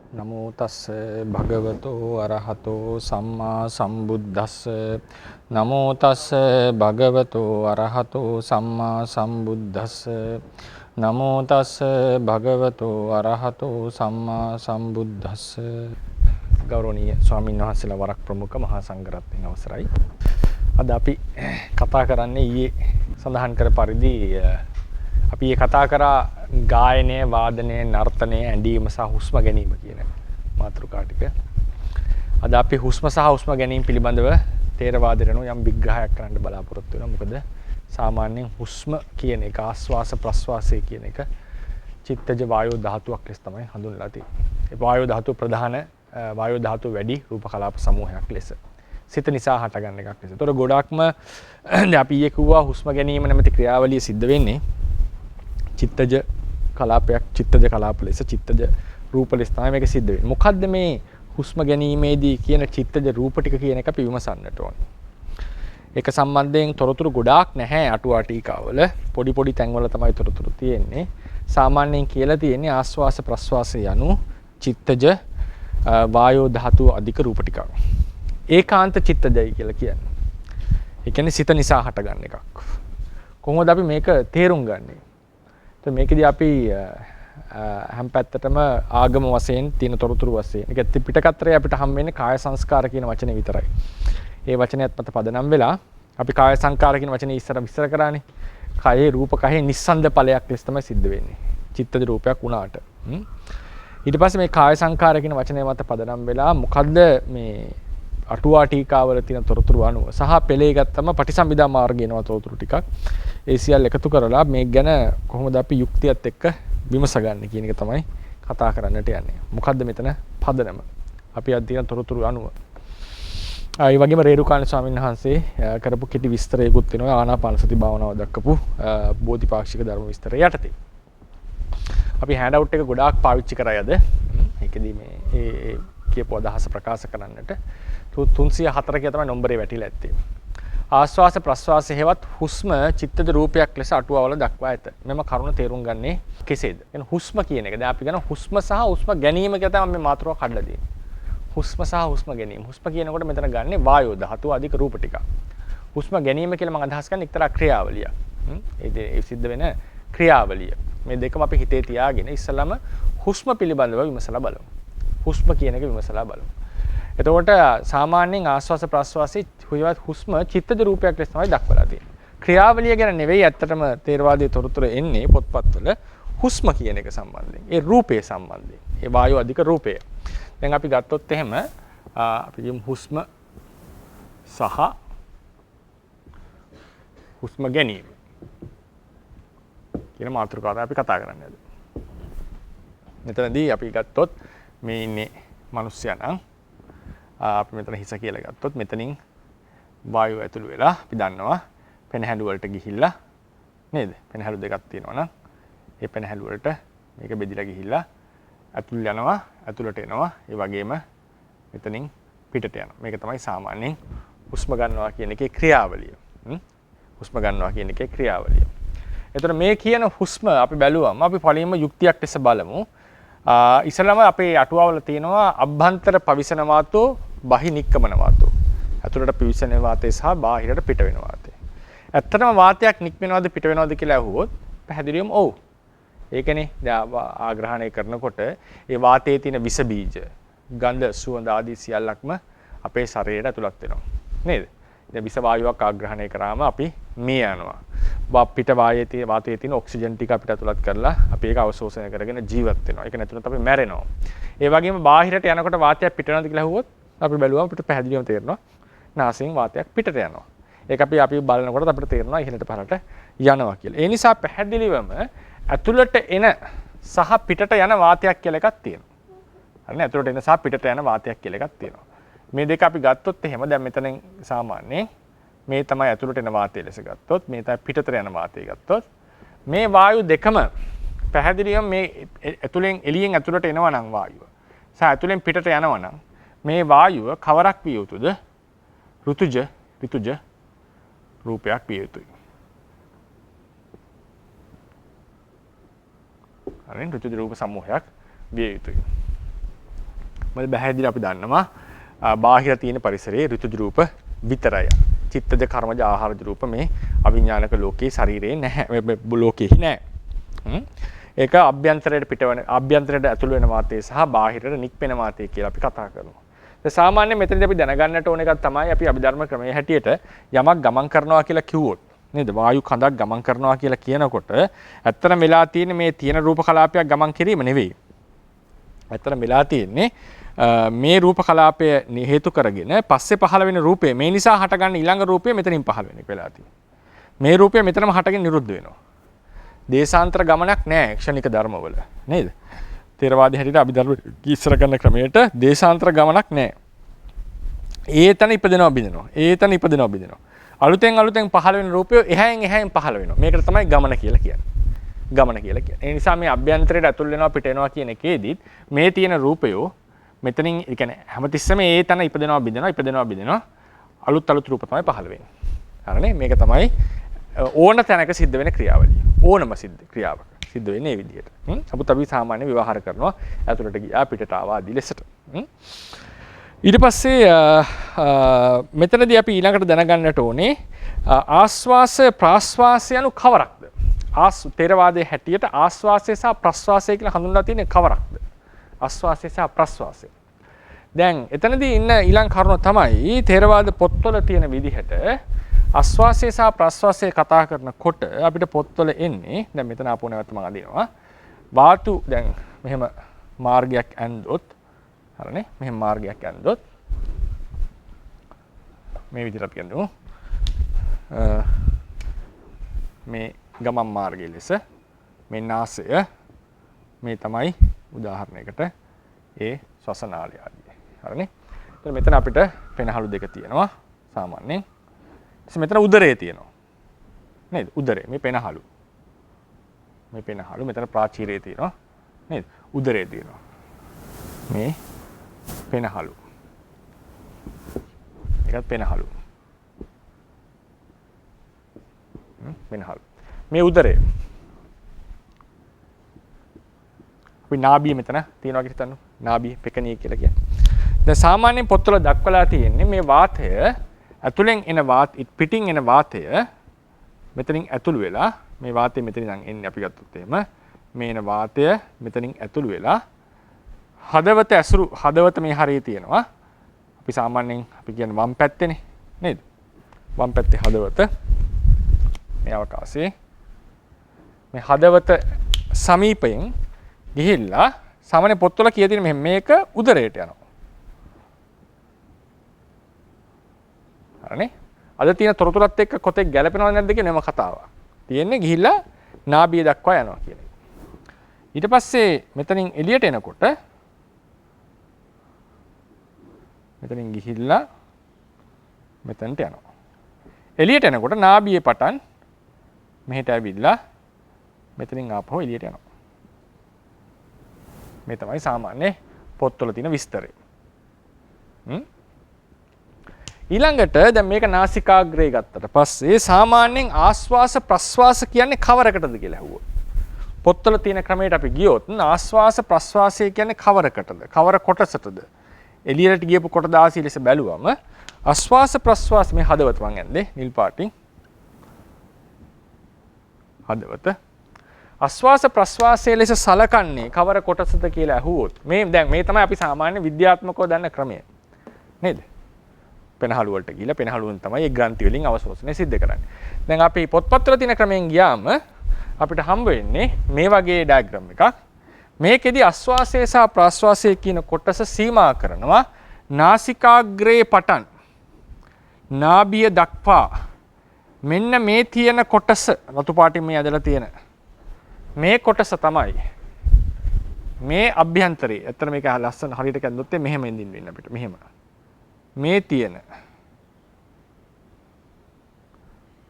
නමෝ තස්ස භගවතෝ අරහතෝ සම්මා සම්බුද්දස්ස නමෝ තස්ස භගවතෝ අරහතෝ සම්මා සම්බුද්දස්ස නමෝ තස්ස භගවතෝ අරහතෝ සම්මා සම්බුද්දස්ස. ගෞරවනීය ස්වාමීන් වහන්සේලා වරක් ප්‍රමුඛ මහා සංඝරත්නයන් අවසරයි. අද අපි කතා කරන්නේ ඊයේ සඳහන් කර පරිදි අපි මේ කතා කරා ගායනය, වාදනය, නර්තනය, ඇඳීම සහ හුස්ම ගැනීම කියන මාතෘකා ටික. අද අපි හුස්ම සහ හුස්ම ගැනීම පිළිබඳව තේරවාදරණෝ යම් විග්‍රහයක් කරන්න බලාපොරොත්තු වෙනවා. මොකද සාමාන්‍යයෙන් හුස්ම කියන එක ආස්වාස ප්‍රස්වාසය කියන එක චිත්තජ වායෝ ධාතුවක් ලෙස තමයි හඳුන්වලා තියෙන්නේ. ඒ වායෝ ධාතුව ප්‍රධාන වායෝ ධාතුව වැඩි රූප කලාප සමූහයක් ලෙස. සිත නිසා හටගන්න එකක් ලෙස. ඒතකොට ගොඩාක්ම අපි ඊයේ කිව්වා හුස්ම ගැනීම නැමැති ක්‍රියාවලිය සිද්ධ වෙන්නේ චිත්තජ කලාපයක්, චිත්තජ කලාප ලෙස, චිත්තජ රූප ලෙස තමයි මේක සිද්ධ වෙන්නේ. මොකද්ද මේ හුස්ම ගැනීමේදී කියන චිත්තජ රූප ටික කියන එක අපි විමසන්නට ඕනේ. ඒක සම්බන්ධයෙන් තොරතුරු ගොඩාක් නැහැ අටුවා ටීකාවල. පොඩි පොඩි තැන්වල තමයි තොරතුරු තියෙන්නේ. සාමාන්‍යයෙන් කියලා තියෙන්නේ ආස්වාස ප්‍රස්වාසය යනු චිත්තජ වායෝ ධාතු අධික රූප ටිකක්. ඒකාන්ත චිත්තජයි කියලා කියන්නේ. ඒ කියන්නේ සිත නිසා හටගන්න එකක්. කොහොමද අපි මේක තේරුම් ගන්නේ? මේකදී අපි හැම පැත්තටම ආගම වශයෙන් තියෙන තොරතුරු වශයෙන් ඒක පිටකතරේ අපිට හම් වෙන්නේ කාය සංස්කාර කියන වචනේ විතරයි. ඒ වචනයත් මත පදනම් වෙලා අපි කාය සංස්කාර කියන වචනේ ඉස්සර විස්තර කරානේ. කායේ රූප කහේ නිස්සන්ද ඵලයක් ලෙස තමයි සිද්ධ වෙන්නේ. චිත්තජ රූපයක් වුණාට. ඊට පස්සේ මේ කාය සංස්කාර කියන වචනේ මත පදනම් වෙලා මොකද්ද මේ අටුවා ටීකාවල තියෙන තොරතුරු අනුව සහ පෙළේ ගත්තම පටිසම්භිදා මාර්ගය එනවා තොරතුරු ටිකක්. ඒ සියල්ල එකතු කරලා මේක ගැන කොහොමද අපි යුක්තියත් එක්ක විමසගන්නේ කියන එක තමයි කතා කරන්නට යන්නේ. මොකද්ද මෙතන පදනම? අපි අද තියෙන තොරතුරු අනුව. ඒ වගේම රේරුකාණ ස්වාමීන් වහන්සේ කරපු කෙටි විස්තරයකුත් වෙනවා ආනාපාන සති භාවනාව දක්වපු බෝධිපාක්ෂික ධර්ම විස්තරය යටතේ. අපි හෑන්ඩ් අවුට් එක ගොඩාක් පාවිච්චි කරා යද. ඒකෙදි මේ කියපු අදහස ප්‍රකාශ කරන්නට 304 කිය තමයි නම්බරේ වැටිලා ඇත්තේ. ආස්වාස ප්‍රස්වාස හේවත් හුස්ම චිත්තජ රූපයක් ලෙස අටුවාවල දක්වා ඇත. මෙම කරුණ තේරුම් ගන්නේ කෙසේද? එන හුස්ම කියන එක. දැන් අපි ගන්න හුස්ම සහ හුස්ම ගැනීම කියලා තමයි මේ මාතෘකාව කඩලා දෙන්නේ. හුස්ම සහ හුස්ම ගැනීම. හුස්ම කියනකොට මෙතන ගන්නේ වායෝ ධාතුව අධික රූප ටික. හුස්ම ගැනීම කියලා මම අදහස් කරන්නේ එක්තරා ක්‍රියාවලියක්. ඒ සිද්ධ වෙන ක්‍රියාවලිය. මේ දෙකම අපි හිතේ තියාගෙන ඉස්සලම හුස්ම පිළිබඳව විමසලා බලමු. හුස්ම කියන එක විමසලා බලමු. එතකොට සාමාන්‍යයෙන් ආස්වාස ප්‍රස්වාසයේ හුස්ම චිත්තජ රූපයක් ලෙස තමයි දක්වලා තියෙන්නේ. ක්‍රියාවලිය ගැන නෙවෙයි ඇත්තටම තේරවාදී තොරතුරු එන්නේ පොත්පත්වල හුස්ම කියන එක සම්බන්ධයෙන්. ඒ රූපය සම්බන්ධයෙන්. ඒ වායු අධික රූපය. දැන් අපි ගත්තොත් එහෙම අපි කියමු හුස්ම සහ හුස්ම ගැනීම කියන මාතෘකාව අපි කතා කරන්නේ. මෙතනදී අපි ගත්තොත් මේ ඉන්නේ මිනිස්සයා නම් අපි මෙතන හිස කියලා ගත්තොත් මෙතනින් වායුව ඇතුළු වෙලා අපි දන්නවා පෙනහැලු වලට ගිහිල්ලා නේද? පෙනහැලු දෙකක් තියෙනවා නම් ඒ පෙනහැලු වලට මේක බෙදිලා ගිහිල්ලා ඇතුළු යනවා, ඇතුළට එනවා. ඒ වගේම මෙතනින් පිටට යනවා. මේක තමයි සාමාන්‍යයෙන් හුස්ම ගන්නවා කියන එකේ ක්‍රියාවලිය. හුස්ම ගන්නවා කියන එකේ ක්‍රියාවලිය. එතකොට මේ කියන හුස්ම අපි බැලුවම අපි පළමුව යුක්තියක් ලෙස බලමු. ඉස්සලම අපේ අටුවාවල තියෙනවා අභ්‍යන්තර පවිසන වාතෝ බහිනික්කමන වාතෝ. ඇතුළට පිවිසෙන වාතය සහ බාහිරට පිට වෙන වාතය. ඇත්තටම වාතයක් නික්මනවද පිට වෙනවද කියලා අහුවොත් පැහැදිලිවම ඔව්. ඒකනේ ආග්‍රහණය කරනකොට ඒ වාතයේ තියෙන විස බීජ, ගන්ධ, සුවඳ ආදී සියල්ලක්ම අපේ ශරීරයට ඇතුළත් වෙනවා. නේද? දැන් විස වායුවක් ආග්‍රහණය කරාම අපි මේ යනවා. පිට වාතයේ තියෙන ඔක්සිජන් ටික අපිට ඇතුළත් කරලා අපි ඒක අවශෝෂණය කරගෙන ජීවත් වෙනවා. ඒක නැතුනොත් අපි මැරෙනවා. ඒ වගේම බාහිරට යනකොට වාතයක් පිට වෙනවද කියලා අහුවොත් අපි බැලුවම අපිට පැහැදිලිවම තේරෙනවා නාසයෙන් වාතයක් පිටට යනවා. ඒක අපි බලනකොට අපිට තේරෙනවා ඉහළට පහළට යනවා කියලා. ඒ නිසා පැහැදිලිවම ඇතුළට එන සහ පිටට යන වාතයක් කියලා එකක් තියෙනවා. හරිනේ? ඇතුළට එන සහ පිටට යන වාතයක් කියලා එකක් තියෙනවා. මේ දෙක අපි ගත්තොත් එහෙම දැන් මෙතනින් සාමාන්‍යයෙන් මේ තමයි ඇතුළට එන වාතය ලෙස ගත්තොත් මේ තමයි පිටතට යන වාතය ගත්තොත් මේ වායු දෙකම පැහැදිලිවම මේ ඇතුළෙන් එළියෙන් ඇතුළට එනවා නම් වායුව සහ ඇතුළෙන් පිටට යනවා නම් මේ වායුව කවරක් විය යුතුද? ඍතුජ රූපයක් විය යුතුයි. හරිනේ? ඍතුජ රූප සමූහයක් විය යුතුයි. මොකද බහැදිරි අපි දන්නවා බාහිර තියෙන පරිසරයේ ඍතුජ රූප විතරයි. චිත්තජ කර්මජ ආහාරජ රූප මේ අවිඥානික ලෝකේ ශරීරේ නැහැ. ලෝකේ නැහැ. ඒක අභ්‍යන්තරයට පිටවන අභ්‍යන්තරයට ඇතුළු වෙන වාතය සහ බාහිරට නික්පෙන වාතය කියලා අපි කතා කරනවා. ඒ සාමාන්‍ය මෙතනදී අපි දැනගන්නට ඕන එකක් තමයි අපි අභිධර්ම ක්‍රමයේ හැටියට යමක් ගමන් කරනවා කියලා කිව්වොත් නේද? වායු කඳක් ගමන් කරනවා කියලා කියනකොට ඇත්තටම වෙලා තියෙන්නේ මේ තියෙන රූප කලාපයක් ගමන් කිරීම නෙවෙයි. ඇත්තටම වෙලා තියෙන්නේ මේ රූප කලාපය හේතු කරගෙන පස්සේ පහළ වෙන රූපය මේ නිසා හටගන්න ඊළඟ රූපය මෙතනින් පහළ වෙන එක වෙලා තියෙන්නේ. මේ රූපය මෙතනම හටගෙන නිරුද්ධ වෙනවා. දේශාන්තර ගමනක් නැහැ ක්ෂණික ධර්මවල නේද? තේරවාදී හැටියට අභිධර්ම ඉස්සර කරන ක්‍රමයට දේශාන්තර ගමනක් නැහැ. ඒතන ඉපදෙනවා බිඳෙනවා. ඒතන ඉපදෙනවා බිඳෙනවා. අලුතෙන් පහළ වෙන රූපය එහැයෙන් පහළ වෙනවා. මේකට තමයි ගමන කියලා කියන්නේ. ගමන කියලා කියන්නේ. ඒ නිසා මේ අභ්‍යන්තරයට ඇතුල් වෙනවා පිට වෙනවා කියන එකේදීත් මේ තියෙන රූපය මෙතනින් ඒ කියන්නේ හැමතිස්සෙම ඒ තැන ඉපදෙනවා බිඳෙනවා අලුත් රූප තමයි පහළ වෙන්නේ. හරිනේ? මේක තමයි ඕන තැනක සිද්ධ වෙන ක්‍රියාවලිය. ඕනම ක්‍රියාවක් සිද්ධ වෙන්නේ මේ විදිහට. නමුත් අපි සාමාන්‍ය විවහාර කරනවා ඇතුළට ගියා පිටට ආවා ආදී ලෙසට. ඊට පස්සේ මෙතනදී අපි ඊළඟට දැනගන්නට ඕනේ ආස්වාස ප්‍රාස්වාසය යනු කවරක්ද? තේරවාදයේ හැටියට ආස්වාසය සහ ප්‍රස්වාසය කියලා හඳුන්වලා තියෙන්නේ කවරක්ද? ආස්වාසය සහ ප්‍රස්වාසය. දැන් එතනදී ඉන්න ඊළඟ කරුණ තමයි තේරවාද පොත්වල තියෙන විදිහට ආස්වාසය සහ ප්‍රස්වාසය කතා කරනකොට අපිට පොත්වල එන්නේ දැන් මෙතන ආපහු නැවත මම අදිනවා. වාතු දැන් මෙහෙම මාර්ගයක් ඇන්දොත් හරිනේ මෙහෙම මාර්ගයක් ඇන්දොත් මේ විදිහට අපි කියනවා මේ ගමන් මාර්ගය ලෙස මේ නාසය මේ තමයි උදාහරණයකට ඒ ශ්වසනාලය ආදී. හරිනේ. එතන මෙතන අපිට පෙනහළු දෙක තියෙනවා සාමාන්‍යයෙන්. ඊට මෙතන උදරය තියෙනවා. නේද? උදරය මේ පෙනහළු. මේ පෙනහළු මෙතන ප්‍රාචීරය තියෙනවා. නේද? උදරය තියෙනවා. මේ පෙනහළු. ඒකත් පෙනහළු. පෙනහළු. මේ උදරය. අපි නාභිය මෙතන තියනවා කියලා හිතන්න. නාභිය පෙකණිය කියලා කියන්නේ. දැන් සාමාන්‍යයෙන් පොත්වල දක්වලා තියෙන්නේ මේ වාතය ඇතුලෙන් එන පිටින් එන වාතය මෙතනින් ඇතුළු වෙලා මේ වාතය මෙතනින් එන්නේ අපි ගත්තොත් එහෙම මේ එන වාතය මෙතනින් ඇතුළු වෙලා හදවත මේ හරිය තියෙනවා. අපි සාමාන්‍යයෙන් අපි කියන්නේ වම් පැත්තේනේ නේද? වම් පැත්තේ හදවත මේ අවකාශයේ මේ හදවත සමීපයෙන් ගිහිල්ලා සාමාන්‍ය පොත්වල කියලා තියෙන මේක උදරයට යනවා. හරිනේ? අද තියෙන තොරතුරත් එක්ක කොතෙක් ගැලපෙනවද නැද්ද කියන එක කතාවක්. තියෙන්නේ ගිහිල්ලා නාභිය දක්වා යනවා කියන එක. ඊට පස්සේ මෙතනින් එළියට එනකොට මෙතනින් ගිහිල්ලා මෙතනට යනවා. එළියට එනකොට නාභියේ පටන් මෙහෙට ඇවිල්ලා මෙතනින් ආපහු එළියට යනවා. මේ තමයි සාමාන්‍ය පොත්වල තියෙන විස්තරය. ඊළඟට දැන් මේක නාසිකාග්‍රේ ගත්තට පස්සේ සාමාන්‍යයෙන් ආස්වාස ප්‍රස්වාස කියන්නේ කවරකටද කියලා ඇහුවොත්. පොත්වල තියෙන ක්‍රමයට අපි ගියොත් ආස්වාස ප්‍රස්වාසය කියන්නේ කවරකටද? කවර කොටසටද? එළියට ගියපු කොට දාසී ලෙස බැලුවම ආස්වාස ප්‍රස්වාස මේ හදවත මං ඇන්දේ නිල් පාටින්. හදවත ආස්වාස ප්‍රස්වාසයේ ලෙස සලකන්නේ කවර කොටසද කියලා ඇහුවොත් මේ දැන් මේ තමයි අපි සාමාන්‍ය විද්‍යාත්මකව දන්න ක්‍රමය. නේද? පෙනහළු වලට ගිහිල්ලා පෙනහළුවෙන් තමයි ඒ ග්‍රන්ථි වලින් අවශෝෂණය සිද්ධ කරන්නේ. දැන් අපි පොත්පත්වල තියෙන ක්‍රමයෙන් ගියාම අපිට හම්බ වෙන්නේ මේ වගේ ඩයග්‍රෑම් එකක්. මේකෙදි ආස්වාසය සහ ප්‍රාස්වාසය කියන කොටස සීමා කරනවා නාසිකාග්‍රේ පටන් නාභිය දක්වා මෙන්න මේ තියෙන කොටස රතු පාටින් මේ ඇදලා තියෙන මේ කොටස තමයි මේ අභ්‍යන්තරේ. ඇත්තට මේක ලස්සන හරියට කැඳොත් මෙහෙම ඉඳින්න වෙන අපිට මෙහෙම. මේ තියෙන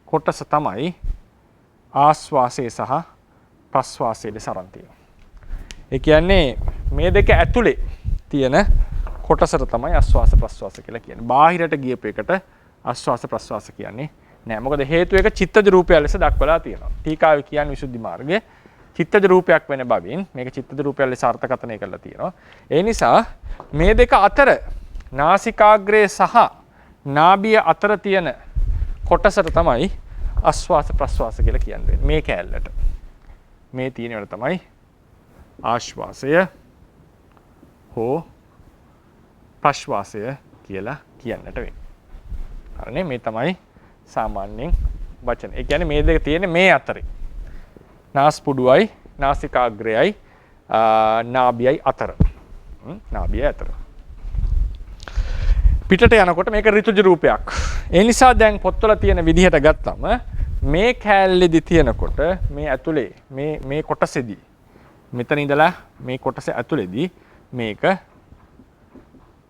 කොටස තමයි ආස්වාසය සහ ප්‍රස්වාසය ලෙස අරන් තියෙන්නේ. ඒ කියන්නේ මේ දෙක ඇතුලේ තියෙන කොටසට තමයි ආස්වාස ප්‍රස්වාස කියලා කියන්නේ. බාහිරට ගියපු එකට ආස්වාස ප්‍රස්වාස කියන්නේ නෑ. මොකද හේතුව එක චිත්තජ රූපය ලෙස දක්වලා තියෙනවා. ටීකාවේ කියන්නේ විසුද්ධි මාර්ගයේ චිත්තජ රූපයක් වෙන බවින් මේක චිත්තජ රූපය ලෙස අර්ථකථනය කරලා තියෙනවා. ඒ නිසා මේ දෙක අතර නාසිකාග්‍රය සහ නාභිය අතර තියෙන කොටසට තමයි ආශ්වාස ප්‍රශ්වාස කියලා කියන්නේ. මේ කැලලට මේ තියෙනවට තමයි ආශ්වාසය හෝ ප්‍රශ්වාසය කියලා කියන්නට වෙන්නේ. හරිනේ මේ තමයි සාමාන්‍යයෙන් වචන. ඒ කියන්නේ මේ දෙක තියෙන්නේ මේ අතරේ. නාස්පුඩුවයි නාසිකාග්‍රයයි නාභියයි අතර. නාභියයි අතර. පිටට යනකොට මේක ඍතුජ රූපයක්. ඒ නිසා දැන් පොත්වල තියෙන විදිහට ගත්තම මේ කැලලෙදි තියෙනකොට මේ ඇතුලේ මේ කොටසෙදි මෙතන ඉඳලා මේ කොටස ඇතුලේදී මේක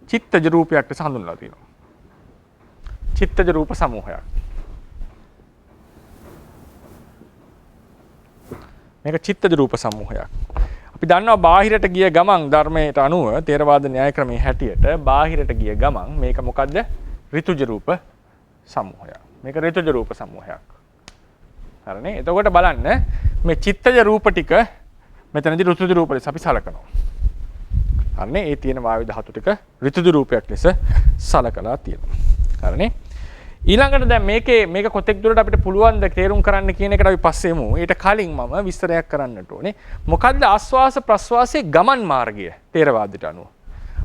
චිත්තජ රූපයක් ලෙස හඳුන්වලා තියෙනවා. චිත්තජ රූප සමූහයක්. මේක චිත්තජ රූප සමූහයක්. අපි දන්නවා බාහිරට ගිය ගමන් ධර්මයට අනුව තේරවාද න්‍යාය ක්‍රමයේ හැටියට බාහිරට ගිය ගමන් මේක මොකද්ද? ඍතුජ රූප සමූහයක්. මේක ඍතුජ රූප සමූහයක්. හරිනේ? එතකොට බලන්න මේ චිත්තජ රූප ටික මෙතනදී ඍතුජ රූප ලෙස අපි සලකනවා. හරිනේ? ඒ තියෙන වායු ධාතු ටික ඍතුජ රූපයක් ලෙස සලකලා තියෙනවා. හරිනේ? ඊළඟට දැන් මේක කොතෙක් දුරට අපිට පුළුවන් ද තේරුම් කරන්න කියන එකට අපි පස්සේ එමු. ඊට කලින් මම විස්තරයක් කරන්නට ඕනේ. මොකද්ද ආස්වාස ප්‍රස්වාසයේ ගමන් මාර්ගය තේරවාදයට අනුව?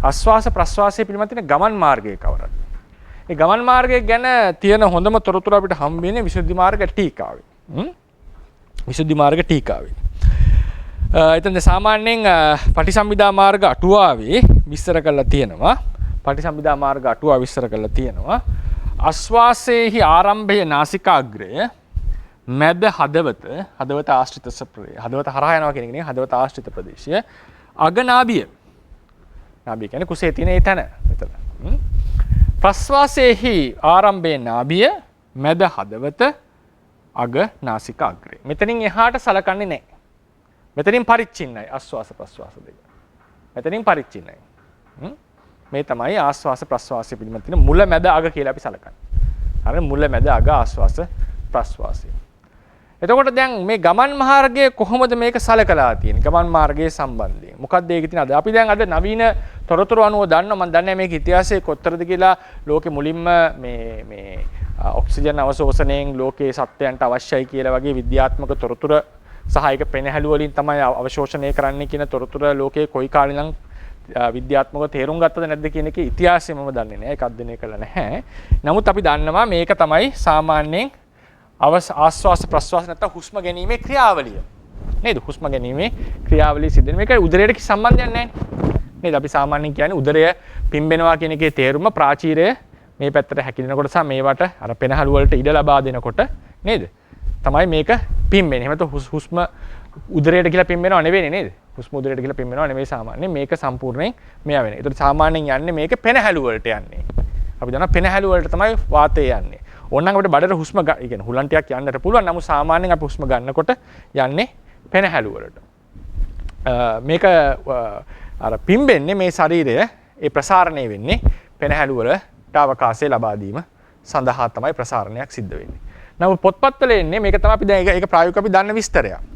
ආස්වාස ප්‍රස්වාසයේ පිළිබඳ තියෙන ගමන් මාර්ගය කවරද? ඒ ගමන් මාර්ගය ගැන තියෙන හොඳම තොරතුරු අපිට හම්බ වෙන්නේ විසුද්ධි මාර්ග ටීකාවේ. විසුද්ධි මාර්ග ටීකාවේ. එතන සාමාන්‍යයෙන් පටිසම්භිදා මාර්ග අටුවාවේ විස්තර කරලා තියෙනවා. පටිසම්භිදා මාර්ග අටුවා විස්තර කරලා තියෙනවා. ආශ්වාසයේහි ආරම්භය නාසිකාග්‍රය මැද හදවත ආශ්‍රිත හදවත හරහා යනවා කියන එක නේ හදවත ආශ්‍රිත ප්‍රදේශය අග නාභිය කියන්නේ කුසේ තියෙන ඒ තැන මෙතන ප්‍රශ්වාසයේහි ආරම්භයේ නාභිය මැද හදවත අග නාසිකාග්‍රය මෙතනින් එහාට සලකන්නේ නැහැ මෙතනින් පරිච්ඡින්නයි ආශ්වාස ප්‍රශ්වාස දෙක මෙතනින් පරිච්ඡින්නයි මේ තමයි ආශ්වාස ප්‍රශ්වාසය පිළිබඳ තියෙන මුල මැද අග කියලා අපි සලකන්නේ. හරි මුල මැද අග ආශ්වාස ප්‍රශ්වාසය. එතකොට දැන් මේ ගමන් මාර්ගය කොහොමද මේක සලකලා තියෙන්නේ? ගමන් මාර්ගයේ සම්බන්ධයෙන්. මොකක්ද ඒකේ තියෙන අපි දැන් අද නවීන තොරතුරු අනුව දන්නවා මම දන්නේ මේක ඉතිහාසයේ කොතරද කියලා ලෝකෙ මුලින්ම මේ ඔක්සිජන් අවශෝෂණයෙන් ලෝකයේ සත්වයන්ට අවශ්‍යයි කියලා වගේ විද්‍යාත්මක තොරතුරු සහ ඒක පෙනහැලු වලින් තමයි අවශෝෂණය කරන්නේ කියන තොරතුරු ලෝකයේ කොයි කාලේ නම් විද්‍යාත්මකව තේරුම් ගත්තද නැද්ද කියන එකේ ඉතිහාසය මම දන්නේ නැහැ. ඒක අධ්‍යයනය කළා නැහැ. නමුත් අපි දන්නවා මේක තමයි සාමාන්‍යයෙන් ආශ්වාස ප්‍රශ්වාස නැත්නම් හුස්ම ගැනීමේ ක්‍රියාවලිය. නේද? හුස්ම ගැනීමේ ක්‍රියාවලිය සිද්ධ වෙන මේක උදරයට සම්බන්ධයක් නැහැ නේද? අපි සාමාන්‍යයෙන් කියන්නේ උදරය පිම්බෙනවා කියන එකේ තේරුම ප්‍රාචීරය මේ පැත්තට හැකිලෙනකොට සහ මේවට අර පෙනහළු වලට ඉඩ ලබා දෙනකොට නේද? තමයි මේක පිම්බෙන්නේ. එහෙම නැත්නම් හුස්ම උදරයට කියලා පිම්බෙනව නෙවෙයි නේද? හුස්ම උදරයට කියලා පිම්බෙනව නෙවෙයි සාමාන්‍යයෙන් මේක සම්පූර්ණයෙන් මෙයා වෙන්නේ. ඒතකොට සාමාන්‍යයෙන් යන්නේ මේක පෙනහැලු වලට යන්නේ. අපි දන්නවා පෙනහැලු වලට තමයි වාතය යන්නේ. ඕනනම් අපිට බඩට හුස්ම ඒ කියන්නේ හුලන් ටිකක් යන්නට පුළුවන්. නමුත් සාමාන්‍යයෙන් අපි හුස්ම ගන්නකොට යන්නේ පෙනහැලු වලට. මේක අර පිම්බෙන්නේ මේ ශරීරය ඒ ප්‍රසාරණය වෙන්නේ පෙනහැලු වලට අවකාශය ලබා දීම සඳහා තමයි ප්‍රසාරණයක් සිද්ධ වෙන්නේ. නමුත් පොත්පත්වල එන්නේ මේක තමයි අපි දැන් ඒක ප්‍රායෝගිකව අපි දන්න විස්තරයක්.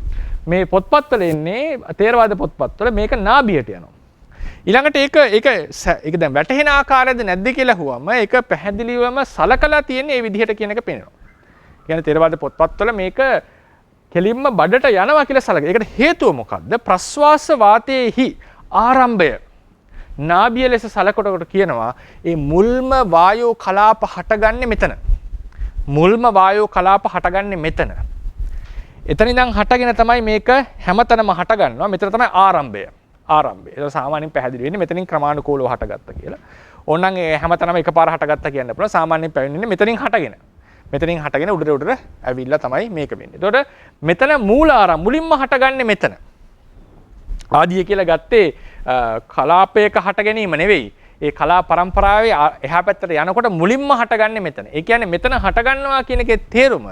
මේ පොත්පත්වල එන්නේ තේරවාද පොත්පත්වල මේක නාභියට යනවා. ඊළඟට ඒක දැන් වැටහෙන ආකාරයද නැද්ද කියලා හුවම ඒක පැහැදිලිවම සලකලා තියෙන මේ විදිහට කියන එක පේනවා. කියන්නේ තේරවාද පොත්පත්වල මේක කෙලින්ම බඩට යනවා කියලා සලකනවා. ඒකට හේතුව මොකද්ද? ප්‍රශ්වාස වාතයේහි ආරම්භය නාභිය ලෙස සලකනකොට කියනවා මේ මුල්ම වායෝ කලාප හටගන්නේ මෙතන. මුල්ම වායෝ කලාප හටගන්නේ මෙතන. එතන ඉඳන් හටගෙන තමයි මේක හැමතැනම හටගන්නවා. මෙතන තමයි ආරම්භය. ඒක සාමාන්‍යයෙන් පැහැදිලි වෙන්නේ මෙතනින් ක්‍රමානුකූලව හටගත්තා කියලා. ඕනනම් ඒ හැමතැනම එකපාර හටගත්තා කියන්න පුළුවන්. සාමාන්‍යයෙන් පැවෙන්නේ මෙතනින් හටගෙන. මෙතනින් හටගෙන උඩට ඇවිල්ලා තමයි මේක වෙන්නේ. එතකොට මෙතන මුලින්ම හටගන්නේ මෙතන. ආදිය කියලා ගත්තේ කලාපයක හට ගැනීම නෙවෙයි. ඒ කලා පරම්පරාවේ එහා පැත්තට යනකොට මුලින්ම හටගන්නේ මෙතන. ඒ කියන්නේ මෙතන හටගන්නවා කියන එකේ තේරුම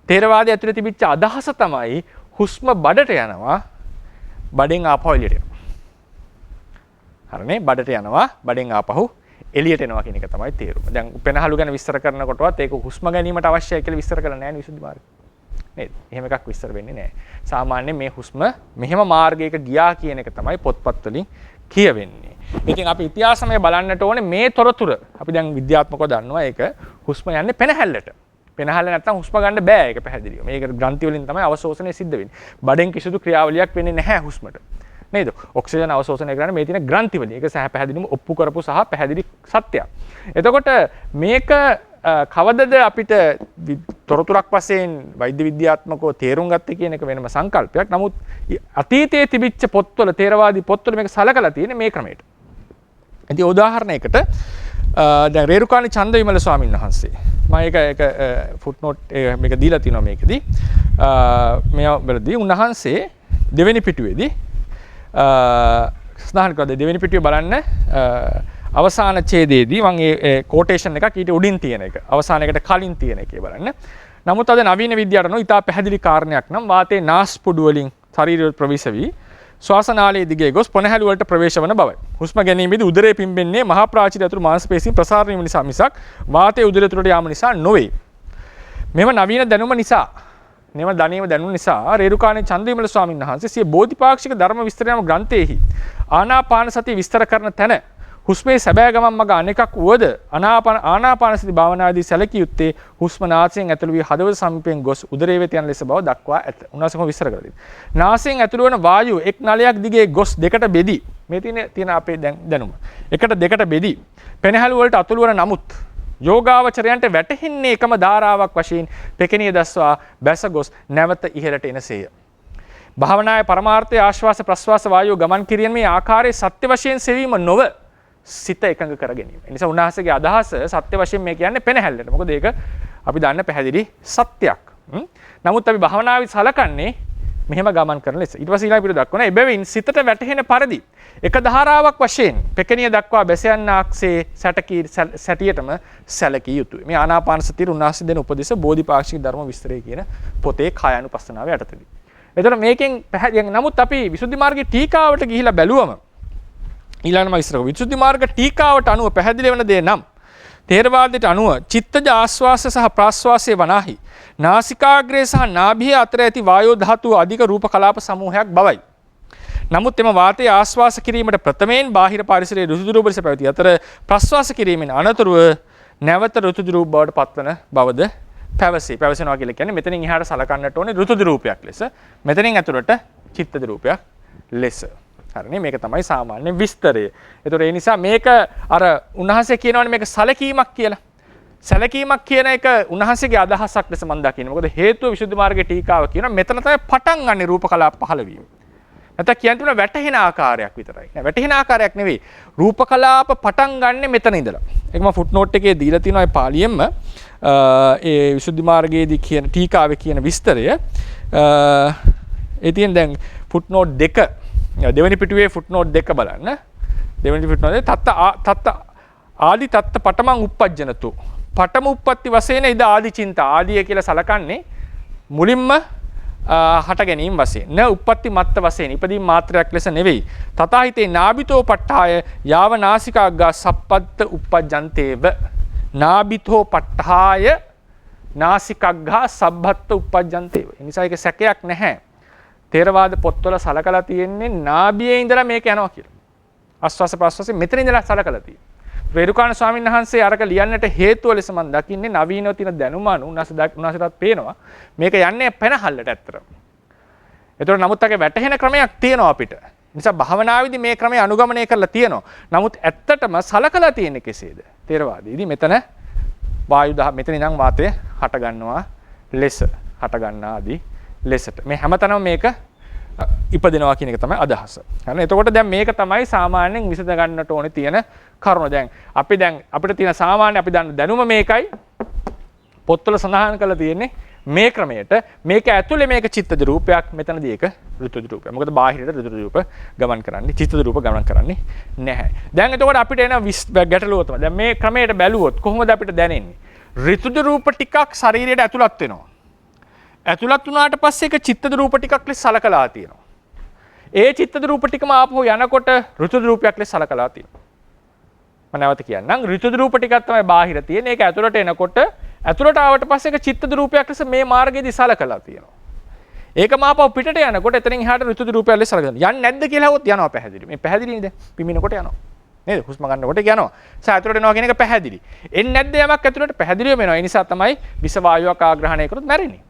තේරවාදය ඇතුලේ තිබිච්ච අදහස තමයි හුස්ම බඩට යනවා බඩෙන් ආපහු එළියට එනවා. හරිනේ බඩට යනවා බඩෙන් ආපහු එළියට එනවා කියන එක තමයි තේරුම. දැන් පෙනහළු ගැන විස්තර කරනකොටවත් ඒක හුස්ම ගැනීමට අවශ්‍යයි කියලා විස්තර කරලා නැහැ නේ විසුද්ධි මාර්ගය. නේද? එහෙම එකක් විස්තර වෙන්නේ නැහැ. සාමාන්‍යයෙන් මේ හුස්ම මෙහෙම මාර්ගයක ගියා කියන එක තමයි පොත්පත් වලින් කියවෙන්නේ. ඉතින් අපි ඉතිහාසමය බලන්නට ඕනේ මේ තොරතුරු. අපි දැන් විද්‍යාත්මකව දන්නවා ඒක හුස්ම යන්නේ පෙනහැල්ලට. පෙනහැල්ල නැත්තම් හුස්ම ගන්න බෑ ඒක පැහැදිලිව. මේක ග්‍රන්ථි වලින් තමයි අවශෝෂණය සිද්ධ වෙන්නේ. බඩෙන් කිසිදු ක්‍රියාවලියක් වෙන්නේ නැහැ හුස්මට. නේද? ඔක්සිජන් අවශෝෂණය කරන්නේ මේ තියෙන ග්‍රන්ථි වලින්. ඒක සහ පැහැදිලිවම ඔප්පු කරපු සහ පැහැදිලි සත්‍යයක්. එතකොට මේක කවදද අපිට තොරතුරක් වශයෙන් වෛද්‍ය විද්‍යාත්මකව තේරුම් ගත්තේ කියන එක වෙනම සංකල්පයක්. නමුත් අතීතයේ තිබිච්ච පොත්වල තේරවාදී පොත්වල මේක සලකලා තියෙන්නේ මේ ක්‍රමයට. ඉතින් උදාහරණයකට දැන් රේරුකාණේ චන්දවිමල ස්වාමීන් වහන්සේ මම ඒක ෆුට්නෝට් මේක දීලා තිනවා මේකෙදි මේ වලදී උන්වහන්සේ දෙවෙනි පිටුවේදී ස්නාහන කරද්දී දෙවෙනි පිටුවේ බලන්න අවසාන ඡේදයේදී මම ඒ කෝටේෂන් එකක් ඊට උඩින් තියෙන එක අවසානයකට කලින් තියෙන එකේ බලන්න. නමුත් අද නවීන විද්‍යාවට අනුව ඉතා පැහැදිලි කාරණයක් නම් වාතයේ නාස්පුඩු වලින් ශරීරය ප්‍රවේශ වී ශ්වාසනාලයේ දිගේ ගොස් පොනහැලු වලට ප්‍රවේශ වන බවයි. හුස්ම ගැනීමේදී උදරයේ පිම්බෙන්නේ මහා ප්‍රාචීර ඇතුළු මාංශ පේශීන් ප්‍රසාරණය වීම නිසා මිසක් වාතයේ උදරය තුළට යාම නිසා නොවේ. මෙම නවීන දැනුම නිසා දැනුම නිසා රේරුකාණේ චන්දවිමල ස්වාමීන් වහන්සේ සිය බෝධිපාක්ෂික ධර්ම විස්තරයම ග්‍රන්ථයේහි ආනාපාන සතිය විස්තර කරන තැන හුස්මේ සැබෑ ගමන් මඟ අනෙකක් වුවද ආනාපාන සති භාවනාවේදී සැලකිය යුත්තේ හුස්ම නාසයෙන් ඇතුළු වී හදවත සමීපයෙන් ගොස් උදරය වෙත යන ලෙස බව දක්වා ඇත. උන්වහන්සේ විස්තර කරලා තියෙනවා. නාසයෙන් ඇතුළු වන වායුව එක් නලයක් දිගේ ගොස් දෙකට බෙදී මේ තියෙන අපේ දැනුම. එකට දෙකට බෙදී පෙනහැලු වලට අතුළු වන නමුත් යෝගාවචරයන්ට වැටහෙන්නේ එකම ධාරාවක් වශයෙන් පෙකෙනිය දස්වා බැස ගොස් නැවත ඉහළට එනසේය. භාවනාවේ පරමාර්ථය ආශ්වාස ප්‍රශ්වාස වායුව ගමන් කිරීමේ ආකාරයේ සත්‍ය වශයෙන් සෙවීම නොව සිත එකඟ කර ගැනීම. ඒ නිසා උන්වහන්සේගේ අදහස සත්‍ය වශයෙන් මේ කියන්නේ පෙනහැල්ලට. මොකද ඒක අපි දන්න පැහැදිලි සත්‍යයක්. නමුත් අපි භාවනාවේ සලකන්නේ මෙහෙම ගමන් කරන ලෙස. ඊට පස්සේ ඊළඟ පිට දක්වන එබැවින් සිතට වැටහෙන පරිදි එක ධාරාවක් වශයෙන් පෙකෙනිය දක්වා බැස යන්නාක්සේ සැටියටම සැලකිය යුතුයි. මේ ආනාපාන සතිය උන්වහන්සේ දෙන උපදේශ බෝධිපාක්ෂික ධර්ම විස්තරය කියන පොතේ කායानुපස්සනාව යටතේදී. එතකොට මේකෙන් පැහැදිලි නමුත් අපි විසුද්ධි මාර්ගයේ ටීකාවට ගිහිලා බැලුවම ඊළඟම ඉස්සරහ විසුද්ධි මාර්ග ටීකාවට අනුව පැහැදිලි වෙන දේ නම් තේරවාදයට අනුව චිත්තජ ආශ්වාස සහ ප්‍රාශ්වාසයේ වනාහි නාසිකාග්‍රේ සහ නාභිය අතර ඇති වායෝ ධාතුව අධික රූප කලාප සමූහයක් බවයි. නමුත් එම වාතයේ ආශ්වාස කිරීමට ප්‍රථමයෙන් බාහිර පරිසරයේ ඍතු ද්‍රව ලෙස පැවති අතර ප්‍රශ්වාස කිරීමෙන් අනතුරුව නැවත ඍතු ද්‍රව බවට පත්වන බවද පැවසේ. පැවසෙනවා කියලා කියන්නේ මෙතනින් එහාට සලකන්නට ඕනේ ඍතු ද්‍රවයක් ලෙස. මෙතනින් ඇතුළට චිත්ත ද්‍රවයක් ලෙස. හරිනේ මේක තමයි සාමාන්‍ය විස්තරය. ඒතකොට ඒ නිසා මේක අර උන්වහන්සේ කියනවානේ මේක සැලකීමක් කියලා. සැලකීමක් කියන එක උන්වහන්සේගේ අදහසක් ලෙස මම දකින්නේ. මොකද හේතුව විසුද්ධි මාර්ගයේ ටීකාව කියනවා මෙතන තමයි පටන් ගන්න රූප කලාප පහළ වීම. නැත්නම් කියන්නේ වැටහෙන ආකාරයක් විතරයි. නෑ වැටහෙන ආකාරයක් නෙවෙයි. රූප කලාප පටන් ගන්න මෙතන ඉඳලා. ඒක මම ෆුට්නෝට් එකේ දීලා තියෙනවා ඒ පාළියෙන්ම ඒ විසුද්ධි මාර්ගයේදී කියන ටීකාවේ කියන විස්තරය. ඒ තියෙන දැන් ෆුට්නෝට් 2 දෙවෙනි පිටුවේ ෆුට්නෝට් 2 බලන්න. දෙවෙනි පිටුවේ තත්ත ආදි තත්ත පටමං උප්පජ්ජනතු. පටම උප්පත්ති වශයෙන් ඉද ආදි චින්තා ආදිය කියලා සලකන්නේ මුලින්ම හට ගැනීම වශයෙන්. න උප්පත්ති මත්ත වශයෙන් ඉදීම් මාත්‍රයක් ලෙස නෙවෙයි. තථාහිතේ නාබිතෝ පට්ඨාය යාව නාසිකාග්ගා සප්පත්ත උප්පජ්ජන්තේව. නාබිතෝ පට්ඨාය නාසිකග්ගා සබ්බත්ත උප්පජ්ජන්තේව. ඒ නිසා ඒක සැකයක් නැහැ. තේරවාද පොත්වල සලකලා තියෙන්නේ නාභියේ ඉඳලා මේක යනවා කියලා. ආස්වාස ප්‍රාස්වාසයේ මෙතන ඉඳලා සලකලා තියෙන්නේ. රේරුකාණ ස්වාමීන් වහන්සේ අරක ලියන්නට හේතුව ලෙස මම දකින්නේ නවීනව තියෙන දැනුම අනුව උන්වහන්සේටත් පේනවා මේක යන්නේ පෙනහල්ලට ඇත්තට. ඒතර නමුත් අගේ වැටහෙන ක්‍රමයක් තියෙනවා අපිට. ඒ නිසා භාවනාවේදී මේ ක්‍රමය අනුගමනය කරලා තියෙනවා. නමුත් ඇත්තටම සලකලා තියෙන්නේ කෙසේද? තේරවාදයේදී මෙතන මෙතන ඉඳන් වාතය හට ගන්නවා ලෙස හට ගන්නා ආදී ලෙසට මේ හැමතැනම මේක ඉපදෙනවා කියන එක තමයි අදහස. හරි. එතකොට දැන් මේක තමයි සාමාන්‍යයෙන් විසඳ ගන්නට ඕනේ තියෙන කරුණ. දැන් අපිට තියෙන සාමාන්‍ය අපි දන්න දැනුම මේකයි. පොත්වල සඳහන් කරලා තියෙන්නේ මේ ක්‍රමයට. මේක ඇතුලේ මේක චිත්තජ රූපයක්, මෙතනදී ඒක ඍතුජ රූපයක්. මොකද බාහිරට ඍතුජ රූප ගමන් කරන්නේ, චිත්තජ රූප ගමන් කරන්නේ නැහැ. දැන් එතකොට අපිට එන ගැටලුව තමයි. දැන් මේ ක්‍රමයට බැලුවොත් කොහොමද අපිට දැනෙන්නේ? ඍතුජ රූප ටිකක් ශරීරයට ඇතුළත් වෙනවා. ඇතුළත් වුණාට පස්සේ ඒක චිත්තද රූප ටිකක් ලෙස සලකලා තියෙනවා. ඒ චිත්තද රූප ටිකම ආපහු යනකොට ඍතුජ රූපයක් ලෙස සලකලා තියෙනවා. මම නැවත කියන්නම් ඍතුජ රූප ටිකක් තමයි බාහිර තියෙන්නේ. ඒක ඇතුළට එනකොට ඇතුළට ආවට පස්සේ ඒක චිත්තද රූපයක් ලෙස මේ මාර්ගයේදී සලකලා තියෙනවා. ඒක මාපව පිටට යනකොට එතනින් එහාට ඍතුද රූපයක් ලෙස සලකනවා. යන්නේ නැද්ද කියලා හවොත් යනවා පැහැදිලි. මේ පැහැදිලි නේද? පිමිනකොට යනවා. නේද? හුස්ම ගන්නකොට යනවා. ඇතුළට එනවා කියන එක පැහැදිලි. එන්නේ නැද්ද යමක් ඇතුළට පැහැදිලිවම එනවා. ඒ නිසා තමයි විස වායුවක් ආග්‍රහණය කරොත් මැරෙන්නේ.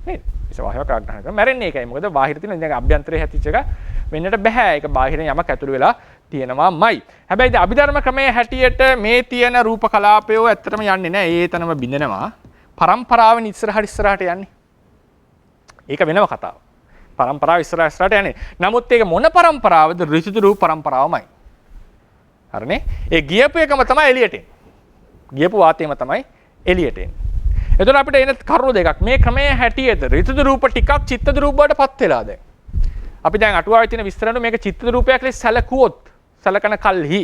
නේද? විස වායුවක් ආග්‍රහණය කරොත් මැරෙන්නේ ඒකයි. මොකද බාහිර තියෙන දැන් අභ්‍යන්තරයේ හැතිච්ච එක වෙන්නට බෑ. ඒක බාහිරින් යමක් ඇතුළු වෙලා තියෙනවාමයි. හැබැයි අභිධර්ම ක්‍රමයේ හැටියට මේ තියෙන රූප කලාපය ඇත්තටම යන්නේ නැහැ. ඒ තනම බින්දෙනවා. පරම්පරාවෙන් ඉස්සරහට යන්නේ. ඒක වෙනම කතාවක්. පරම්පරාව ඉස්සරහට යන්නේ. නමුත් ඒක මොන පරම්පරාවද? ඍතු රූප පරම්පරාවමයි. හරිනේ? ඒ ගියපු එකම තමයි එළියට එන්නේ. ගියපු වාතයම තමයි එළියට එන්නේ. එතකොට අපිට එන කරුණු දෙකක්. මේ ක්‍රමයේ හැටියට ඍතු රූප ටිකක් චිත්තද රූප වලට පත් වෙලා දැන්. අපි දැන් අටුවාවේ තියෙන විස්තරන මේක චිත්තද රූපයක් ලෙස සැලකුවොත් සැලකන කල්හි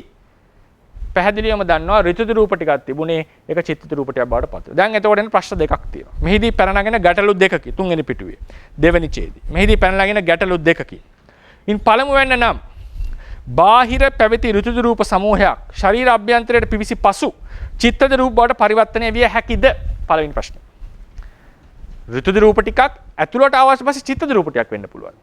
පැහැදිලිවම දන්නවා ඍතු රූප ටිකක් තිබුණේ ඒක චිත්තද රූප ටිකක් බවට පත් වෙනවා. දැන් එතකොට එන ප්‍රශ්න දෙකක් තියෙනවා. මෙහිදී පැන නගින ගැටලු දෙකකි තුන්වෙනි පිටුවේ. දෙවෙනි ඡේදය. මෙහිදී පැන නගින ගැටලු දෙකකි. ඉන් පළමු වෙන්න නම් බාහිර පැවති ඍතු රූප සමූහයක් ශරීර අභ්‍යන්තරයට පිවිසි පසු චිත්තද රූප බවට පරිවර්තනය විය හැකිද? පළවෙනි ප්‍රශ්නේ. ඍතු රූප ටිකක් ඇතුළට ආවස් පස්සේ චිත්තද රූප ටිකක් වෙන්න පුළුවන්.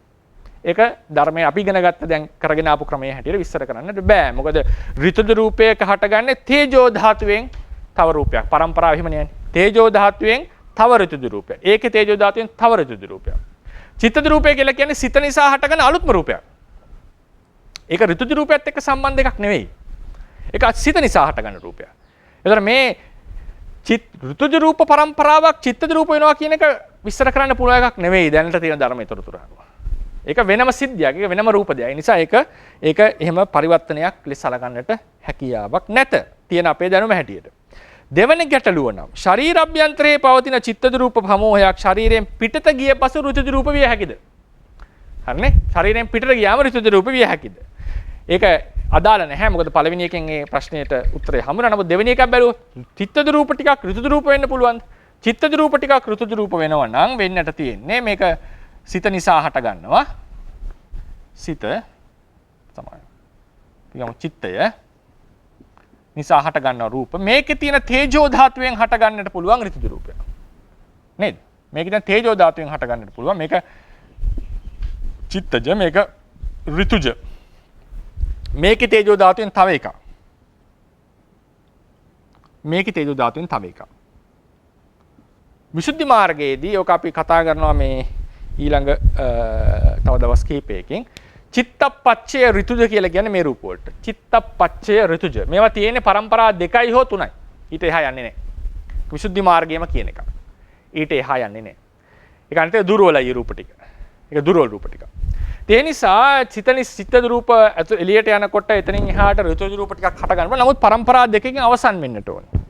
ඒක ධර්මයේ අපි ඉගෙන ගත්ත දැන් කරගෙන ආපු ක්‍රමයේ හැටියට විස්තර කරන්නට බෑ. මොකද ඍතු රූපයක හටගන්නේ තේජෝ ධාතුවෙන් තව රූපයක්. පරම්පරාව එහෙම නෑනේ. තේජෝ ධාතුවෙන් තව ඍතු රූපයක්. ඒකේ තේජෝ ධාතුවෙන් තව ඍතු රූපයක්. චිත්තද රූපය කියලා කියන්නේ සිත නිසා හටගන අලුත්ම රූපයක්. ඒක ඍතු රූපයත් එක්ක සම්බන්ධ එකක් නෙවෙයි. ඒක සිත නිසා හටගන්න රූපයක්. ඒතර මේ ඍතු රූප පරම්පරාවක් චිත්තද රූප වෙනවා කියන එක විස්තර කරන්න පුළුවන් එකක් නෙවෙයි දැනට තියෙන ධර්මයේ තොරතුරු අනුව. ඒක වෙනම සිද්ධියක්. ඒක වෙනම රූප දෙයක්. ඒ නිසා ඒක එහෙම පරිවර්තනයක් ලෙස සලකන්නට හැකියාවක් නැත. තියෙන අපේ දැනුම හැටියට. දෙවන ගැටලුව නම් ශරීර අභ්‍යන්තරයේ පවතින චිත්තද රූප සමූහයක් ශරීරයෙන් පිටත ගිය පසු ඍතු රූප විය හැකිද? හරිනේ? ශරීරයෙන් පිටත ගියාම ඍතු රූප විය හැකිද? ඒක අදාළ නැහැ. මොකද පළවෙනි එකෙන් මේ ප්‍රශ්නෙට උත්තරය හම්බුනා. නමුත් දෙවෙනි එකක් බැලුවොත් චිත්තද රූප ටිකක් ඍතු රූප වෙන්න පුළුවන්ද? චිත්තද රූප ටිකක් ඍතු රූප වෙනවා නම් වෙන්නට තියෙන්නේ මේක සිත නිසා හට ගන්නවා. සිත තමයි. කියමු චිත්තය නිසා හට ගන්නා රූප. මේකේ තියෙන තේජෝ ධාතුවෙන් හට ගන්නට පුළුවන් ඍතු රූපයක්. නේද? මේකේ තියෙන තේජෝ ධාතුවෙන් හට ගන්නට පුළුවන්. මේක චිත්තජ මේක ඍතුජ. මේකේ තේජෝ ධාතුවෙන් තව එකක්. මේකේ තේජෝ ධාතුවෙන් තව එකක්. විසුද්ධි මාර්ගයේදී ඔක අපි කතා කරනවා මේ ඊළඟ තව දවස් කිහිපයකින් චිත්තපච්චය ඍතුජ කියලා කියන්නේ මේ රූප වලට. චිත්තපච්චය ඍතුජ. මේවා තියෙන්නේ පරම්පරා 2යි හෝ 3යි. ඊට එහා යන්නේ නැහැ. විසුද්ධි මාර්ගයේම කියන එක. ඊට එහා යන්නේ නැහැ. ඒක අනිත් දුර්වලයි රූප ටික. ඒක දුර්වල රූප ටික. ඒ නිසා චිත්තද රූප එළියට යනකොට එතනින් එහාට ඍතුජ රූප ටිකක් හට ගන්නවා. නමුත් පරම්පරා 2කින් අවසන් වෙන්නට ඕනේ.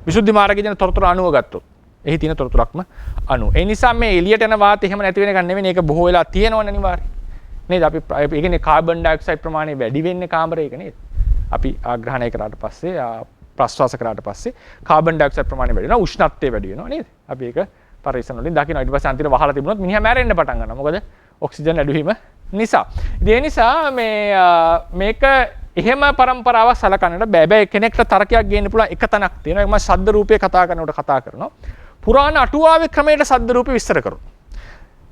විසුද්ධි මාර්ගයේ දෙන තොරතුරු අනුව ගත්තොත්. එහි තියෙන තොරතුරක්ම අනු. ඒ නිසා මේ එළියට යන වාතය එහෙම නැති වෙන එක නෙවෙයි. ඒක බොහෝ වෙලා තියෙනවනේ අනිවාර්යයෙන්. නේද? අපි ඒ කියන්නේ කාබන් ඩයොක්සයිඩ් ප්‍රමාණය වැඩි වෙන්නේ කාමරයක නේද? අපි ආග්‍රහණය කරාට පස්සේ ප්‍රශ්වාස කරාට පස්සේ කාබන් ඩයොක්සයිඩ් ප්‍රමාණය වැඩි වෙනවා. උෂ්ණත්වය වැඩි වෙනවා නේද? අපි ඒක පරිසන වලින් දකිනවා. ඊට පස්සේ අන්තිමට වහලා තිබුණොත් මිනිහා මැරෙන්න පටන් ගන්නවා. මොකද ඔක්සිජන් අඩු වීම නිසා. ඒ නිසා මේක එහෙම පරම්පරාවක් සලකන්නට බෑ. හැබැයි කෙනෙක්ට තර්කයක් ගේන්න පුළුවන් එක තැනක් තියෙනවා. ඒක මම ශබ්ද රූපේ කතා කරනකොට කතා කරනවා. පුරාණ අටුවාවේ ක්‍රමයට ශබ්ද රූපේ විස්තර කරොත්.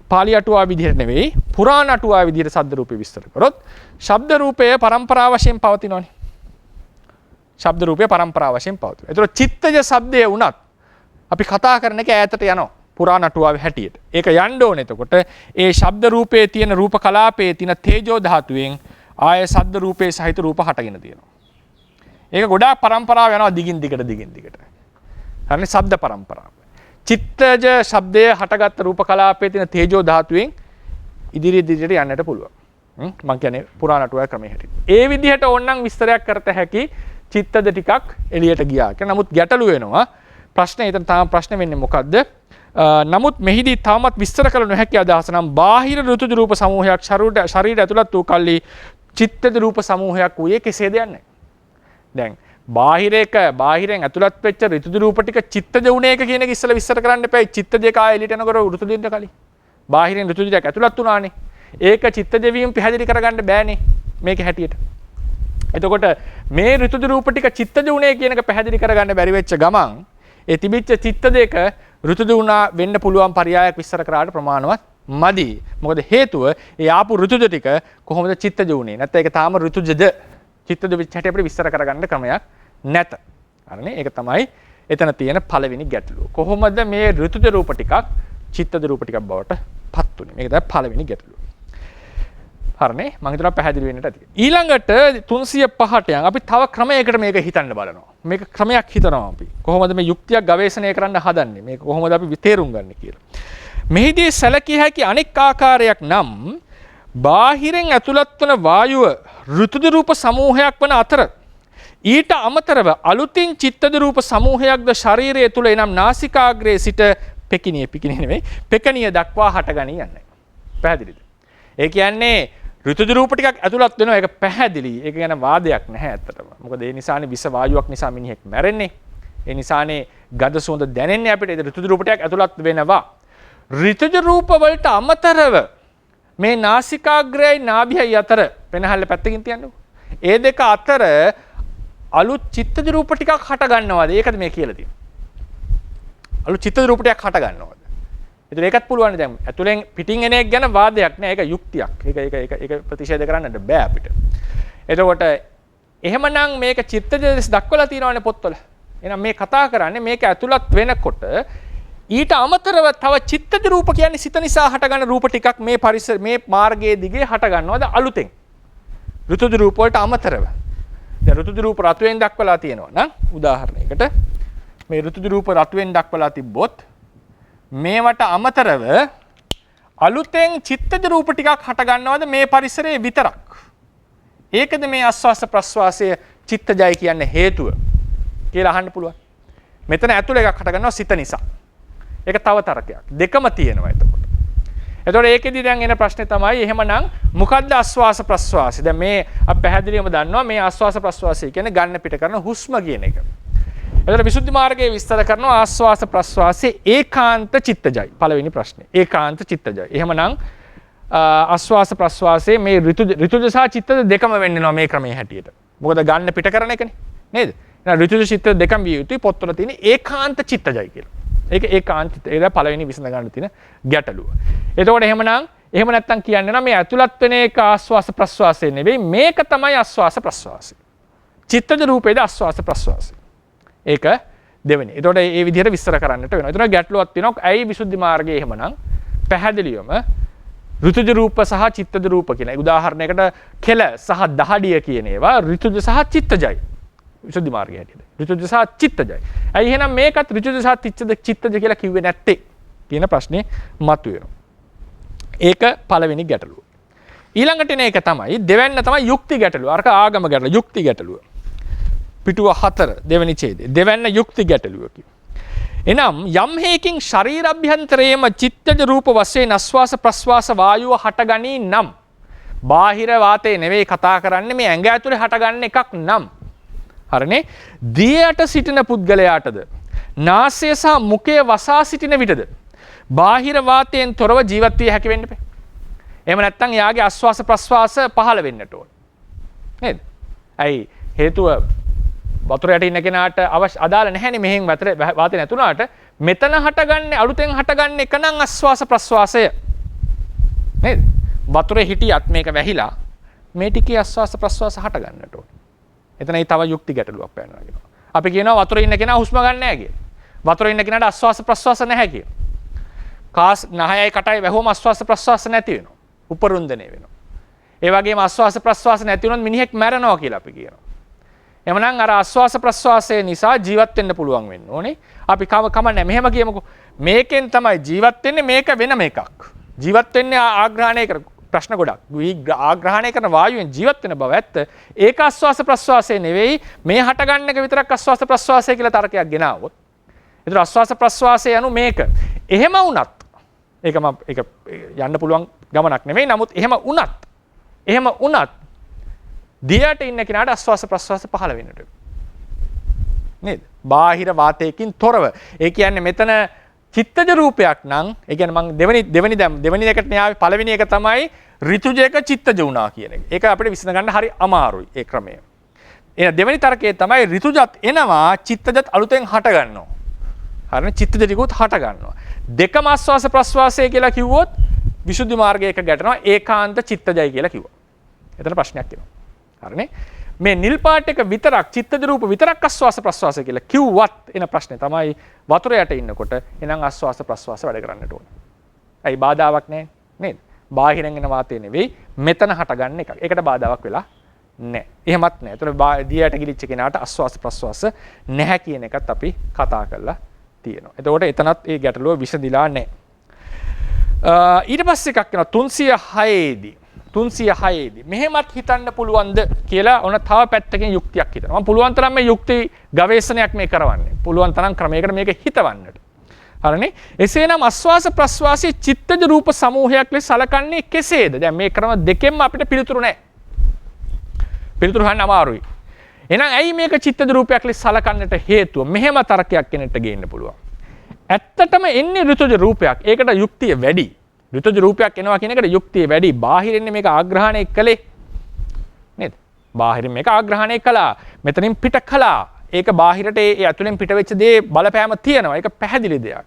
පාලි අටුවා විදිහට නෙවෙයි පුරාණ අටුවා විදිහට ශබ්ද රූපේ විස්තර කරොත් ශබ්ද රූපය පරම්පරාව වශයෙන් පවතිනවනේ. ශබ්ද රූපය පරම්පරාව වශයෙන් පවතිනවා. ඒතර චිත්තජ ශබ්දය වුණත් අපි කතා කරන එක ඈතට යනවා. පුරාණ අටුවාවේ හැටියට. ඒක යන්න ඕනේ. එතකොට ඒ ශබ්ද රූපයේ තියෙන රූප කලාපයේ තියෙන තේජෝ ධාතුවෙන් ආය ශබ්ද රූපේ සහිත රූප හටගෙන තියෙනවා. ඒක ගොඩාක් පරම්පරාව යනවා දිගින් දිගට. හරිනේ ශබ්ද පරම්පරාව. චිත්තජ ශබ්දයේ හටගත් රූප කලාපයේ තියෙන තේජෝ ධාතුවෙන් ඉදිරියට යන්නට පුළුවන්. මම කියන්නේ පුරාණ අටුවාවේ ක්‍රමයේ හැටියට. ඒ විදිහට ඕනනම් විස්තරයක් කරත හැකි චිත්තද ටිකක් එළියට ගියා. නමුත් ගැටලු වෙනවා. ප්‍රශ්නේ එතන තාම ප්‍රශ්නේ වෙන්නේ මොකද්ද? නමුත් මෙහිදී තාමත් විස්තර කළ නොහැකි අදහස නම් බාහිර ඍතුජ රූප සමූහයක් ශරීරය ඇතුළත් වූ කල්ලි චිත්තද රූප සමූහයක් වූයේ කෙසේද යන්නේ. දැන් බාහිරෙන් ඇතුළත් වෙච්ච ඍතුජ රූප ටික චිත්තජ උණ එක කියන එක ඉස්සෙල්ලා විස්තර කරන්න එපා. චිත්තජ එක ආයෙ එළියට යනකොට ඍතුජෙන්ට කලින් බාහිරෙන් ඍතුජ ටික ඇතුළත් වුණානේ. ඒක චිත්තජ වීම පැහැදිලි කරගන්න බෑනේ මේක හැටියට. එතකොට මේ ඍතුජ රූප ටික චිත්තජ උණේ කියන එක පැහැදිලි කරගන්න බැරි වෙච්ච ගමන් ඒ තිබිච්ච චිත්ත දෙක ඍතුජ වුණා වෙන්න පුළුවන් පරයයක් විස්තර කරාට ප්‍රමාණවත් මදි. මොකද හේතුව ඒ ආපු ඍතුජ ටික කොහොමද චිත්තජ වුනේ? නැත්නම් ඒක තාම ඍතුජද චිත්තජ වෙච්ච හැටි අපිට විස්තර කරගන්න ක්‍රමයක් නැත. හරිනේ? ඒක තමයි එතන තියෙන පළවෙනි ගැටලුව. කොහොමද මේ ඍතුජ රූප ටිකක් චිත්තජ රූප ටිකක් බවට පත් වුනේ? මේක තමයි පළවෙනි ගැටලුව. හරිනේ? මම හිතනවා පැහැදිලි වෙන්නට ඇති. ඊළඟට 305ට යන් අපි තව ක්‍රමයකට මේක හිතන්න බලනවා. මේක ක්‍රමයක් හිතනවා අපි. කොහොමද මේ යුක්තියක් ගවේෂණය කරන්න හදන්නේ? මේක කොහොමද අපි තේරුම් ගන්න කියලා. මෙහිදී සැලකිය හැකි අනෙක් ආකාරයක් නම් බාහිරෙන් ඇතුළත් වන වායුව ඍතුජ රූප සමූහයක් වන අතර ඊට අමතරව අලුතින් චිත්තජ රූප සමූහයක්ද ශරීරය තුළ එනම් නාසිකාග්‍රයේ සිට පෙකිනිය පෙකණිය දක්වා හටගනී යන්නේ. පැහැදිලිද? ඒ කියන්නේ ඍතුජ රූප ටිකක් ඇතුළත් වෙනවා. ඒක පැහැදිලි. ඒක ගැන වාදයක් නැහැ ඇත්තටම. මොකද ඒ නිසානේ විස වායුවක් නිසා මිනිහෙක් මැරෙන්නේ. ඒ නිසානේ ගඳ සුවඳ දැනෙන්නේ අපිට. ඒ ඍතුජ රූප ටිකක් ඇතුළත් වෙනවා. ඍතුජ රූප වලට අමතරව මේ නාසිකාග්‍රයයි නාභියයි අතර පෙනහැල්ල පැත්තකින් තියන්නකො. ඒ දෙක අතර අලුත් චිත්තජ රූප ටිකක් හට ගන්නවාද? ඒකද මේ කියලා තියෙන්නේ. අලුත් චිත්තජ රූප ටිකක් හට ගන්නවාද? ඒතර ඒකත් පුළුවන් දැන් ඇතුලෙන් පිටින් එන එක ගැන වාදයක් නෑ. ඒක යුක්තියක්. ඒක ප්‍රතිෂේධ කරන්නට බෑ අපිට. එතකොට එහෙමනම් මේක චිත්තජ දක්වලා තියෙනවානේ පොත්වල. එහෙනම් මේ කතා කරන්නේ මේක ඇතුළත් වෙනකොට ඊට අමතරව තව චිත්තජ රූප කියන්නේ සිත නිසා හටගන්න රූප ටිකක් මේ පරිසර මේ මාර්ගයේ දිගේ හට ගන්නවද අලුතෙන් ඍතුජ රූප වලට අමතරව. දැන් ඍතුජ රූප රතුවෙන් දක්වලා තියෙනවා නම් උදාහරණයකට මේ ඍතුජ රූප රතුවෙන් දක්වලා තිබ්බොත් මේවට අමතරව අලුතෙන් චිත්තජ රූප ටිකක් හට ගන්නවද මේ පරිසරයේ විතරක්? ඒකද මේ ආස්වාස ප්‍රස්වාසයේ චිත්තජය කියන්නේ හේතුව කියලා අහන්න පුළුවන්. මෙතන ඇතුළේ එකක් හට ගන්නවා සිත නිසා. ඒක තව තරකයක්. දෙකම තියෙනවා එතකොට. එතකොට ඒකෙදි දැන් එන ප්‍රශ්නේ තමයි එහෙමනම් මොකද්ද ආස්වාස ප්‍රස්වාසය? දැන් මේ අපි පැහැදිලිවම දන්නවා මේ ආස්වාස ප්‍රස්වාසය කියන්නේ ගන්න පිට කරන හුස්ම කියන එක. එතකොට විසුද්ධි මාර්ගයේ විස්තර කරනවා ආස්වාස ප්‍රස්වාසයේ ඒකාන්ත චිත්තජයි. පළවෙනි ප්‍රශ්නේ. ඒකාන්ත චිත්තජයි. එහෙමනම් ආස්වාස ප්‍රස්වාසයේ මේ ඍතුජ සහ චිත්තජ දෙකම වෙන්නවා මේ ක්‍රමයේ හැටියට. මොකද ගන්න පිට කරන එකනේ. නේද? එහෙනම් ඍතුජ චිත්තජ දෙකම විය යුතුයි. පොත්වල තියෙන ඒකාන්ත චිත්තජයි කියලා. ඒක ඒකාන්ත ඒක පළවෙනි විසඳ ගන්න තියෙන ගැටලුව. එතකොට එහෙම නැත්තම් කියන්නේ නම් මේ ඇතුළත් වෙන එක ආස්වාස ප්‍රස්වාසය නෙවෙයි මේක තමයි ආස්වාස ප්‍රස්වාසය. චිත්තජ රූපේද ආස්වාස ප්‍රස්වාසය. ඒක දෙවෙනි. එතකොට මේ විදිහට විස්තර කරන්නට වෙනවා. එතකොට ගැටලුවක් තියෙනවා. ඇයි විසුද්ධි මාර්ගයේ එහෙමනම් පැහැදිලිවම ඍතුජ රූප සහ චිත්තජ රූප කියන උදාහරණයකට කෙල සහ දහඩිය කියන ඒවා ඍතුජ සහ චිත්තජයි. විසුද්ධි මාර්ගය හැටියට. ඍතුජ සහ චිත්තජයි. ඇයි එහෙනම් මේකත් ඍතුජ සහ චිත්තජ කියලා කිව්වේ නැත්තේ කියන ප්‍රශ්නේ මතුවෙනවා. ඒක පළවෙනි ගැටලුව. ඊළඟට එන එක තමයි දෙවැන්න තමයි යුක්ති ගැටලුව. අරක ආගම ගැටලුව, යුක්ති ගැටලුව. පිටුව 4 දෙවෙනි ඡේදය. දෙවැන්න යුක්ති ගැටලුව කිව්වා. එනම් යම් හේකින් ශරීර අභ්‍යන්තරයේම චිත්තජ රූප වශයෙන් ආස්වාස ප්‍රස්වාස වායුව හටගනී නම් බාහිර වාතේ නෙවෙයි කතා කරන්නේ මේ ඇඟ ඇතුලේ හටගන්න එකක් නම් හරිනේ දියට සිටින පුද්ගලයාටද නාසය සහ මුඛය වසා සිටින විටද බාහිර වාතයෙන් තොරව ජීවත් විය හැකි වෙන්න බෑ. එහෙම නැත්නම් යාගේ ආස්වාස ප්‍රස්වාස පහළ වෙන්නට ඕන. නේද? ඇයි හේතුව වතුර යට ඉන්න කෙනාට අදාළ නැහැනේ මෙහෙන් වාතය නැතුණාට මෙතන හටගන්නේ අලුතෙන් හටගන්නේ එක නම් ආස්වාස ප්‍රස්වාසය. නේද? වතුරේ හිටියත් මේක වැහිලා මේ ටිකේ ආස්වාස ප්‍රස්වාස හට ගන්නට ඕන. එතනයි තව යුක්ති ගැටලුවක් පැනනවා කියනවා. අපි කියනවා වතුරේ ඉන්න කෙනා හුස්ම ගන්න නැහැ කියලා. වතුරේ ඉන්න කෙනාට ආස්වාස ප්‍රස්වාස නැහැ කියලා. කාස් නහයයි කටයි වැහුවම ආස්වාස ප්‍රස්වාස නැති වෙනවා. උපරුන්දනේ වෙනවා. ඒ වගේම ආස්වාස ප්‍රස්වාස නැති වුණොත් මිනිහෙක් මැරෙනවා කියලා අපි කියනවා. එhmenan අර ආස්වාස ප්‍රස්වාසය නිසා ජීවත් වෙන්න පුළුවන් වෙන්න ඕනේ. අපි කමන්නේ මෙහෙම කියමුකෝ. මේකෙන් තමයි ජීවත් වෙන්නේ මේක වෙනම එකක්. ජීවත් වෙන්නේ ආග්‍රහණය කර ප්‍රශ්න ගොඩක්. ආග්‍රහණය කරන වායුවෙන් ජීවත් වෙන බව ඇත්ත. ඒක ආස්වාස ප්‍රස්වාසය නෙවෙයි මේ හටගන්න එක විතරක් ආස්වාස ප්‍රස්වාසය කියලා තර්කයක් ගෙනාවොත්. ඒතර ආස්වාස ප්‍රස්වාසය යනු මේක. එහෙම වුණත් ඒක යන්න පුළුවන් ගමනක් නෙවෙයි. නමුත් එහෙම වුණත් දියට ඉන්න කෙනාට ආස්වාස ප්‍රස්වාස පහළ වෙන්නට නේද? බාහිර වාතයකින් තොරව. ඒ කියන්නේ මෙතන චිත්තජ රූපයක් නම් ඒ කියන්නේ මම දෙවෙනි එකට න්යාය පළවෙනි එක තමයි ඍතුජයක චිත්තජ වුණා කියන එක. ඒක අපිට විසඳ ගන්න හරි අමාරුයි ඒ ක්‍රමය. එහෙනම් දෙවෙනි තර්කයේ තමයි ඍතුජත් එනවා චිත්තජත් අලුතෙන් හට ගන්නවා. හරිනේ චිත්තජ ටිකුත් හට ගන්නවා. දෙකම ආස්වාස ප්‍රස්වාසය කියලා කිව්වොත් විසුද්ධි මාර්ගයක ගැටෙනවා ඒකාන්ත චිත්තජයි කියලා කිව්වා. එතන ප්‍රශ්නයක් එනවා. හරිනේ මේ නිල් පාට එක විතරක් චිත්තජ රූප විතරක් ආස්වාස ප්‍රස්වාස කියලා කිව්වත් එන ප්‍රශ්නේ තමයි වතුර යට ඉන්නකොට එනං ආස්වාස ප්‍රස්වාස වැඩ කරන්නට ඕනේ. ඇයි බාධාවක් නැහැ නේද? බාහිරින් එන වාතය නෙවෙයි මෙතන හටගන්න එකක්. ඒකට බාධාවක් වෙලා නැහැ. එහෙමත් නැහැ. ඒතර දියට ගිලිච්ච කෙනාට ආස්වාස ප්‍රස්වාස නැහැ කියන එකත් අපි කතා කරලා තියෙනවා. එතකොට එතනත් ඒ ගැටලුව විසඳිලා නැහැ. ඊට පස්සේ එකක් වෙනවා 306 දී මෙහෙමත් හිතන්න පුළුවන්ද කියලා ඔන්න තව පැත්තකින් යුක්තියක් හිතනවා. මම පුළුවන් තරම් මේ යුක්ති ගවේෂණයක් මේ කරවන්නේ. පුළුවන් තරම් ක්‍රමයකට මේක හිතවන්නට. හරිනේ? එසේනම් ආස්වාස ප්‍රස්වාසයේ චිත්තජ රූප සමූහයක් ලෙස සලකන්නේ කෙසේද? දැන් මේ ක්‍රම දෙකෙන්ම අපිට පිළිතුරු නැහැ. පිළිතුරු හොයන්න අමාරුයි. එහෙනම් ඇයි මේක චිත්තජ රූපයක් ලෙස සලකන්නට හේතුව? මෙහෙම තර්කයක් කෙනෙක්ට ගේන්න පුළුවන්. ඇත්තටම එන්නේ ඍතුජ රූපයක්. ඒකට යුක්තිය වැඩි. ඍතුජ රූපයක් එනවා කියන එකට යුක්තිය වැඩි. බාහිරින් මේක ආග්‍රහණය කළේ නේද? බාහිරින් මේක ආග්‍රහණය කළා. මෙතනින් පිට කළා. ඒක බාහිරට ඒ ඇතුලෙන් පිට වෙච්ච දේ බලපෑම තියෙනවා. ඒක පැහැදිලි දෙයක්.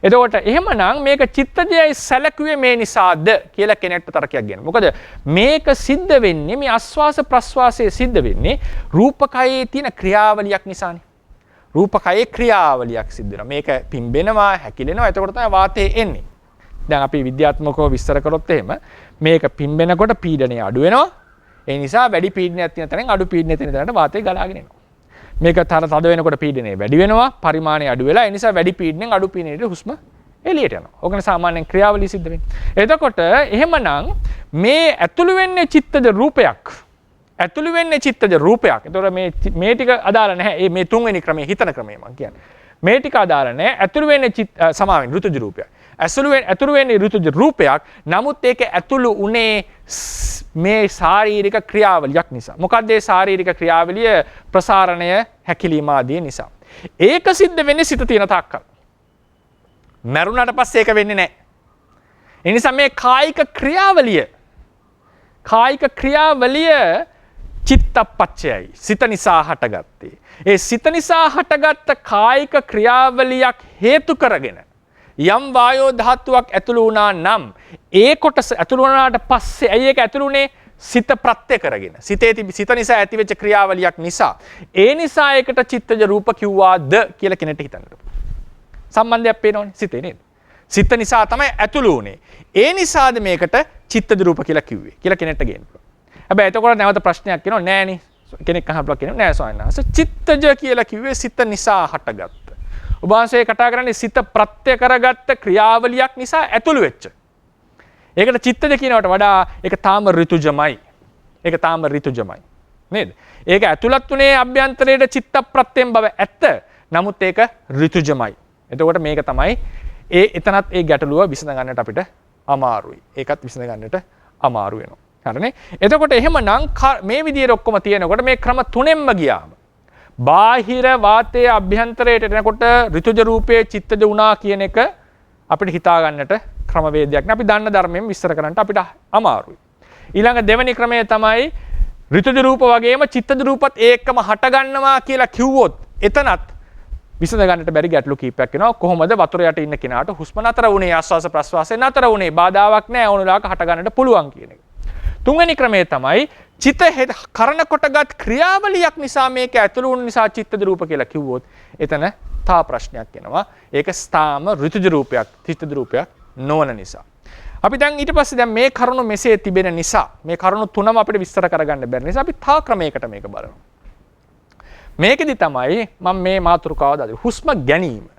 එතකොට එහෙමනම් මේක චිත්තජයයි සැලකුවේ මේ නිසාද කියලා කෙනෙක්ට තර්කයක් ගන්න. මොකද මේක සිද්ධ වෙන්නේ මේ ආස්වාස ප්‍රස්වාසයේ සිද්ධ වෙන්නේ රූපකයේ තියෙන ක්‍රියාවලියක් නිසානේ. රූපකයේ ක්‍රියාවලියක් සිද්ධ වෙනවා. මේක පිම්බෙනවා, හැකිලෙනවා. එතකොට තමයි වාතය එන්නේ. දැන් අපි විද්‍යාත්මකව විස්තර කරොත් එහෙම මේක පිම්බෙනකොට පීඩනය අඩු වෙනවා. ඒ නිසා වැඩි පීඩනයක් තියෙන තැනින් අඩු පීඩනයක් තියෙන තැනට වාතය ගලාගෙන එනවා. මේක තද වෙනකොට පීඩනය වැඩි වෙනවා, පරිමාණය අඩු වෙලා. ඒ නිසා වැඩි පීඩනයෙන් අඩු පීඩනයට හුස්ම එළියට යනවා. ඕකනේ සාමාන්‍යයෙන් ක්‍රියාවලිය සිද්ධ වෙන්නේ. එතකොට එහෙමනම් මේ ඇතුළු වෙන්නේ චිත්තජ රූපයක්. ඇතුළු වෙන්නේ චිත්තජ රූපයක්. එතකොට මේ ටික අදාළ නැහැ. මේ තුන්වෙනි ක්‍රමයේ හිතන ක්‍රමය මම කියන්නේ. මේ ටික අදාළ නැහැ. ඇතුළු වෙන්නේ සමාවෙන් ඍතුජ රූපයක්. ඇතුළු වෙන්නේ ඍතුජ රූපයක්. නමුත් ඒක ඇතුළු උනේ මේ ශාරීරික ක්‍රියාවලියක් නිසා. මොකක්ද ඒ ශාරීරික ක්‍රියාවලිය? ප්‍රසාරණය, හැකිලිම ආදී නිසා. ඒක සිද්ධ වෙන්නේ සිත තියෙන තාක්කල්. මරුණට පස්සේ ඒක වෙන්නේ නැහැ. ඒ නිසා මේ කායික ක්‍රියාවලිය චිත්තපච්චයයි. සිත නිසා හටගත්තේ. ඒ සිත නිසා හටගත්ත කායික ක්‍රියාවලියක් හේතු කරගෙන යම් වායෝ ධාතුවක් ඇතුළු වුණා නම් ඒ කොටස ඇතුළු වුණාට පස්සේ ඇයි ඒක ඇතුළු වුණේ? සිත ප්‍රත්‍ය කරගෙන. සිත නිසා ඇතිවෙච්ච ක්‍රියාවලියක් නිසා. ඒ නිසා ඒකට චිත්තජ රූප කිව්වාද කියලා කෙනෙක්ට හිතන්න. සම්බන්ධයක් පේනවනේ සිතේ නේද? සිත නිසා තමයි ඇතුළු වුණේ. ඒ නිසාද මේකට චිත්තජ රූප කියලා කිව්වේ කියලා කෙනෙක්ට ගේන්න පුළුවන්. හැබැයි එතකොට නැවත ප්‍රශ්නයක් එනවා නෑනේ. කෙනෙක් අහපුවා කියනවා නෑ ස්වාමීන් වහන්සේ චිත්තජ කියලා කිව්වේ සිත නිසා හටගත්ත. ඔබ වහන්සේ කතා කරන්නේ සිත ප්‍රත්‍ය කරගත්ත ක්‍රියාවලියක් නිසා ඇතුළු වෙච්ච. ඒකට චිත්තජ කියනවට වඩා ඒක තාම ඍතුජමයි. ඒක තාම ඍතුජමයි. නේද? ඒක ඇතුළත් උනේ අභ්‍යන්තරයේ චිත්ත ප්‍රත්‍යයෙන් බව ඇත්ත. නමුත් ඒක ඍතුජමයි. එතකොට මේක තමයි එතනත් ඒ ගැටලුව විසඳ ගන්නට අපිට අමාරුයි. ඒකත් විසඳ ගන්නට අමාරු වෙනවා. හරිනේ? එතකොට එහෙමනම් මේ විදියට ඔක්කොම තියෙනකොට මේ ක්‍රම තුනෙන්ම ගියාම බාහිර වාතයේ අභ්‍යන්තරයට එනකොට ඍතුජ රූපයේ චිත්තජ වුණා කියන එක අපිට හිතා ගන්නට ක්‍රමවේදයක් නෑ. අපි දන්න ධර්මයෙන් විස්තර කරන්නට අපිට අමාරුයි. ඊළඟ දෙවෙනි ක්‍රමය තමයි ඍතුජ රූප වගේම චිත්තජ රූපත් ඒකම හට ගන්නවා කියලා කිව්වොත් එතනත් විසඳ ගන්නට බැරි ගැටලු කීපයක් වෙනවා. කොහොමද වතුර යට ඉන්න කෙනාට හුස්ම නතර වුණේ? ආස්වාස ප්‍රස්වාසයෙන් නතර වුණේ? බාධාවක් නෑ. ඕනලාක හට ගන්නට පුළුවන් කියන එක. තුන්වෙනි ක්‍රමය තමයි චිත කරන කොටගත් ක්‍රියාවලියක් නිසා මේක ඇතුළු වුණ නිසා චිත්තජ රූප කියලා කිව්වොත් එතන තා ප්‍රශ්නයක් එනවා. ඒක ස්ථාම ඍතුජ රූපයක්, චිත්තජ රූපයක් නොවන නිසා. අපි දැන් ඊට පස්සේ දැන් මේ කරුණු මෙසේ තිබෙන නිසා මේ කරුණු තුනම අපිට විස්තර කරගන්න බැරි නිසා අපි තා ක්‍රමයකට මේක බලනවා. මේකෙදි තමයි මම මේ මාතෘකාව දාන්නේ හුස්ම ගැනීම.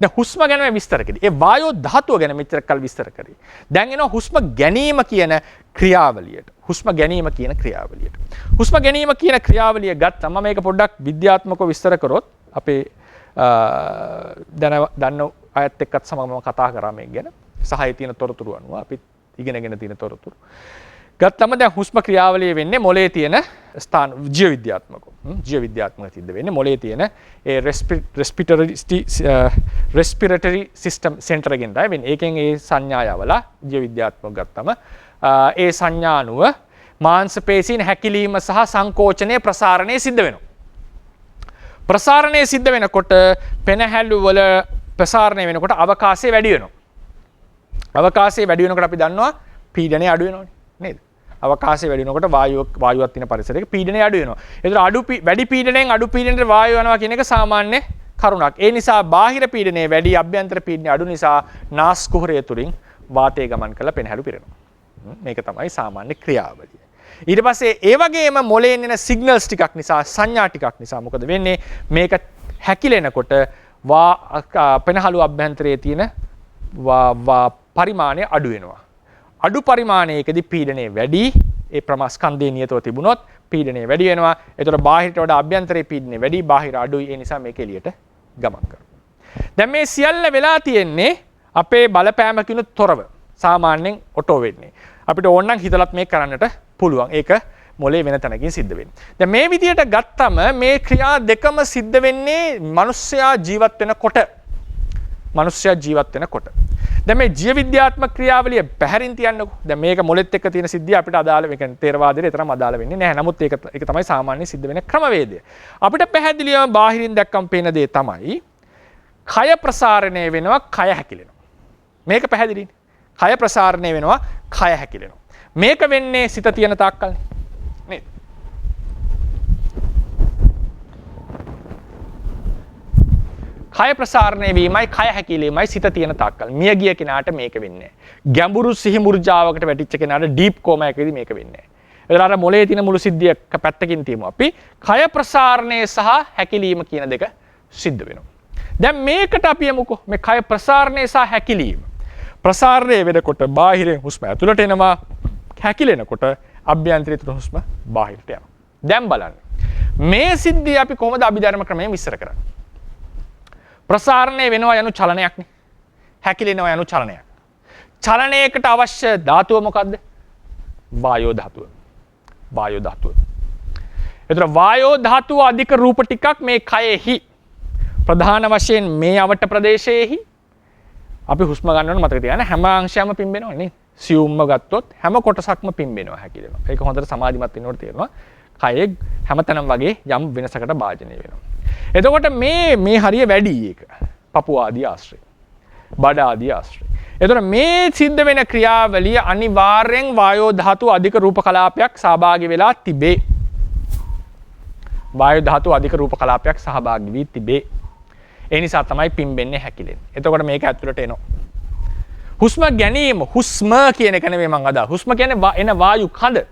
දැන් හුස්ම ගැන විස්තර කළේ. ඒ වායෝ ධාතුව ගැන මෙච්චර කල් විස්තර කරේ. දැන් එනවා හුස්ම ගැනීම කියන ක්‍රියාවලියට. හුස්ම ගැනීම කියන ක්‍රියාවලියට. හුස්ම ගැනීම කියන ක්‍රියාවලිය ගත්තම මම මේක පොඩ්ඩක් විද්‍යාත්මකව විස්තර කරොත් අපේ දන්න අයත් එක්කත් සමගම කතා කරා මේක ගැන. සහයේ තියෙන තොරතුරු අනුව අපි ඉගෙනගෙන තියෙන තොරතුරු. ගත්තම දැන් හුස්ම ක්‍රියාවලිය වෙන්නේ මොලේ තියෙන ස්ථාන ජීව විද්‍යාත්මක සිද්ධ වෙන්නේ මොලේ තියෙන ඒ රෙස්පිරටරි සිස්ටම් සෙන්ටර් එකෙන් තමයි වෙන්නේ. ඒකෙන් ඒ සංඥා යවලා ජීව විද්‍යාත්මක ගත්තම ඒ සංඥා අනුව මාංශ පේශීන් හැකිලීම සහ සංකෝචනයේ ප්‍රසාරණය සිද්ධ වෙනවා. ප්‍රසාරණය සිද්ධ වෙනකොට පෙනහැල්ලු වල ප්‍රසාරණය වෙනකොට අවකාශය වැඩි වෙනවා. අවකාශය වැඩි වෙනකොට අපි දන්නවා පීඩනය අඩු වෙනවනේ නේද? අවකාශය වැඩි වෙනකොට වායුවක් තියෙන පරිසරයක පීඩනය අඩු වෙනවා. ඒතර වැඩි පීඩනයෙන් අඩු පීඩනයට වායුව යනවා කියන එක සාමාන්‍ය කරුණක්. ඒ නිසා බාහිර පීඩනය වැඩි අභ්‍යන්තර පීඩනය අඩු නිසා නාස් කුහරය තුලින් වාතය ගමන් කරලා පෙනහැලු පිරෙනවා. මේක තමයි සාමාන්‍ය ක්‍රියාවලිය. ඊට පස්සේ ඒ වගේම මොලේන් එන සිග්නල්ස් ටිකක් නිසා සංඥා ටිකක් නිසා මොකද වෙන්නේ? මේක හැකිලෙනකොට පෙනහළු අභ්‍යන්තරයේ තියෙන පරිමාණය අඩු වෙනවා. අඩු පරිමාණයකදී පීඩනය වැඩි. ඒ ප්‍රමාස්කන්ධයේ නියතව තිබුණොත් පීඩනය වැඩි වෙනවා. ඒතකොට බාහිරට වඩා අභ්‍යන්තරයේ පීඩනය වැඩි. බාහිර අඩුයි. ඒ නිසා මේක එළියට ගමන් කරනවා. දැන් මේ සියල්ල වෙලා තියෙන්නේ අපේ බලපෑමකිනුත් තොරව. සාමාන්‍යයෙන් ඔටෝ වෙන්නේ. අපිට ඕන නම් හිතලත් මේක කරන්නට පුළුවන්. ඒක මොලේ වෙන තැනකින් සිද්ධ වෙන්නේ. දැන් මේ විදියට ගත්තම මේ ක්‍රියා දෙකම සිද්ධ වෙන්නේ මිනිස්සයා ජීවත් වෙනකොට. මිනිස්සයා ජීවත් වෙනකොට. දැන් මේ ජීව විද්‍යාත්මක ක්‍රියාවලිය පැහැරින් තියන්නකෝ. දැන් මේක මොලෙත් එක්ක තියෙන සිද්ධිය අපිට අදාළ මේ කියන්නේ තේරවාදයට තරම් අදාළ වෙන්නේ නැහැ. නමුත් ඒක තමයි සාමාන්‍ය සිද්ධ වෙන ක්‍රමවේදය. අපිට පැහැදිලිවම බාහිරින් දැක්කම පේන දේ තමයි කය ප්‍රසාරණය වෙනවා, කය හැකිලෙනවා. මේක පැහැදිලිනේ. කය ප්‍රසාරණය වෙනවා, කය හැකිලෙනවා. මේක වෙන්නේ සිත තියෙන තාක්කල් නේද? කය ප්‍රසාරණය වීමයි කය හැකිලීමයි සිත තියෙන තාක්කල්. මිය ගිය කෙනාට මේක වෙන්නේ නැහැ. ගැඹුරු සිහි මුර්ජාවකට වැටිච්ච කෙනාට ඩීප් කෝමා එකේදී මේක වෙන්නේ නැහැ. ඒතර අර මොලේ තියෙන මුළු සිද්ධිය පැත්තකින් තියමු අපි. කය ප්‍රසාරණය සහ හැකිලීම කියන දෙක සිද්ධ වෙනවා. දැන් මේකට අපි යමුකෝ. මේ කය ප්‍රසාරණය සහ හැකිලීම. ප්‍රසාරණය වෙනකොට බාහිරින් හුස්ම ඇතුළට එනවා. හැකිලෙනකොට අභ්‍යන්තරයෙන් හුස්ම බාහිරට යනවා. දැන් බලන්න. මේ සිද්ධිය අපි කොහොමද අභිධර්ම ක්‍රමයෙන් විස්තර කරන්නේ? ප්‍රසාරණය වෙනවා යනු චලනයක් නේ. හැකිලෙනවා යනු චලනයක්. චලනයකට අවශ්‍ය ධාතුව මොකද්ද? වායෝ ධාතුව. වායෝ ධාතුව. ඒතර වායෝ ධාතුව අධික රූප ටිකක් මේ කයෙහි ප්‍රධාන වශයෙන් මේ අවට ප්‍රදේශයේහි අපි හුස්ම ගන්නවන මතක තියාගන්න හැම අංශයක්ම පිම්බෙනවා නේ. සියුම්ම ගත්තොත් හැම කොටසක්ම පිම්බෙනවා හැකිලෙනවා. ඒක හොඳට සමාධිමත් වෙනකොට තේරෙනවා. කයේ හැමතැනම වගේ යම් වෙනසකට භාජනය වෙනවා. එතකොට මේ හරිය වැඩි ඒක. පපුව ආදී ආශ්‍රය. බඩ ආදී ආශ්‍රය. එතකොට මේ සිද්ධ වෙන ක්‍රියාවලිය අනිවාර්යෙන් වායෝ ධාතු අධික රූප කලාපයක් සහභාගී වෙලා තිබේ. වායෝ ධාතු අධික රූප කලාපයක් සහභාගී වී තිබේ. ඒ නිසා තමයි පිම්බෙන්නේ හැකිලෙන්නේ. එතකොට මේක ඇතුළට එනවා. හුස්ම ගැනීම හුස්ම කියන එක නෙමෙයි මම අදා. හුස්ම කියන්නේ එන වායු කඳ.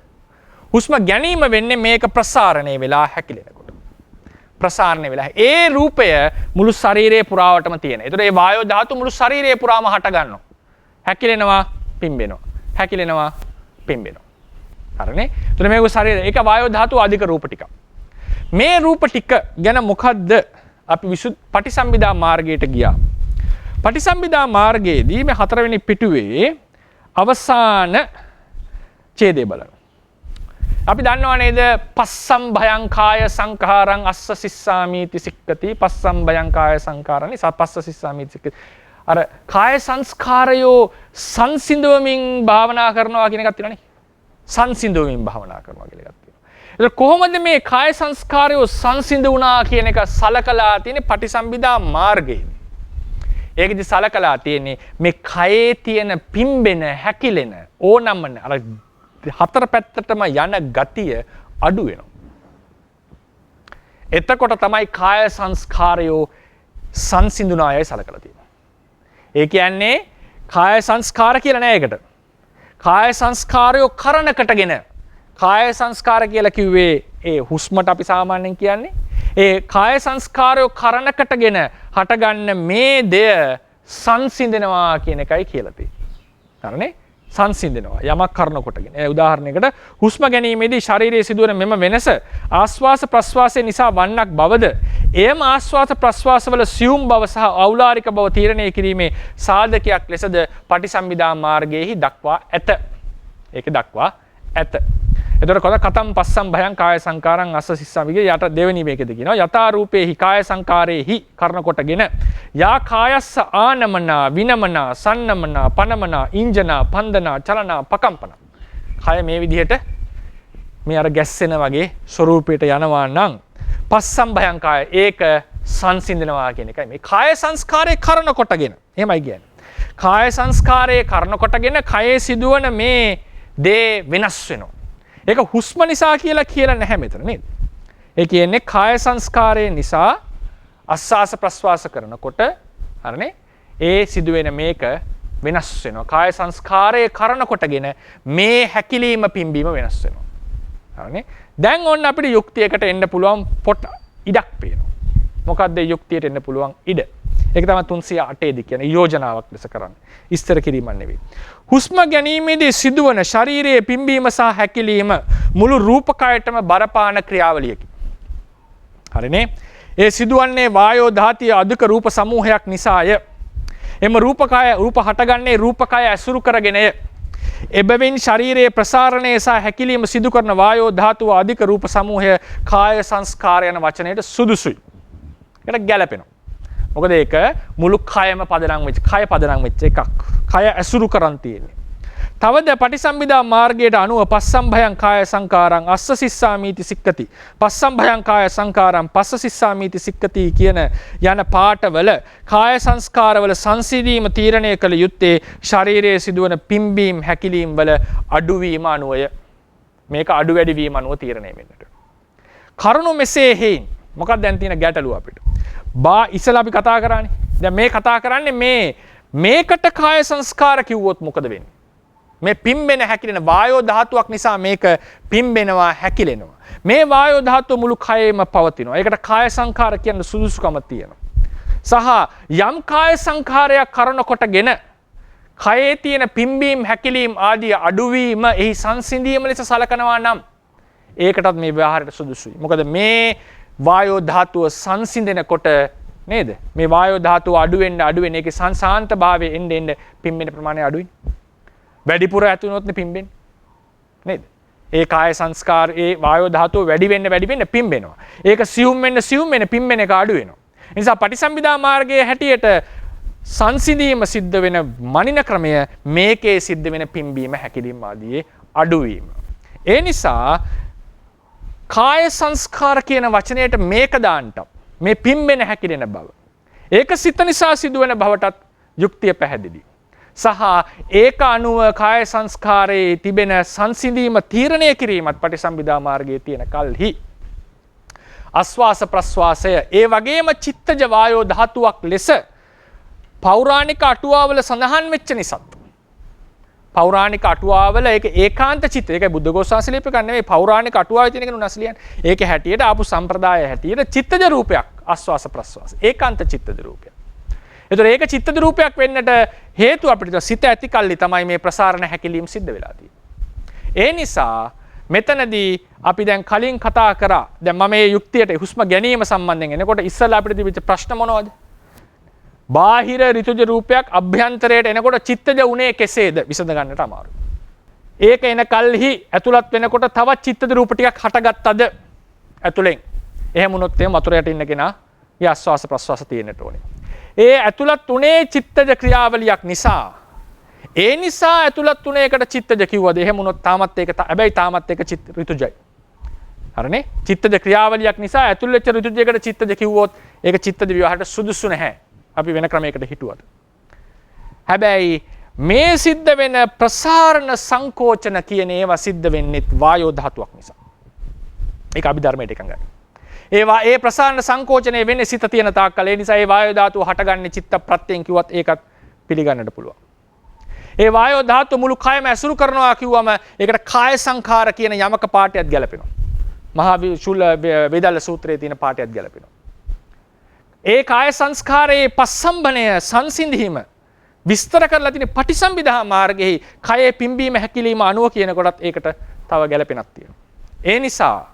හුස්ම ගැනීම වෙන්නේ මේක ප්‍රසාරණය වෙලා හැකිලෙනකොට. ප්‍රසාරණය වෙලා. ඒ රූපය මුළු ශරීරයේ පුරාවටම තියෙන. ඒතර ඒ වායෝ ධාතු මුළු ශරීරයේ පුරාම හට ගන්නවා. හැකිලෙනවා, පිම්බෙනවා. හැකිලෙනවා, පිම්බෙනවා. හරිනේ? එතන මේක ශරීරය. ඒක වායෝ ධාතු අධික රූප ටික. මේ රූප ටික ගැන මොකද්ද අපි පටිසම්භිදා මාර්ගයට ගියා. පටිසම්භිදා මාර්ගයේදී මේ හතරවෙනි පිටුවේ අවසාන ඡේදය බලන්න. අපි දන්නවා නේද පස්සම් භයං කාය සංඛාරං අස්ස සිස්සාමීති සික්කති පස්සම් භයං කාය සංඛාරණි සපස්ස සිස්සාමීති සික්කති. අර කාය සංස්කාරයෝ සංසිඳවමින් භාවනා කරනවා කියන එකක් තියෙනවනේ. සංසිඳවමින් භාවනා කරනවා කියලා එකක් තියෙනවා. ඒක කොහොමද මේ කාය සංස්කාරයෝ සංසිඳුණා කියන එක සලකලා තියෙන්නේ පටිසම්භිදා මාර්ගයේදී. ඒකෙදි සලකලා තියෙන්නේ මේ කයේ තියෙන පිම්බෙන හැකිලෙන ඕනම්ම අර හතර පැත්තටම යන ගතිය අඩු වෙනවා. එතකොට තමයි කාය සංස්කාරයෝ සංසිඳුණායයි සලකලා තියෙන්නේ. ඒ කියන්නේ කාය සංස්කාර කියලා නෑ ඒකට. කාය සංස්කාරයෝ කරණකටගෙන කාය සංස්කාර කියලා කිව්වේ ඒ හුස්මට අපි සාමාන්‍යයෙන් කියන්නේ ඒ කාය සංස්කාරයෝ කරණකටගෙන හටගන්න මේ දෙය සංසිඳනවා කියන එකයි කියලා තියෙන්නේ. හරිනේ? සංසිඳනවා යමක් කරනකොටගෙන. ඒ උදාහරණයකට හුස්ම ගැනීමේදී ශරීරයේ සිදුවන මෙම වෙනස ආශ්වාස ප්‍රශ්වාසය නිසා වන්නක් බවද එයම ආශ්වාස ප්‍රශ්වාසවල සියුම් බව සහ අවුලාරික බව තීරණය කිරීමේ සාධකයක් ලෙසද පටිසම්භිදා මාර්ගයේහි දක්වා ඇත. ඒක දක්වා ඇත. එතකොට කොහොමද කතම් පස්සම් භයං කාය සංකාරං අස්ස සිස්සාමිගේ යට දෙවෙනි මේකද කියනවා යථා රූපේහි කාය සංකාරේහි කරන කොටගෙන යා කායස්ස ආනමනා විනමනා සන්නමනා පනමනා ඉංජනා පන්දනා චලනා පකම්පන. කය මේ විදිහට මේ අර ගැස්සෙන වගේ ස්වරූපයට යනවා නම් පස්සම්භයං කාය ඒක සංසිඳනවා කියන එකයි මේ කාය සංස්කාරයේ කරන කොටගෙන. එහෙමයි කියන්නේ. කාය සංස්කාරයේ කරන කොටගෙන කයේ සිදුවන මේ දේ වෙනස් වෙනවා. ඒක හුස්ම නිසා කියලා නැහැ මෙතන නේද? ඒ කියන්නේ කාය සංස්කාරයේ නිසා ආස්වාස ප්‍රස්වාස කරනකොට හරිනේ ඒ සිදුවෙන මේක වෙනස් වෙනවා. කාය සංස්කාරයේ කරන කොටගෙන මේ හැකිලීම පිම්බීම වෙනස් වෙනවා. හරිනේ? දැන් ඔන්න අපිට යුක්තියකට එන්න පුළුවන් පොට ඉඩක් පේනවා. මොකක්ද යුක්තියට එන්න පුළුවන් ඉඩ? ඒක තමයි 308 දී කියන්නේ යෝජනාවක් ලෙස කරන්නේ. ඉස්තර කිරීමක් නෙවෙයි. හුස්ම ගැනීමේදී සිදුවන ශරීරයේ පිම්බීම සහ හැකිලීම මුළු රූපකයටම බරපාන ක්‍රියාවලියකි. හරිනේ? ඒ සිදුවන්නේ වායෝ ධාතිය අධික රූප සමූහයක් නිසාය. එම රූප හටගන්නේ රූපකය ඇසුරු කරගෙනය. එබැවින් ශරීරයේ ප්‍රසාරණය සහ හැකිලීම සිදු කරන වායෝ ධාතුව අධික රූප සමූහය කාය සංස්කාර යන වචනයට සුදුසුයි. ඒකට ගැලපෙනවා. මොකද ඒක මුළු කයම පදනම් වෙච්ච එකක්. කය ඇසුරු කරන් තියෙන්නේ. තවද පටිසම්භිදා මාර්ගයට අනුව පස්සම්භයං කාය සංකාරං අස්ස සිස්සාමීති සික්කති. පස්සම්භයං කාය සංකාරං පස්ස සිස්සාමීති සික්කති කියන යන පාඨවල කාය සංස්කාරවල සංසිඳීම තීරණය කළ යුත්තේ ශරීරයේ සිදුවන පිම්බීම් හැකිලීම් වල අඩුවීම අනුවය. මේක අඩු වැඩි වීම අනුව තීරණය වෙන්නට. කරුණු මෙසේ හේයින් මොකක්ද දැන් තියෙන ගැටලුව අපිට? ඉස්සලා අපි කතා කරානේ. දැන් මේ කතා කරන්නේ මේකට කාය සංස්කාර කිව්වොත් මොකද වෙන්නේ? මේ පිම්බෙන හැකිලෙන වායෝ ධාතුවක් නිසා මේක පිම්බෙනවා හැකිලෙනවා. මේ වායෝ ධාතුව මුළු කයෙම පවතිනවා. ඒකට කාය සංඛාර කියන සුදුසුකම තියෙනවා. සහ යම් කාය සංඛාරයක් කරන කොටගෙන කයේ තියෙන පිම්බීම් හැකිලීම් ආදී අඩුවීම එහි සංසිඳීම ලෙස සලකනවා නම් ඒකටත් මේ ව්‍යවහාරයට සුදුසුයි. මොකද මේ වායෝ ධාතුව සංසිඳෙනකොට නේද? මේ වායෝ ධාතුව අඩු වෙන්න ඒකේ සංසාන්ත භාවයේ එන්න පිම්බෙන ප්‍රමාණය අඩුයි. වැඩිපුර ඇති වුණොත් නේ පිම්බෙන්නේ. නේද? ඒ කාය සංස්කාර ඒ වායෝ ධාතුව වැඩි වෙන්න පිම්බෙනවා. ඒක සියුම් වෙන්න පිම්බෙන එක අඩු වෙනවා. ඒ නිසා පටිසම්භිදා මාර්ගයේ හැටියට සංසිඳීම සිද්ධ වෙන මනින ක්‍රමය මේකේ සිද්ධ වෙන පිම්බීම හැකිලීම ආදී අඩුවීම. ඒ නිසා කාය සංස්කාර කියන වචනයට මේක දාන්නට මේ පිම්බෙන හැකිලෙන බව. ඒක සිත නිසා සිදුවෙන බවටත් යුක්තිය පැහැදිලි. සහ ඒක අනුව කාය සංස්කාරයේ තිබෙන සංසිඳීම තීරණය කිරීමත් පටිසම්භිදා මාර්ගයේ තියෙන කල්හි ආස්වාස ප්‍රස්වාසය ඒ වගේම චිත්තජ වායෝ ධාතුවක් ලෙස පෞරාණික අටුවාවල සඳහන් වෙච්ච නිසා පෞරාණික අටුවාවල ඒක ඒකාන්ත චිත්ත ඒකයි බුද්ධ ඝෝෂාසි ලිපි ගන්න නෙවෙයි පෞරාණික අටුවාවේ තියෙන එක නුනස් ලියන්නේ ඒකේ හැටියට ආපු සම්ප්‍රදාය හැටියට චිත්තජ රූපයක් ආස්වාස ප්‍රස්වාස ඒකාන්ත චිත්තජ රූපයක්. එතකොට ඒක චිත්තජ රූපයක් වෙන්නට හේතුව අපිට සිත ඇති කල්ලි තමයි මේ ප්‍රසාරණ හැකිලීම් සිද්ධ වෙලා තියෙන්නේ. ඒ නිසා මෙතනදී අපි දැන් කලින් කතා කරා දැන් මම මේ යුක්තියට හුස්ම ගැනීම සම්බන්ධයෙන් එනකොට ඉස්සලා අපිට තිබිච්ච ප්‍රශ්න මොනවද? බාහිර ඍතුජ රූපයක් අභ්‍යන්තරයට එනකොට චිත්තජ උනේ කෙසේද විසඳ ගන්නට අමාරුයි. ඒක එන කල්හි ඇතුළත් වෙනකොට තවත් චිත්තජ රූප ටිකක් හටගත්තද ඇතුලෙන්. එහෙම වුණොත් එහෙම වතුර යට ඉන්න කෙනා ඊ ආස්වාස ප්‍රස්වාස තියෙන්නට ඕනේ. ඒ ඇතුළත් උනේ චිත්තජ ක්‍රියාවලියක් නිසා. ඒ නිසා ඇතුළත් උනේ එකට චිත්තජ කිව්වද? එහෙම වුණොත් තාමත් ඒක හැබැයි තාමත් ඒක ඍතුජයි. හරිනේ? චිත්තජ ක්‍රියාවලියක් නිසා ඇතුල් වෙච්ච ඍතුජයකට චිත්තජ කිව්වොත් ඒක චිත්තජ විවාහයට සුදුසු නැහැ. අපි වෙන ක්‍රමයකට හිතුවද. හැබැයි මේ සිද්ධ වෙන ප්‍රසාරණ සංකෝචන කියන ඒවා සිද්ධ වෙන්නේ වායෝ ධාතුවක් නිසා. ඒක අභිධර්මයට එකඟයි. ඒ ප්‍රසාරණ සංකෝචනය වෙන්නේ සිත තියෙන තාක්කල්. ඒ නිසා ඒ වායෝ ධාතුව හටගන්නේ චිත්ත ප්‍රත්‍යයෙන් කිව්වත් ඒකත් පිළිගන්නට පුළුවන්. ඒ වායෝ ධාතුව මුළු කයම ඇසුරු කරනවා කිව්වම ඒකට කාය සංඛාර කියන යමක පාඩයක් ගැලපෙනවා. මහා විසුල වේදල්ල සූත්‍රයේ තියෙන පාඩයක් ගැලපෙනවා. ඒ කාය සංස්කාරයේ පස්සම්බණය සංසිඳීම විස්තර කරලා තියෙන පටිසම්භිදා මාර්ගයේ කයේ පිම්බීම හැකිලිම අනුව කියන කොටත් ඒකට තව ගැලපෙනක් තියෙනවා. ඒ නිසා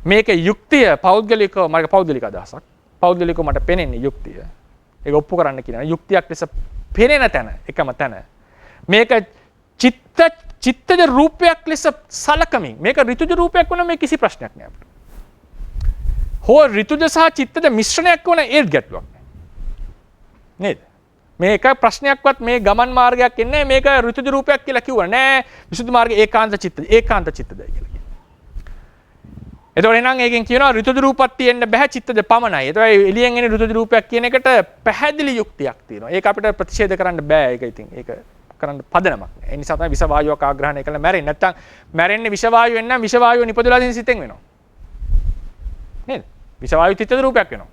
මේක යුක්තිය පෞද්ගලිකව මගේ පෞද්ගලික අදහසක්. පෞද්ගලිකව මට පෙනෙන්නේ යුක්තිය. ඒක ඔප්පු කරන්න කියන යුක්තියක් ලෙස පෙනෙන තැන එකම තැන. මේක චිත්තජ රූපයක් ලෙස සලකමින් මේක ඍතුජ රූපයක් වුණා මේ කිසි ප්‍රශ්නයක් නෑ අපිට. හෝ ඍතුජ සහ චිත්තජ මිශ්‍රණයක් වුණා ඒත් ගැටලුවක් නෑ. නේද? මේක ප්‍රශ්නයක්වත් මේ ගමන් මාර්ගයක් එන්නේ මේක ඍතුජ රූපයක් කියලා කිව්වා නෑ. විසුද්ධි මාර්ගයේ ඒකාන්ත චිත්තජයි කියලා. එතකොට එහෙනම් ඒකෙන් කියනවා ඍතුජ රූපක් තියෙන්න බෑ චිත්තජ පමණයි. ඒතකොට එළියෙන් එන ඍතුජ රූපයක් කියන එකට පැහැදිලි යුක්තියක් තියෙනවා. ඒක අපිට ප්‍රතිෂේධ කරන්න බෑ. ඒක ඉතින් ඒක කරන්න පදනමක් නෑ. ඒ නිසා තමයි විෂ වායුවක් ආග්‍රහණය කළා මැරෙන්නේ. නැත්තම් මැරෙන්නේ විෂ වායුවෙන් නම් විෂ වායුව නිපදවලා තියෙන සිතෙන් වෙනවා. නේද? විෂ වායු චිත්තජ රූපයක් වෙනවා.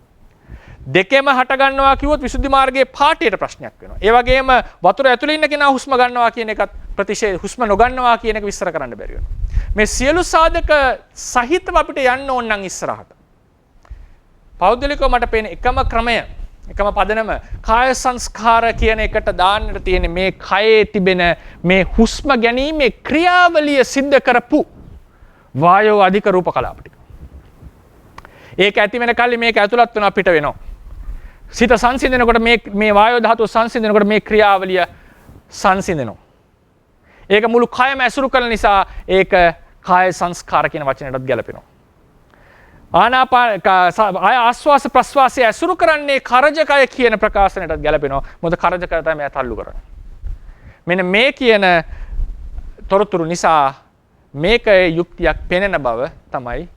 දෙකෙම හට ගන්නවා කිව්වොත් විසුද්ධි මාර්ගයේ පාඨයට ප්‍රශ්නයක් වෙනවා. ඒ වගේම වතුර ඇතුලේ ඉන්න කෙනා හුස්ම ගන්නවා කියන එකත් ප්‍රතිෂේධ හුස්ම නොගන්නවා කියන එක විස්තර කරන්න බැරි වෙනවා. මේ සියලු සාධක සහිතව අපිට යන්න ඕන නම් ඉස්සරහට. පෞද්ගලිකව මට පේන එකම ක්‍රමය, එකම පදනම කාය සංස්කාර කියන එකට දාන්නට තියෙන මේ කයේ තිබෙන මේ හුස්ම ගැනීමේ ක්‍රියාවලිය සිද්ධ කරපු වායෝ අධික රූප කලාප ටික. ඒක ඇති වෙන කල්ලි මේක ඇතුළත් වෙනවා පිට වෙනවා. සිත සංසිඳනකොට මේ වායෝ ධාතුව සංසිඳනකොට මේ ක්‍රියාවලිය සංසිඳනවා. ඒක මුළු කයම ඇසුරු කරන නිසා ඒක කාය සංස්කාර කියන වචනයටත් ගැලපෙනවා. ආස්වාස ප්‍රස්වාසය ඇසුරු කරන්නේ කරජකය කියන ප්‍රකාශනයටත් ගැලපෙනවා. මොකද කරජකය තමයි මම තල්ලු කරන්නේ. මෙන්න මේ කියන තොරතුරු නිසා මේක යුක්තියක් පෙනෙන බව තමයි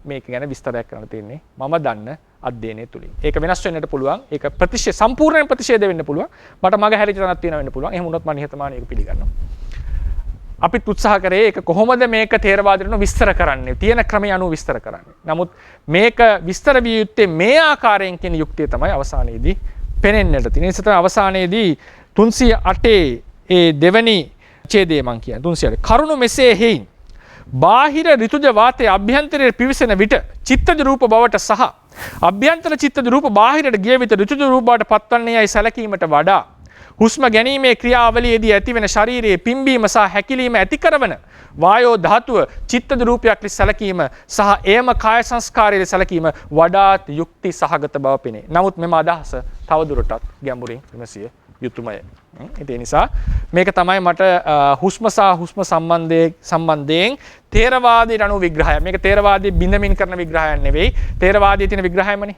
මේක ගැන විස්තරයක් කරන්න තියෙන්නේ. මම දන්න අධ්‍යයනය තුලින්. ඒක වෙනස් වෙන්නට පුළුවන්. ඒක සම්පූර්ණ ප්‍රතිෂේධ වෙන්න පුළුවන්. මට මග හැරිච්ච තැනක් තියෙන වෙන්න පුළුවන්. එහෙම වුණොත් මම නිහතමානීව පිළිගන්නවා. අපිත් උත්සාහ කරේ ඒක කොහොමද මේක තේරවාදයට විස්තර කරන්නේ තියෙන ක්‍රමය අනුව විස්තර කරන්නේ. නමුත් මේක විස්තර විය යුත්තේ මේ ආකාරයෙන් කියන යුක්තිය තමයි අවසානයේදී පෙනෙන්නට තියෙන. ඒ නිසා තමයි අවසානයේදී 308 ඒ දෙවැනි ඡේදයේ මම කියන්නේ 308 කරුණු මෙසේ හේයින් බාහිර ඍතුජ වාතයේ අභ්‍යන්තරයේ පිවිසෙන විට චිත්තජ රූප බවට සහ අභ්‍යන්තර චිත්තජ රූප බාහිරට ගිය විට ඍතුජ රූප බවට පත්වන්නේ යයි සැලකීමට වඩා හුස්ම ගැනීමේ ක්‍රියාවලියේදී ඇතිවන ශරීරයේ පිම්බීම සහ හැකිලීම ඇති කරන වායෝ ධාතුව චිත්තජ රූපයක් ලෙස සැලකීම සහ එයම කාය සංස්කාරයේ සැලකීම වඩාත් යුක්ති සහගත බව පෙනේ. නමුත් මෙම අදහස තවදුරටත් ගැඹුරින් විමසිය යුතුයමය. ඒ නිසා මේක තමයි මට හුස්ම සහ හුස්ම සම්බන්ධයෙන් තේරවාදයට අනුව විග්‍රහය. මේක තේරවාදී බින්දමින් කරන විග්‍රහයක් නෙවෙයි. තේරවාදයේ තියෙන විග්‍රහයමනේ.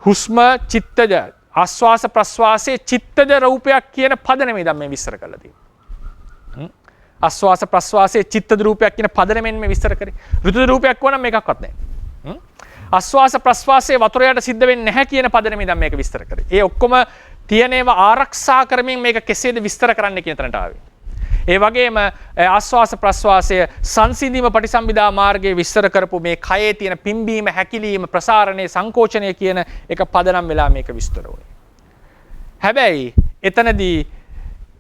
හුස්ම චිත්තජ ආස්වාස ප්‍රස්වාසයේ චිත්තජ රූපයක් කියන පදනමේ දැන් මේ විස්තර කරලා තියෙනවා. ආස්වාස ප්‍රස්වාසයේ චිත්තජ රූපයක් කියන පදනමෙන් මේ විස්තර කරේ. ඍතු රූපයක් වුණා නම් මේකක්වත් නැහැ. ආස්වාස ප්‍රස්වාසයේ වතුර යට සිද්ධ වෙන්නේ නැහැ කියන පදනමේ දැන් මේක විස්තර කරේ. ඒ ඔක්කොම තියෙන ඒවා ආරක්ෂා කරමින් මේක කෙසේද විස්තර කරන්න කියන තැනට ආවේ. ඒ වගේම ආස්වාස ප්‍රස්වාසය සංසිඳීම පටිසම්භිදා මාර්ගයේ විස්තර කරපු මේ කයේ තියෙන පිම්බීම හැකිලීම ප්‍රසාරණය සංකෝචනය කියන එක පදනම් වෙලා මේක විස්තර වුණේ. හැබැයි එතනදී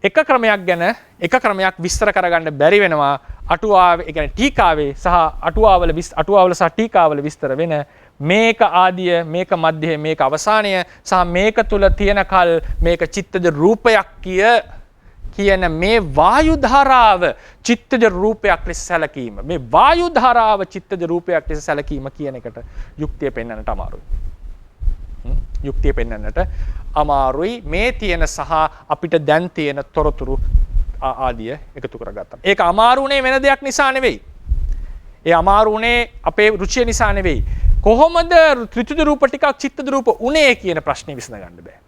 එක ක්‍රමයක් ගැන එක ක්‍රමයක් විස්තර කරගන්න බැරි වෙනවා අටුවාවේ ඒ කියන්නේ ටීකාවේ සහ අටුවාවල සහ ටීකාවල විස්තර වෙන මේක ආදිය මේක මධ්‍යය මේක අවසානය සහ මේක තුල තියෙන කල් මේක චිත්තජ රූපයක් කියන මේ වායු ධාරාව චිත්තජ රූපයක් ලෙස සැලකීම මේ වායු ධාරාව චිත්තජ රූපයක් ලෙස සැලකීම කියන එකට යුක්තිය පෙන්වන්නට අමාරුයි. යුක්තිය පෙන්වන්නට අමාරුයි මේ තියෙන සහ අපිට දැන් තියෙන තොරතුරු ආදිය එකතු කරගත්තා. ඒක අමාරු උනේ වෙන දෙයක් නිසා නෙවෙයි. ඒ අමාරු උනේ අපේ රුචිය නිසා නෙවෙයි. කොහොමද ත්‍රිත්‍ය රූප ටිකක් චිත්තජ රූප උනේ කියන ප්‍රශ්නේ විසඳගන්න බෑ.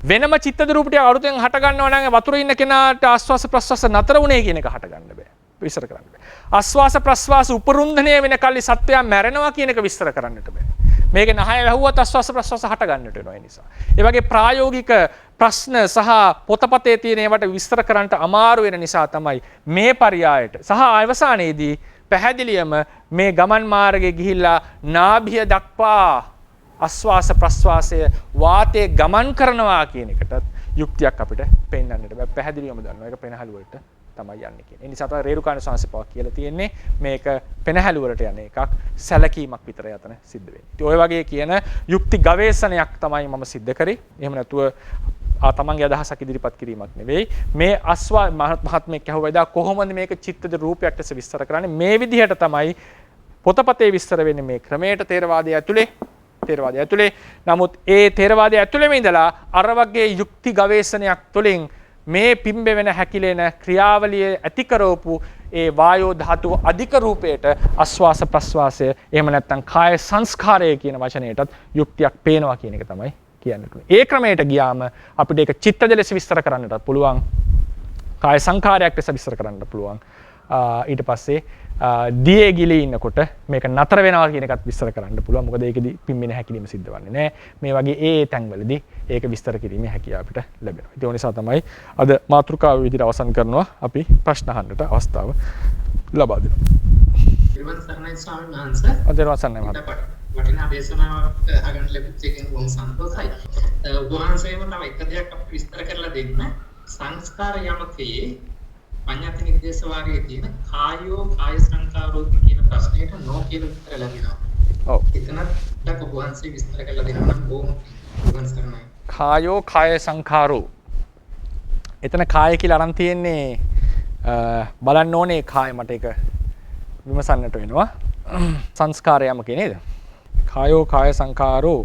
වෙනම චිත්තජ රූප ටික අලුතෙන් හට ගන්නවා නම් වතුරේ ඉන්න කෙනාට ආස්වාස ප්‍රස්වාස නතර උනේ කියන එක හට ගන්න බෑ. විස්තර කරන්න බෑ. ආස්වාස ප්‍රස්වාස උපරුන්ධනය වෙන කල්ලි සත්වයා මැරෙනවා කියන එක විස්තර කරන්නට බෑ. මේක නහය වැහුවත් ආස්වාස ප්‍රස්වාස හට ගන්නට වෙනවා ඒ නිසා. ඒ වගේ ප්‍රායෝගික ප්‍රශ්න සහ පොතපතේ තියෙන ඒවට විස්තර කරන්නට අමාරු වෙන නිසා තමයි මේ පරයයට සහ අවසානයේදී පැහැදිලියම මේ ගමන් මාර්ගයේ ගිහිල්ලා නාභිය දක්වා ආස්වාස ප්‍රස්වාසය වාතයේ ගමන් කරනවා කියන එකටත් යුක්තියක් අපිට පෙන්වන්නට බෑ. පැහැදිලිවම දන්නවා. ඒක පෙනහළු වලට තමයි යන්නේ කියන්නේ. ඒ නිසා තමයි රේරුකාණ සංසප්පාව කියලා තියෙන්නේ මේක පෙනහළු වලට යන එකක් සැලකීමක් විතර යතන සිද්ධ වෙන්නේ. ඉතින් ওই වගේ කියන යුක්ති ගවේෂණයක් තමයි මම සිද්ධ කරේ. එහෙම නැතුව තමන්ගේ අදහසක් ඉදිරිපත් කිරීමක් නෙවෙයි. මේ මහත්මයෙක් ඇහුවා කොහොමද මේක චිත්තජ රූපයක් ලෙස විස්තර කරන්නේ? මේ විදිහට තමයි පොතපතේ විස්තර වෙන්නේ මේ ක්‍රමයට තේරවාදය ඇතුලේ. නමුත් ඒ තේරවාදය ඇතුලේම ඉඳලා අර වගේ යුක්ති ගවේෂණයක් තුළින් මේ පිම්බෙවෙන හැකිලෙන ක්‍රියාවලිය ඇති කරවපු ඒ වායෝ ධාතුව අධික රූපයට ආස්වාස ප්‍රස්වාසය එහෙම නැත්නම් කාය සංස්කාරය කියන වචනයටත් යුක්තියක් පේනවා කියන එක තමයි කියන්නේ. ඒ ක්‍රමයට ගියාම අපිට ඒක චිත්තජ ලෙස විස්තර කරන්නටත් පුළුවන්. කාය සංඛාරයක් ලෙස විස්තර කරන්නට පුළුවන්. ඊට පස්සේ දියේ ගිලී ඉන්නකොට මේක නතර වෙනවා කියන එකත් විස්තර කරන්න පුළුවන්. මොකද ඒකෙදි පිම්බෙන හැකිලිම සිද්ධ වෙන්නේ නැහැ. මේ වගේ ඒ තැන්වලදී ඒක විස්තර කිරීමේ හැකියාව අපිට ලැබෙනවා. ඒ නිසා තමයි අද මාතෘකාව විදිහට අවසන් කරනවා අපි ප්‍රශ්න අහන්නට අවස්ථාව ලබා දෙනවා. ත්‍රිවන් සරණයි ස්වාමීන් වහන්සේ. ත්‍රිවන් සරණයි මහත්මයා. වටිනා දේශනාවක් අහගන්න ලැබුත් එකෙන් බොහොම සන්තෝෂයි. වහන්සේම තව එක දෙයක් අපිට විස්තර කරලා දෙන්න. සංස්කාර යමකයේ පඤ්ඤාති නිර්දේශ වාරයේ තියෙන කායෝ කාය සංකාරෝ කියන ප්‍රශ්නෙට නෝ කියන උත්තර ලැබෙනවා. ඔව්. එතනට වහන්සේ විස්තර කරලා දෙනවා නම් බොහොම ත්‍රිවන් සරණයි. කායෝ කාය සංඛාරෝ. එතන කාය කියලා අරන් තියෙන්නේ බලන්න ඕනේ කාය මට ඒක විමසන්නට වෙනවා. සංස්කාරයම කියන්නේ නේද? කායෝ කාය සංඛාරෝ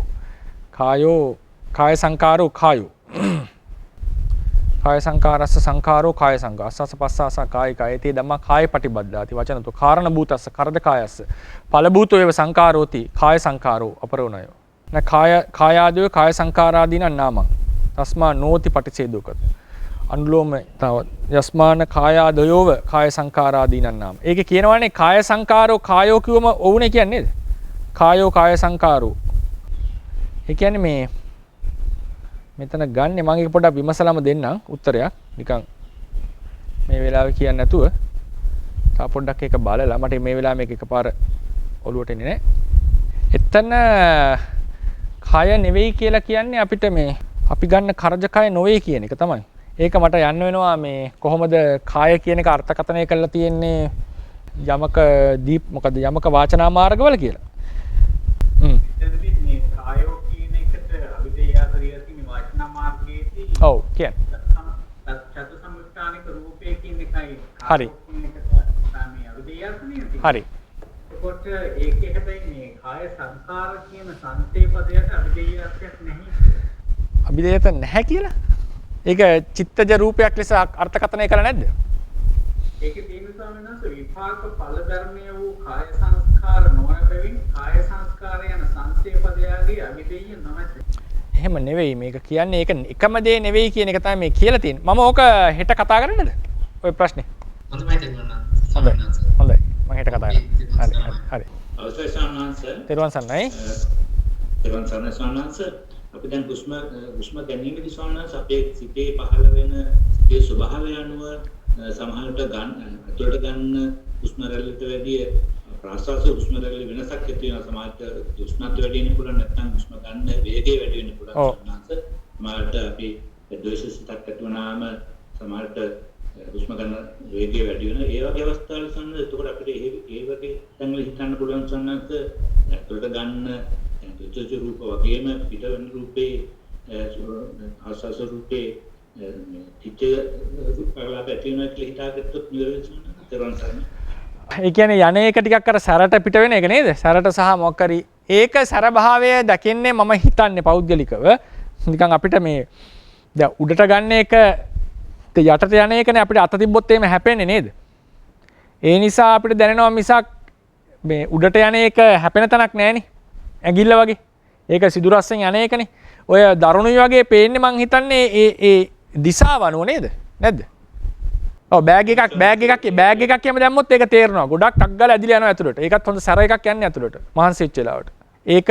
කායෝ කාය සංඛාරෝ කායෝ කාය සංඛාරස්ස සංඛාරෝ කාය සංඛා අස්සස පස්සස කාය කායති ධම්ම කාය පටිබද්ධාති වචනතු කාරණ භූතස්ස කරද කායස්ස ඵල භූතෝ ඒව සංඛාරෝති කාය සංඛාරෝ අපරෝණය න කාය කායාදෝ කාය සංඛාරාදීන නාමං තස්මා නෝති පටිච්චේදෝකත අනුලෝම තව යස්මාන කායාදයෝව කාය සංඛාරාදීන නාම ඒකේ කියනවානේ කාය සංඛාරෝ කායෝ කිව්වම ඔවුනේ කියන්නේ නේද කායෝ කාය සංඛාරෝ ඒ කියන්නේ මේ මෙතන ගන්න මම ඒක පොඩ්ඩක් විමසලාම දෙන්නම් උත්තරයක් නිකන් මේ වෙලාවේ කියන්නේ නැතුව තා පොඩ්ඩක් ඒක බලලා මට මේ වෙලාවේ මේක එකපාර ඔලුවට එන්නේ නැහැ. එතන කය නෙවෙයි කියලා කියන්නේ අපිට මේ අපි ගන්න කරජකය නොවේ කියන එක තමයි. ඒක මට යන්න වෙනවා මේ කොහොමද කාය කියන එක අර්ථකථනය කරලා තියෙන්නේ යමක දීප් මොකද යමක වාචනා මාර්ගවල කියලා. ඔව් කියන්නේ චතු සම්ප්‍රාණික රූපේ කියන එකයි හරි තමයි අවිදේයස්නේ හරි එතකොට ඒකේ හැබැයි මේ කාය සංකාර කියන සංතේපදයට අවිදේයස්යක් නැහැ අභිදේයත නැහැ කියලා ඒක චිත්තජ රූපයක් ලෙස අර්ථකථනය කරලා නැද්ද ඒකේ තියෙන ස්වාමීන් වහන්සේ විපාක ඵල ධර්මයේ වූ කාය සංස්කාර නොවන බැවින් කාය සංස්කාර යන සංතේපදයගේ අවිදේය නොමැත එහෙම නෙවෙයි මේක කියන්නේ ඒක එකම දේ නෙවෙයි කියන එක තමයි මේ කියලා තියෙන්නේ. මම ඕක හෙට කතා කරන්නද? ඔය ප්‍රශ්නේ. හොඳයි තේරුණා. හොඳයි. මම හෙට කතා කරනවා. හරි. අවසරයි සම්මානස. තෙරුවන් සරණයි. තෙරුවන් සරණයි සම්මානස. අපි දැන් හුස්ම ගැනීමේදී සම්මානස අපේ සිතේ පහළ වෙන ඒ ස්වභාවය අනුව සමහරට අතුලට ගන්න හුස්ම රැල්ලට වැඩිය ප්‍රාශ්වාස හුස්ම රැල්ල වෙනසක් ඇති වෙනවා සමහරට උෂ්ණත්වය වැඩි වෙන්න පුළුවන් නැත්නම් හුස්ම ගන්න වේගය වැඩි වෙන්න පුළුවන් සම්මානස. සමහරට අපි ද්වේෂසිතක් ඇති වුණාම සමහරට හුස්ම ගන්න වේගය වැඩි වෙනවා. ඒ වගේ අවස්ථාවල සම්මානස එතකොට අපිට ඒ වගේ තැන්වල හිතන්න පුළුවන් සම්මානස අතුලට ගන්න චතුච රූප වගේම පිටවෙන රූපේ ආස්වාස රූපේ චිත්ත රූපවල ඇති වෙන කියලා හිතාගත්තොත් නිරවචන ඒ කියන්නේ යන්නේක ටිකක් අර සැරට පිට වෙන එක නේද? සැරට සහ මොකක් හරි ඒක සැර භාවය දකින්නේ මම හිතන්නේ පෞද්ගලිකව නිකන් අපිට මේ දැන් උඩට ගන්න එක යටට යන එකනේ අපිට අත තිබ්බොත් එහෙම හැපෙන්නේ නේද? ඒ නිසා අපිට දැනෙනවා මිසක් මේ උඩට යන එක හැපෙන තැනක් නැහෙනේ. ඇඟිල්ල වගේ. ඒක සිදුරු රස්සෙන් යන එකනේ. ඔය දරුණුයි වගේ පේන්නේ මං හිතන්නේ ඒ දිශාව අනුව නේද? නැද්ද? ඔව් බෑග් එකක් කියම දැම්මොත් ඒක තේරෙනවා. ගොඩක් ටක් ගාලා ඇදිලා යනවා ඇතුළට. ඒකත් හොඳ සැර එකක් යන්නේ ඇතුළට. මහන්සි වෙච්ච වෙලාවට. ඒක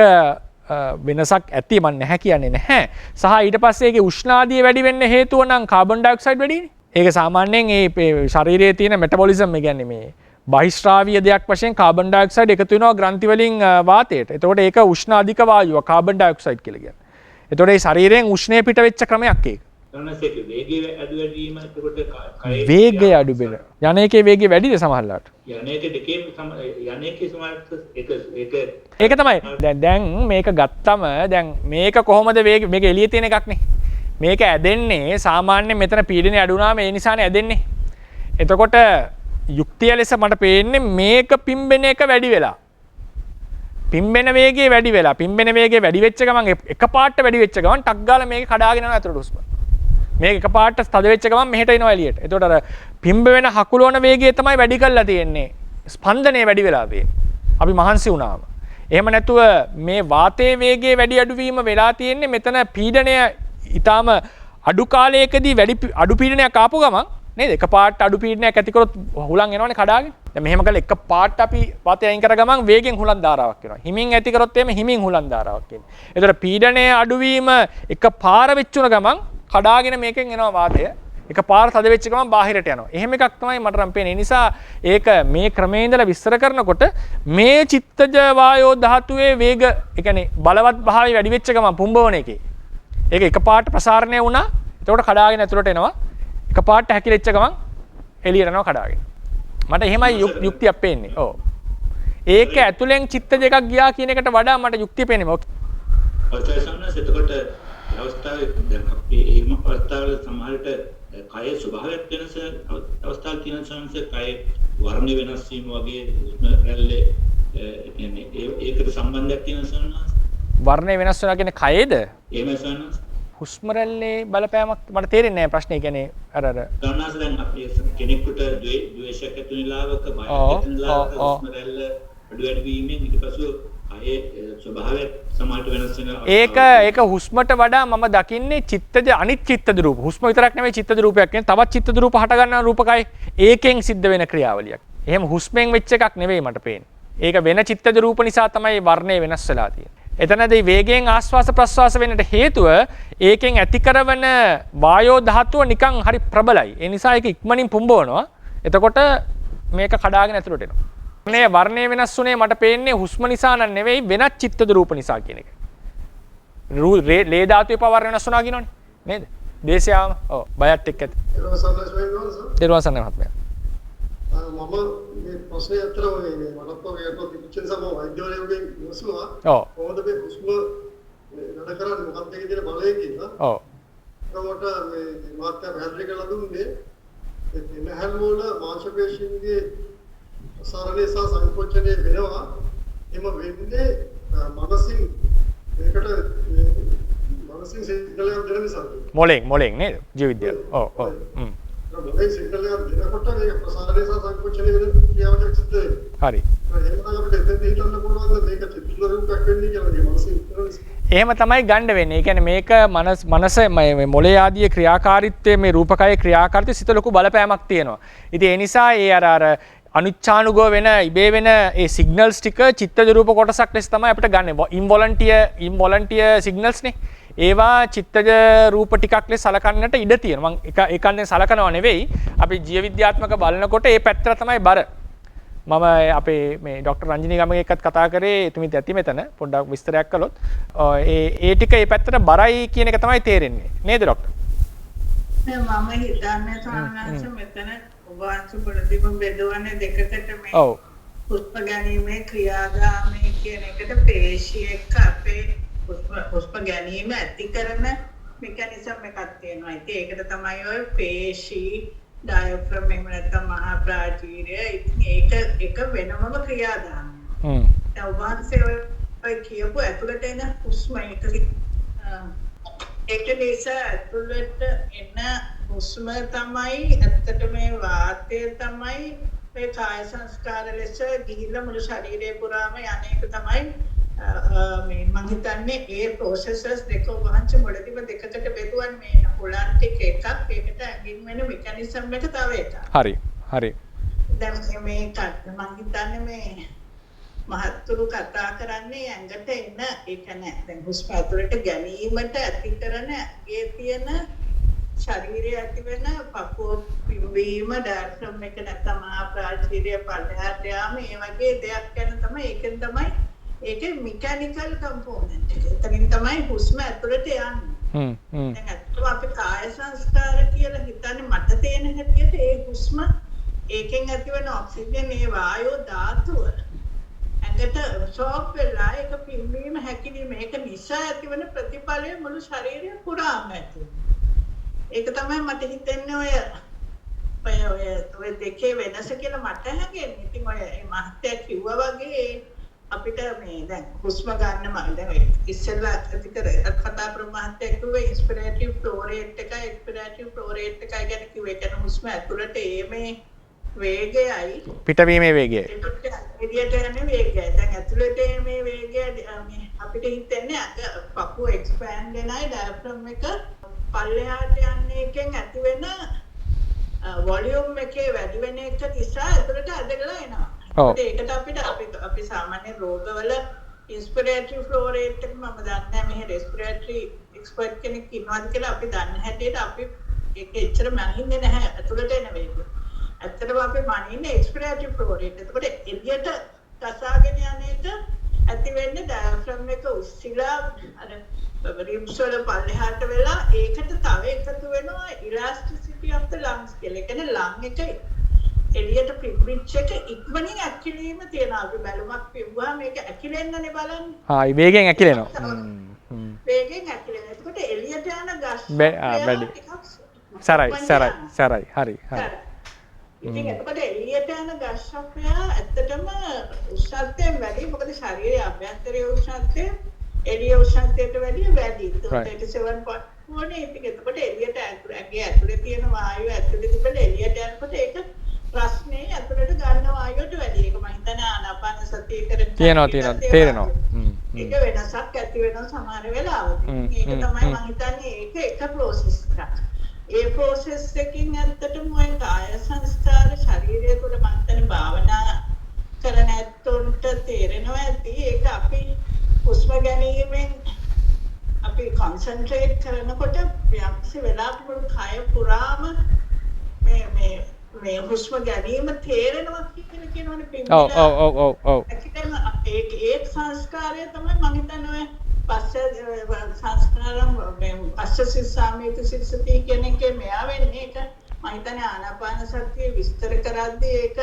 වෙනසක් ඇති මන් නැහැ කියන්නේ නැහැ. සහ ඊට පස්සේ ඒකේ උෂ්ණාදිය වැඩි වෙන්න හේතුව නම් කාබන් ඩයොක්සයිඩ් වැඩිනේ. ඒක සාමාන්‍යයෙන් ඒ ශරීරයේ තියෙන මෙටබොලිසම් ඒ කියන්නේ මේ බහිස්ත්‍රාවීය දෙයක් වශයෙන් කාබන් ඩයොක්සයිඩ් එකතු වෙනවා ග්‍රන්ථි වලින් වාතයට. එතකොට ඒක උෂ්ණ අධික වායුව කාබන් ඩයොක්සයිඩ් කියලා කියන්නේ. එතකොට ඒ ශරීරයෙන් උෂ්ණය පිට වෙච්ච ක්‍රමයක් ඒක. වේගය අඩු වෙන. යන්නේකේ වේගය වැඩිද සමහරලාට? යන්නේකේ දෙකේම යන්නේකේ සමහරට ඒක තමයි. දැන් මේක ගත්තම දැන් මේක කොහොමද වේගය මේක එළියේ තියෙන එකක් නේ. මේක ඇදෙන්නේ සාමාන්‍යයෙන් මෙතන පීඩනය අඩු වුණාම ඒ නිසානේ ඇදෙන්නේ. එතකොට යුක්තිය ලෙස මට පේන්නේ මේක පිම්බෙන එක වැඩි වෙලා. පිම්බෙන වේගය වැඩි වෙලා. පිම්බෙන වේගය වැඩි වෙච්ච ගමන් එකපාරට වැඩි වෙච්ච ගමන් ටක් ගාලා මේක කඩාගෙන යනවා ඇතුළට හුස්ම. මේක එකපාරට තද වෙච්ච ගමන් මෙහෙට එනවා එළියට. එතකොට අර පිම්බ වෙන හකුලවන වේගය තමයි වැඩි කරලා තියෙන්නේ. ස්පන්දනය වැඩි වෙලා තියෙන්නේ. අපි මහන්සි වුණාම. එහෙම නැතුව මේ වාතයේ වේගයේ වැඩි අඩු වීම වෙලා තියෙන්නේ මෙතන පීඩනය ඊටාම අඩු කාලයකදී වැඩි අඩු පීඩනයක් ආපු ගමන් නේද? එකපාරට අඩු පීඩනයක් ඇති කරොත් හුලං එනවනේ කඩාගෙන. දැන් මෙහෙම කළා එකපාරට අපි වාතය අයින් කර ගමන් වේගෙන් හුලං ධාරාවක් එනවා. හිමින් ඇති කරොත් එහෙම හිමින් හුලං ධාරාවක් එනවා. ඒතර පීඩනයේ අඩුවීම එකපාර වෙච්චුන ගමන් කඩාගෙන මේකෙන් එනවා වාතය. එකපාර තද වෙච්ච ගමන් බාහිරට යනවා. එහෙම එකක් තමයි මට නම් පේන්නේ. ඒ නිසා ඒක මේ ක්‍රමයේ ඉඳලා විස්තර කරනකොට මේ චිත්තජ වායෝ ධාතුවේ වේග, ඒ කියන්නේ බලවත් භාවය වැඩි වෙච්ච ගමන් පුම්බවන එකේ. ඒක එකපාරට ප්‍රසාරණය වුණා. එතකොට කඩාගෙන ඇතුළට එනවා. එකපාරට හැකිලෙච්ච ගමන් එළියට යනවා කඩාගෙන. මට එහෙමයි යුක්තියක් පේන්නේ. ඔව්. ඒක ඇතුලෙන් චිත්තජ එකක් ගියා කියන එකට වඩා මට යුක්තිය පේන්නේ. ඔතන සම්මත එතකොට අවස්ථාවේ දැන් අපි එහෙම අවස්ථාවල සමහරට කය ස්වභාවයක් වෙනස අවස්ථාවක් තියෙන සංස කය වර්ණ වෙනස් වීම වගේ රැල්ලේ කියන්නේ ඒකට සම්බන්ධයක් තියෙන සංස වර්ණය වෙනස් වෙනවා කියන්නේ කයේද? එහෙම සංස හුස්ම රැල්ලේ බලපෑමක් මට තේරෙන්නේ නැහැ ප්‍රශ්නේ. කියන්නේ අර ගණනාස දැන් අපි කෙනෙකුට ද්වේෂයක් ඇති වෙලාවක බයක් ඇති වෙලාවක හුස්ම රැල්ල අඩු වැඩි වීමෙන් ඊට පස්ව කයේ ස්වභාවය සමානට වෙනස් වෙනවා. ඒක හුස්මට වඩා මම දකින්නේ චිත්තජ අනිත් චිත්තජ රූප. හුස්ම විතරක් නෙවෙයි චිත්තජ රූපයක් කියන්නේ තවත් චිත්තජ රූප හට ගන්නා රූපකයි. ඒකෙන් සිද්ධ වෙන ක්‍රියාවලියක්. එහෙම හුස්මෙන් වෙච්ච එකක් නෙවෙයි මට පේන්නේ. ඒක වෙන චිත්තජ රූප නිසා තමයි වර්ණය වෙනස් වෙලා තියෙන්නේ. එතනදී වේගයෙන් ආශ්වාස ප්‍රශ්වාස වෙන්නට හේතුව ඒකෙන් ඇති කරන වායෝ ධාතුව නිකන් හරි ප්‍රබලයි. ඒ නිසා ඒක ඉක්මනින් පුම්බවනවා. එතකොට මේක කඩාගෙන ඇතුළට එනවා. මේ වර්ණය වෙනස් වුනේ මට පේන්නේ හුස්ම නිසා නන් නෙවෙයි වෙනත් චිත්තජ රූප නිසා කියන එක. ලේ ධාතුවේ පවර වෙනස් වුණා කියනවනේ. නේද? දේශයාම ඔව් බයත් එක්ක ඇති. දරුවන් සන්න මහත්මයා. මම මේ ප්‍රශ්නේ අතර ඔය මනත් වගේ අතෝ තිබෙන සම වෛද්‍යවරයෙකුගෙන් විමසුවා. ඔව්. කොහොමද මේ හුස්ම වැඩ කරන්නේ මොකක්ද ඒකේ තියෙන බලය කියලා. ඔව්. ඒකට මේ මාත්‍ය පැහැදිලි කරලා දුන්නේ ඒ නැහැල් වල මාංශ පේශීන්ගේ ප්‍රසාරණය සහ සංකෝචනය වෙනවා. එම වෙන්නේ මනසින් ඒකට මනසින් සිග්නල් එකක් දෙන නිසා. මොලෙන් නේද? ජීව විද්‍යාව. ඔව් ඔව්. මොලෙන් සිග්නල් එකක් දෙනකොට මේක ප්‍රසාරණය සහ සංකෝචනය වෙන ක්‍රියාවක් සිද්ධ වෙනවා. හරි. එහෙනම් අපිට එතෙන් හිතන්න පුළුවන් මේක චිත්ත රූපයක් වෙන්නේ කියලා මනසින් එහෙම තමයි ගන්න වෙන්නේ. ඒ කියන්නේ මේක මනස මේ මොලේ ආදී ක්‍රියාකාරීත්වයේ මේ රූපකයේ ක්‍රියාකාරීත්වයේ සිත ලොකු බලපෑමක් තියෙනවා. ඉතින් ඒ නිසා ඒ අර අනුච්ඡානුගව වෙන ඉබේ වෙන ඒ සිග්නල්ස් ටික චිත්තජ රූප කොටසක් ලෙස තමයි අපිට ගන්න. ඉන්වොලන්ටියර් සිග්නල්ස් නේ. ඒවා චිත්තජ රූප ටිකක් ලෙස සලකන්නට ඉඩ තියෙනවා. මම ඒකෙන් සලකනවා නෙවෙයි. අපි ජීව විද්‍යාත්මක බලනකොට ඒ පැත්තට තමයි බර. මම අපේ මේ ડોક્ટર රංජිනී ගමගේ එක්කත් කතා කරේ එතුමිත් ඇති මෙතන පොඩ්ඩක් විස්තරයක් කළොත් ඒ ටික ඒ පැත්තට බරයි කියන එක තමයි තේරෙන්නේ නේද ડોක්ටර්? මම හිතන්නේ සාමාන්‍යයෙන් මෙතන ඔබ වහන්සේ ප්‍රතිබිම්බ බෙදවන්නේ දෙකකට මේ ඔව් හුස්ම ගැනීමේ ක්‍රියාදාමයේ කියන එකට පේශී එක්ක අපේ හුස්ම ගැනීම ඇති කරන මෙකැනිසම් එකක් තියෙනවා. ඉතින් ඒකට තමයි ඔය පේශී ඩයෆ්‍රම් එහෙම නැත්නම් මහා ප්‍රාචීරය ඒක වෙනමම ක්‍රියාදාමයක්. දැන් ඔබ වහන්සේ ඔය කියපු ඇතුළට එන හුස්ම ඒක නිසා ඇතුළට එන හුස්ම තමයි ඇත්තට මේ වාතය තමයි මේ කාය සංස්කාර ලෙස ගිහිල්ලා මුළු ශරීරය පුරාම යන්නේක තමයි මේ මම හිතන්නේ ඒ processes දෙක වහන්සේ මොළදිව දෙකකට බෙදුවන් මේ හොලන් ටික එකක් ඒකට ඇඟින් වෙන මෙකැනිසම් එක තව එකක්. හරි. දැන් මේක මම හිතන්නේ මේ මහත්තුරු කතා කරන්නේ ඇඟට එන ඒ කියන්නේ දැන් හුස්ම ඇතුළට ගැනීමට ඇති කරන ඒ තියෙන ශරීරයේ ඇති වෙන පපුව පිම්බීම ඩයෆ්‍රම් එක නැත්නම් මහා ප්‍රාචීරය පල්ලෙහාට යාම ඒ වගේ දෙයක් ගැන තමයි ඒකෙන් තමයි ඒකේ මෙකැනිකල් කම්පොනන්ට් එක. එතනින් තමයි හුස්ම ඇතුළට යන්නේ. දැන් අත්‍යවශ්‍ය අපි කාය සංස්කාර කියලා හිතන්නේ මට තේන හැටියට ඒ හුස්ම ඒකෙන් ඇතිවන ඔක්සිජන් ඒ වායෝ ධාතුව ඇඟට ෂොක් වෙලා ඒක පිම්බීම හැකිලිම ඒක නිසා ඇතිවන ප්‍රතිඵලය මුළු ශරීරය පුරාම ඇති ඒක තමයි මට හිතෙන්නේ ඔය දෙකේ වෙනස කියලා මට හැඟෙන්නේ. ඉතින් ඔය මහත්තයා කිව්වා වගේ අපිට මේ දැන් හුස්ම ගන්න මම දැන් ඉස්සෙල්ලා කතා කරමු මහත්තයා කිව්වේ ඉන්ස්පිරේටිව් ෆ්ලෝ රේට් එකයි එක්ස්පිරේටිව් ෆ්ලෝ රේට් එකයි ගැන කිව්වේ. ඒක හුස්ම ඇතුළට එීමේ වේගයයි පිටවීමේ වේගයයි එළියට යන්නේ වේගයයි. දැන් ඇතුළට මේ වේගය අපිට හිතෙන්නේ පපුව එක්ස්පෑන්ඩ් වෙනයි ඩයෆ්‍රම් එක පල්ලෙහාට යන්නේ එකෙන් ඇති වෙන වොලියුම් එකේ වැඩි වෙන එක නිසා ඇතුළට ඇදගලා එනවා. ඔව්. ඒකට අපි සාමාන්‍ය රෝගවල ඉන්ස්පිරේටරි ෆ්ලෝ රේට් එක මම දන්නේ නැහැ මෙහෙ රෙස්පිරේටරි එක්ස්පර්ට් කෙනෙක් ඉන්නවාද කියලා අපි දන්න හැටියට අපි ඒක එච්චර මනින්නේ නැහැ ඇතුළට එන වේගය. ඇත්තටම අපි මනින්නේ එක්ස්පිරේටරි ෆ්ලෝ රේට්. එතකොට එළියට කසාගෙන යන එක ඇති වෙන්නේ ඩයෆ්‍රම් එක උස්සිලා අර රිම්ස් වල පල්ලෙහාට වෙලා ඒකට තව එකතු වෙනවා ඉලාස්ටිසිටි ඔෆ් ද ලංග්ස් කියලා. ඒ කියන්නේ ලං එක එළියට පිපිච්ච එක ඉක්මනින් ඇකිලීම තියෙනවා. අපි බැලුමක් පිව්වා මේක ඇකිලෙන්නනේ බලන්නේ. හා වේගෙන් ඇකිලෙනවා. වේගෙන් ඇකිලෙන. එතකොට එළියට යන ගස් වැඩි. සරයි. හරි. ඉතින් එතකොට එළියට යන ගස් ශක්තිය ඇත්තටම උෂ්ණත්වයෙන් වැඩි. මොකද ශරීරයේ අභ්‍යන්තරයේ උෂ්ණත්වය එළිය උෂ්ණත්වයට වැඩි. ඒක 7.4 නේ. ඉතින් එතකොට එළියට ඇතුලේ තියෙන වායුව ඇතුලේ තිබෙන එළියට යනකොට ඒක ප්‍රශ්නේ ඇතුලට ගන්න වායුවට වැඩි. ඒක මම හිතන්නේ ආනාපාන සතිය කරන තියෙනවා තේරෙනවා. ඒක වෙනසක් ඇති වෙනවා සමහර වෙලාවට. ඒක තමයි මම හිතන්නේ ඒක එක ප්‍රොසෙස් එකක්. ඒ ප්‍රොසෙස් එකකින් ඇත්තටම ඔය කාය සංස්කාර ශරීරය තුළ මම හිතන්නේ භාවනා කරන ඇත්තොන්ට තේරෙනවා ඇති. ඒක අපි හුස්ම ගැනීමෙන් අපි කොන්සන්ට්‍රේට් කරනකොට යම්කිසි වෙලාවකට කය පුරාම මේ හුස්ම ගැනීම තේරෙනවා කියලා කියනවනේ පින්බිලා. ඔව්. ඒ සංස්කාරය තමයි මම හිතන්නේ පස්ස සංස්කාරම් පස්ස සිස්සාමිත සිස්සති කියන එකේ මෙයා වෙන්නේ ඒක මම හිතන්නේ ආනාපාන සතිය විස්තර කරද්දී ඒක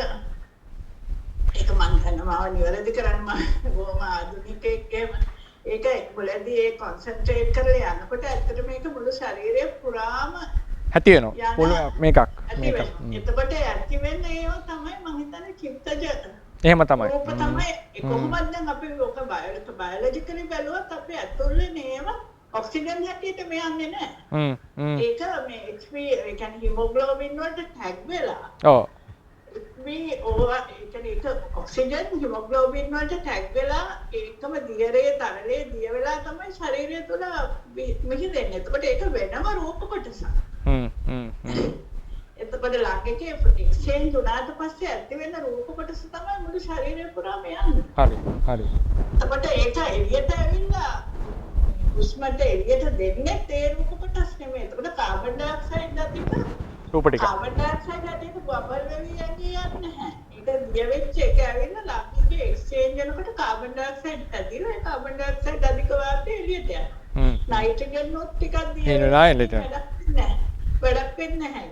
මම හිතනවා නිවැරදි කරන්න මම බොහොම ආධුනිකයෙක් ඒක මුලදී ඒ කොන්සන්ට්‍රේට් කරලා යනකොට ඇත්තට මේක මුළු ශරීරය පුරාම ඇති වෙනවා. පොළ මේකක්. එතකොට ඇති වෙන්නේ ඒව තමයි මම හිතන්නේ චිත්තජ. එහෙම තමයි. රූප තමයි කොහොමද දැන් අපි ඔක බයොලොජිකලි බැලුවත් අපි ඇතුළේ නේම ඔක්සිජන් හැටියට මේ යන්නේ නැහැ. ඒක මේ ඒ කියන්නේ හිමොග්ලෝබින් වලට ටැග් වෙලා. ඔව්. මේ ඒ කියන්නේ ඔක්සිජන් හිමොග්ලෝබින් වලට ටැග් වෙලා ඒකම දියරේ තරලේ දිය වෙලා තමයි ශරීරය තුළ මිහිදෙන්නේ. එතකොට ඒක වෙනම රූප කොටසක්. එතකොට ලං එකේ එක්ස්චේන්ජ් උනාට පස්සේ ඇති වෙන රූප කොටස තමයි මුළු ශරීරය පුරාම යන්නේ. හරි. එතකොට ඒක එළියට ඇවිල්ලා හුස්මට එළියට දෙන්නේ ඒ රූප කොටස් නෙමෙයි. එතකොට කාබන් ඩයොක්සයිඩ් අධික රූප ටික. කාබන් ඩයොක්සයිඩ් අධික බබල් වෙවි යන්නේ නැහැ. ඒක දිය වෙච්ච එක ඇවිල්ලා ලං එකේ එක්ස්චේන්ජ් වෙනකොට කාබන් ඩයොක්සයිඩ් ඇදිලා ඒ කාබන් ඩයොක්සයිඩ් අධික වාතය එළියට යනවා. නයිට්‍රජන් නොත් ටිකක් දිය වෙනවා. වැඩක් වෙන්නේ නැහැ.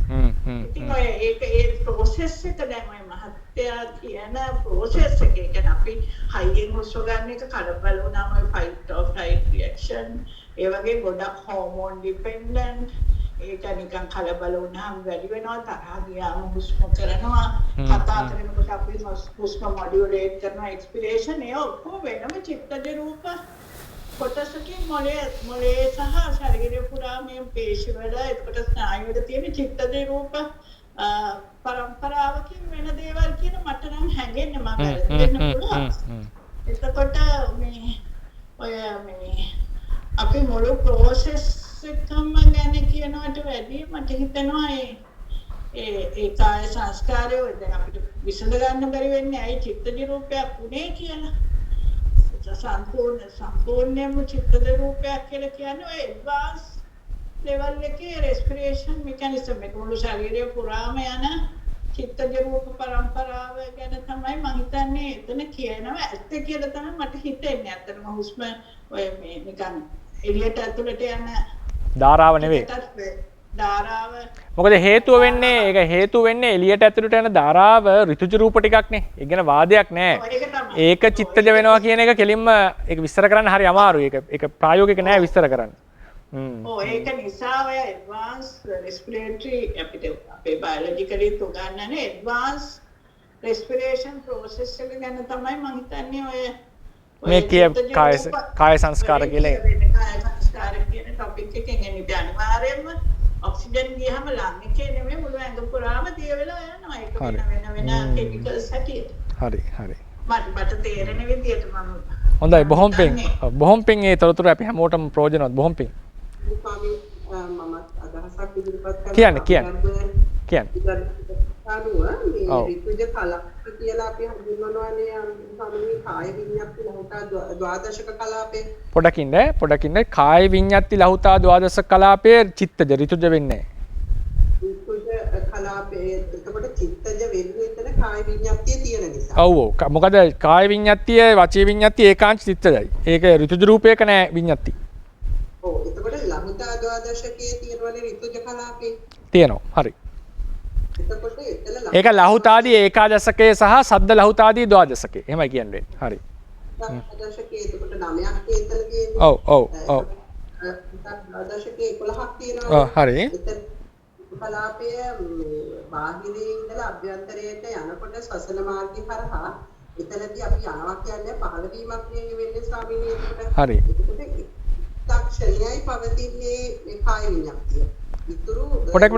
ඉතින් ඔය ඒ ප්‍රොසෙස් එක දැන් ඔය මහත්යා කියන ප්‍රොසෙස් එක කියන්නේ අපි හයියෙන් හුස්ම ගන්න එක කලබල වුණාම ඔය ෆයිට් ඔර් ෆ්ලයිට් රියැක්ෂන් ඒ වගේ ගොඩක් හෝමෝන් ඩිපෙන්ඩන්ට් ඒක නිකන් කලබල වුණාම වැඩි වෙනවා තරහ ගියාම හුස්ම කරනවා කතා කරනකොට අපි හුස්ම මොඩියුලේට් කරනවා එක්ස්පිරේෂන් ඒ ඔක්කොම වෙනම චිත්තජ රූප කොටසකින් මොලේ සහ ශරීරය පුරා මේ පේශිවල එතකොට ස්නායුවල තියෙන චිත්තජ රූප පරම්පරාවකින් වෙන දේවල් කියන මට නම් හැඟෙන්නේ මම වෙන්න පුළුවන්. එතකොට මේ අපි මුළු ප්‍රොසෙස් එකම ගැන කියනවට වැඩිය මට හිතෙනවා ඒ කාය සංස්කාරය දැන් අපිට විසඳ ගන්න බැරි වෙන්නේ ඇයි චිත්තජ රූපයක් උනේ කියලා. සම්පූර්ණයෙන්ම චිත්තජ රූපයක් කියලා කියන්නේ ඔය ඇඩ්වාන්ස් ලෙවල් එකේ රෙස්පිරේෂන් මෙකැනිසම් එක මුළු ශරීරය පුරාම යන චිත්තජ රූප පරම්පරාව ගැන තමයි මම හිතන්නේ එතන කියනවා ඇත්ත කියලා තමයි මට හිතෙන්නේ. ඇත්තටම හුස්ම ඔය මේ නිකන් එළියට ඇතුළට යන ධාරාව නෙවෙයි. ධාරාව මොකද හේතුව වෙන්නේ එළියට ඇතුළට යන ධාරාව ඍතුජ රූප ටිකක්නේ. ඒ කියන වාදයක් නෑ. ඒක චිත්තජ වෙනවා කියන එක කෙලින්ම ඒක විස්තර කරන්න හරි අමාරුයි. ඒක ප්‍රායෝගික නෑ විස්තර කරන්න. ඒක නිසා ඔය ඇඩ්වාන්ස් රෙස්පිරේටරි අපේ බයොලොජිකලි උගන්වන්නේ ඇඩ්වාන්ස් රෙස්පිරේෂන් ප්‍රොසෙස් එක ගැන තමයි මම හිතන්නේ ඔය මේ කාය සංස්කාර කියලා කාය සංස්කාර කියන ටොපික් එකෙන් එන්නේ අනිවාර්යයෙන්ම ඔක්සිජන් ගියහම ලං එකේ නෙමෙයි මුළු ඇඟ පුරාම දිය වෙලා යනවා. ඒක වෙන කෙමිකල්ස් හැටියට. හරි. මට තේරෙන විදියට මම හොඳයි බොහොම පිං ඒ තොරතුරු අපි හැමෝටම ප්‍රයෝජනවත් බොහොම පිං. මම අදහසක් ඉදිරිපත් කරනවා. කියන්න. කියන්නේ. අනුව මේ ඔව්. ඍතුජ කලාප කියලා අපි හඳුන්වනවානේ සාමාන්‍ය කාය විඤ්ඤාති ලහුතා ද්වාදශක කලාපේ. පොඩකින් කාය විඤ්ඤාති ලහුතා ද්වාදස කලාපයේ චිත්තජ ඍතුජ වෙන්නේ ඍතුජ කලාපේ එතකොට චිත්තජ වෙන්නේ එතන කාය විඤ්ඤාතිය තියෙන නිසා. ඔව් මොකද කාය විඤ්ඤාතිය වචී විඤ්ඤාතිය ඒකාංශ චිත්තජයි. ඒක ඍතුජ රූපයක නෑ විඤ්ඤාති. ඔව් එතකොට ලහුතා ද්වාදශකයේ තියෙනවනේ ඍතුජ කලාපේ. තියෙනවා. හරි. එතකොට එතන ඒක ලහුතාදී ඒකාදශකයේ සහ සද්ද ලහුතාදී ද්වාදශකයේ. එහෙමයි කියන්නේ. හරි. ද්වාදශකයේ එතකොට 9ක් එතන තියෙනවා. ඔව්. ද්වාදශකයේ 11ක් තියෙනවා. හරි. එතන කලාපය බාහිරේ ඉඳලා අභ්‍යන්තරයට යනකොට ශ්වසන මාර්ගය කරහා එතනදී අපි යනවා කියන්නේ පහළ වීමක් නෙවෙයි වෙන්නේ ස්වාමීනි එතකොට. හරි. එතකොට ක්ෂණයයි පවතින්නේ මේ කාය විඤ්ඤාතිය. ඉතුරු පොඩක්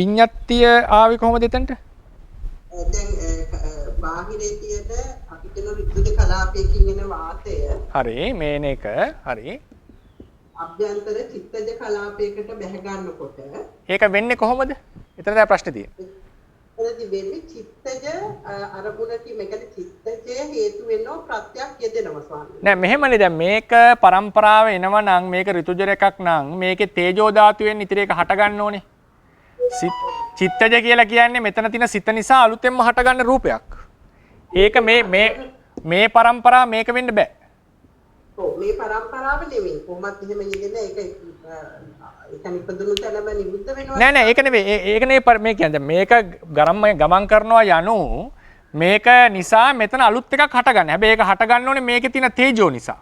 විඤ්ඤාතිය ආවේ කොහොමද එතනට? දැන් බාහිරේ තියෙන අපි කියන ඍතුජ කලාපයකින් එන වාතය හරි මේන එක හරි. අභ්‍යන්තර චිත්තජ කලාපයකට බැහැ ගන්නකොට ඒක වෙන්නේ කොහොමද? එතන තමයි ප්‍රශ්නේ තියෙන්නේ. එතනදි වෙන්නේ චිත්තජ අරමුණට මේකට චිත්තජය හේතු වෙනවා ප්‍රත්‍යක් යෙදෙනවා ස්වාමීනි. නෑ මෙහෙමනේ දැන් මේක પરම්පරාව එනවා නම් මේක ඍතුජ එකක් නම් මේකේ තේජෝ ධාතුවෙන් ඉතින් ඒක හට ගන්න ඕනේ. චිත්තජ කියලා කියන්නේ මෙතන තියෙන සිත නිසා අලුතෙන්ම හට ගන්න රූපයක්. ඒක මේ પરම්පරාව මේක වෙන්න බෑ. ඔව් මේ પરම්පරාව නෙමෙයි කොහොමත් එහෙම යෙදෙන ඒක ඉපදුණු තැනම නිරුද්ධ වෙනවා. නෑ ඒක නෙවෙයි. ඒක නෙවෙයි මේ කියන්නේ. මේක ගමන් කරනවා යනු මේක නිසා මෙතන අලුත් එකක් හට ගන්න. හැබැයි ඒක හට ගන්න ඕනේ මේකේ තියෙන තේජෝ නිසා.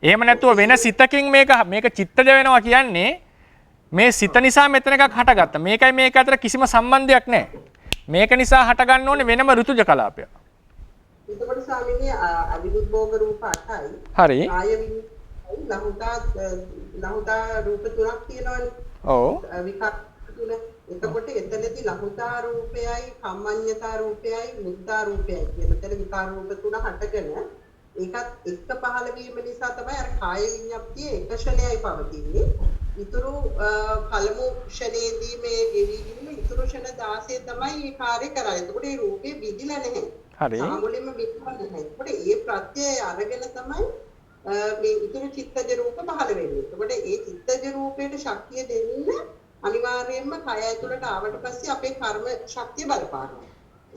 එහෙම නැතුව වෙන සිතකින් මේක චිත්තජ වෙනවා කියන්නේ මේ සිත නිසා මෙතන එකක් හටගත්තා. මේකයි මේක අතර කිසිම සම්බන්ධයක් නැහැ. මේක නිසා හට ගන්න ඕනේ වෙනම ඍතුජ කලාපයක්. එතකොට ස්වාමීනි අවිභෝග රූප 8යි. හරි. කාය විඤ්ඤාති ලහුතා රූප තුනක් තියෙනවනේ. ඔව්. විකාර තුන. එතකොට එතනදී ලහුතා රූපයයි කම්මඤ්ඤතා රූපයයි මුද්දා රූපයයි කියන තැන විකාර රූප තුන හටගෙන ඒකත් එක්ක පහළ වීම නිසා තමයි අර කාය විඤ්ඤාතිය එක ක්ෂණයයි පවතින්නේ. ඉතුරු පළමු ක්ෂණයේදී මේ ගෙවිගින්න ඉතුරු ක්ෂණ 16 තමයි මේ කාර්ය කරන්නේ. එතකොට මේ රූපේ විදිලා නැහැ. හරි. සාමුලින්ම විදිලා නැහැ. එතකොට ඒ ප්‍රත්‍යය අරගෙන තමයි මේ ඉතුරු චිත්තජ රූප පහළ වෙන්නේ. එතකොට ඒ චිත්තජ රූපයට ශක්තිය දෙන්න අනිවාර්යයෙන්ම කය ඇතුළට ආවට පස්සේ අපේ කර්ම ශක්තිය බලපානවා.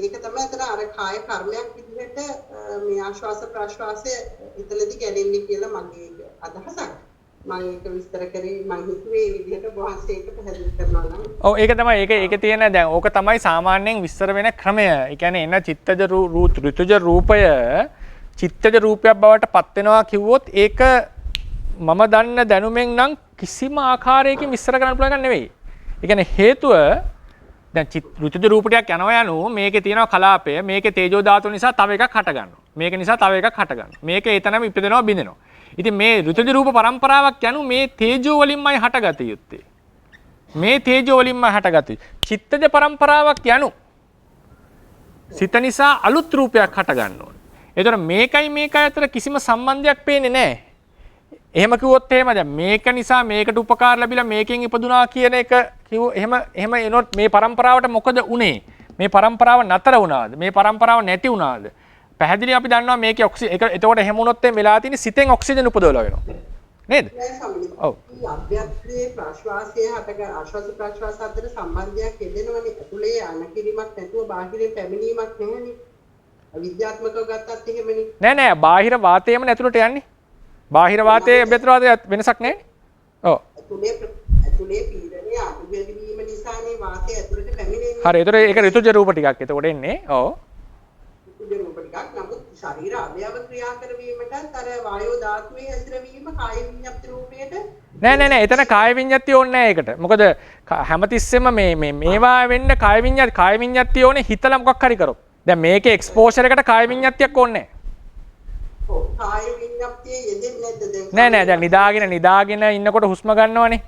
ඒක තමයි අතන අර කාය කර්මයක් විදිහට මේ ආශ්වාස ප්‍රශ්වාසය ඉතලදී ගැලෙන්නේ කියලා මගේ අදහසක්. මම ඒක විස්තර කරේ මම හිතුවේ මේ විදිහට වහන්සේට පැහැදිලි කරනවා නම්. ඔව් ඒක තමයි ඒකේ තියෙන දැන් ඕක තමයි සාමාන්‍යයෙන් විස්තර වෙන ක්‍රමය. ඒ කියන්නේ එන චිත්තජ ඍතුජ රූපය චිත්තජ රූපයක් බවට පත් වෙනවා කිව්වොත් ඒක මම දන්න දැනුමෙන් නම් කිසිම ආකාරයකින් විස්තර කරන්න පුළුවන් නෙවෙයි. ඒ කියන්නේ හේතුව දැන් ඍතුජ රූපයක් යනවා යනු මේකේ තියෙනවා කලාපය මේකේ තේජෝ ධාතුව නිසා තව එකක් හට ගන්නවා. මේක නිසා තව එකක් හට ගන්නවා. මේක එතනම ඉපදෙනවා බිඳෙනවා. ඉතින් මේ ඍතුජ රූප પરම්පරාවක් යනු මේ තේජෝ වලින්මයි හටගත යුත්තේ. මේ තේජෝ වලින්මයි හටගත යුත්තේ. චිත්තජ પરම්පරාවක් යනු සිත නිසා අලුත් රූපයක් හට ගන්න ඕනේ. ඒතර මේකයි මේකයි අතර කිසිම සම්බන්ධයක් පේන්නේ නැහැ. එහෙම කිව්වොත් එහෙම දැන් මේක නිසා මේකට උපකාර ලැබිලා මේකෙන් ඉපදුනා කියන එක කිව්ව එහෙම එනොත් මේ પરම්පරාවට මොකද උනේ? මේ પરම්පරාව නතර වුණාද? මේ પરම්පරාව නැති වුණාද? පැහැදිලි අපි දන්නවා මේකේ එතකොට එහෙම වුණොත් වෙලා තියෙන සිතෙන් ඔක්සිජන් උපදවලා වෙනවා. නේද? ඔව්. මේ අභ්‍යන්තරයේ ප්‍රශ්වාසයේ ආශ්වාස ප්‍රශ්වාස අතර සම්බන්ධයක් යෙදෙනවනේ. ඇතුලේ අනකිරීමක් නැතුව බාහිරින් පැමිණීමක් නැහැනේ. විද්‍යාත්මකව ගත්තත් එහෙමනේ. නෑ බාහිර වාතයම ඇතුළට යන්නේ. බාහිර වාතයේ අභ්‍යන්තර වාතයේ වෙනසක් නැහැ. ඔව්. ඇතුලේ පීඩනය අඩු වීම නිසානේ වාතය ඇතුලට පැමිණෙන්නේ. හරි. ඒතර ඒක ඍතුජ රූප ටිකක් එතකොට එන්නේ. ඔව්. ඍතුජ රූප ටිකක් නමුත් ශරීර අවයව ක්‍රියා කරවීමටත් අර වායෝ ධාතුවේ හැසිරවීම කාය විඤ්ඤාති රූපයට නෑ එතන කාය විඤ්ඤාතිය ඕනේ නෑ ඒකට. මොකද හැමතිස්සෙම මේවා වෙන්න කාය විඤ්ඤාතිය ඕනේ හිතලා මොකක් හරි කරොත්. දැන් මේකේ එක්ස්පෝෂර් එකට කාය විඤ්ඤාතියක් ඕනේ නෑ. කාය විඤ්ඤාතිය යෙදෙන්නේ නැද්ද දැන්? නෑ දැන් නිදාගෙන ඉන්නකොට හුස්ම ගන්නවනේ.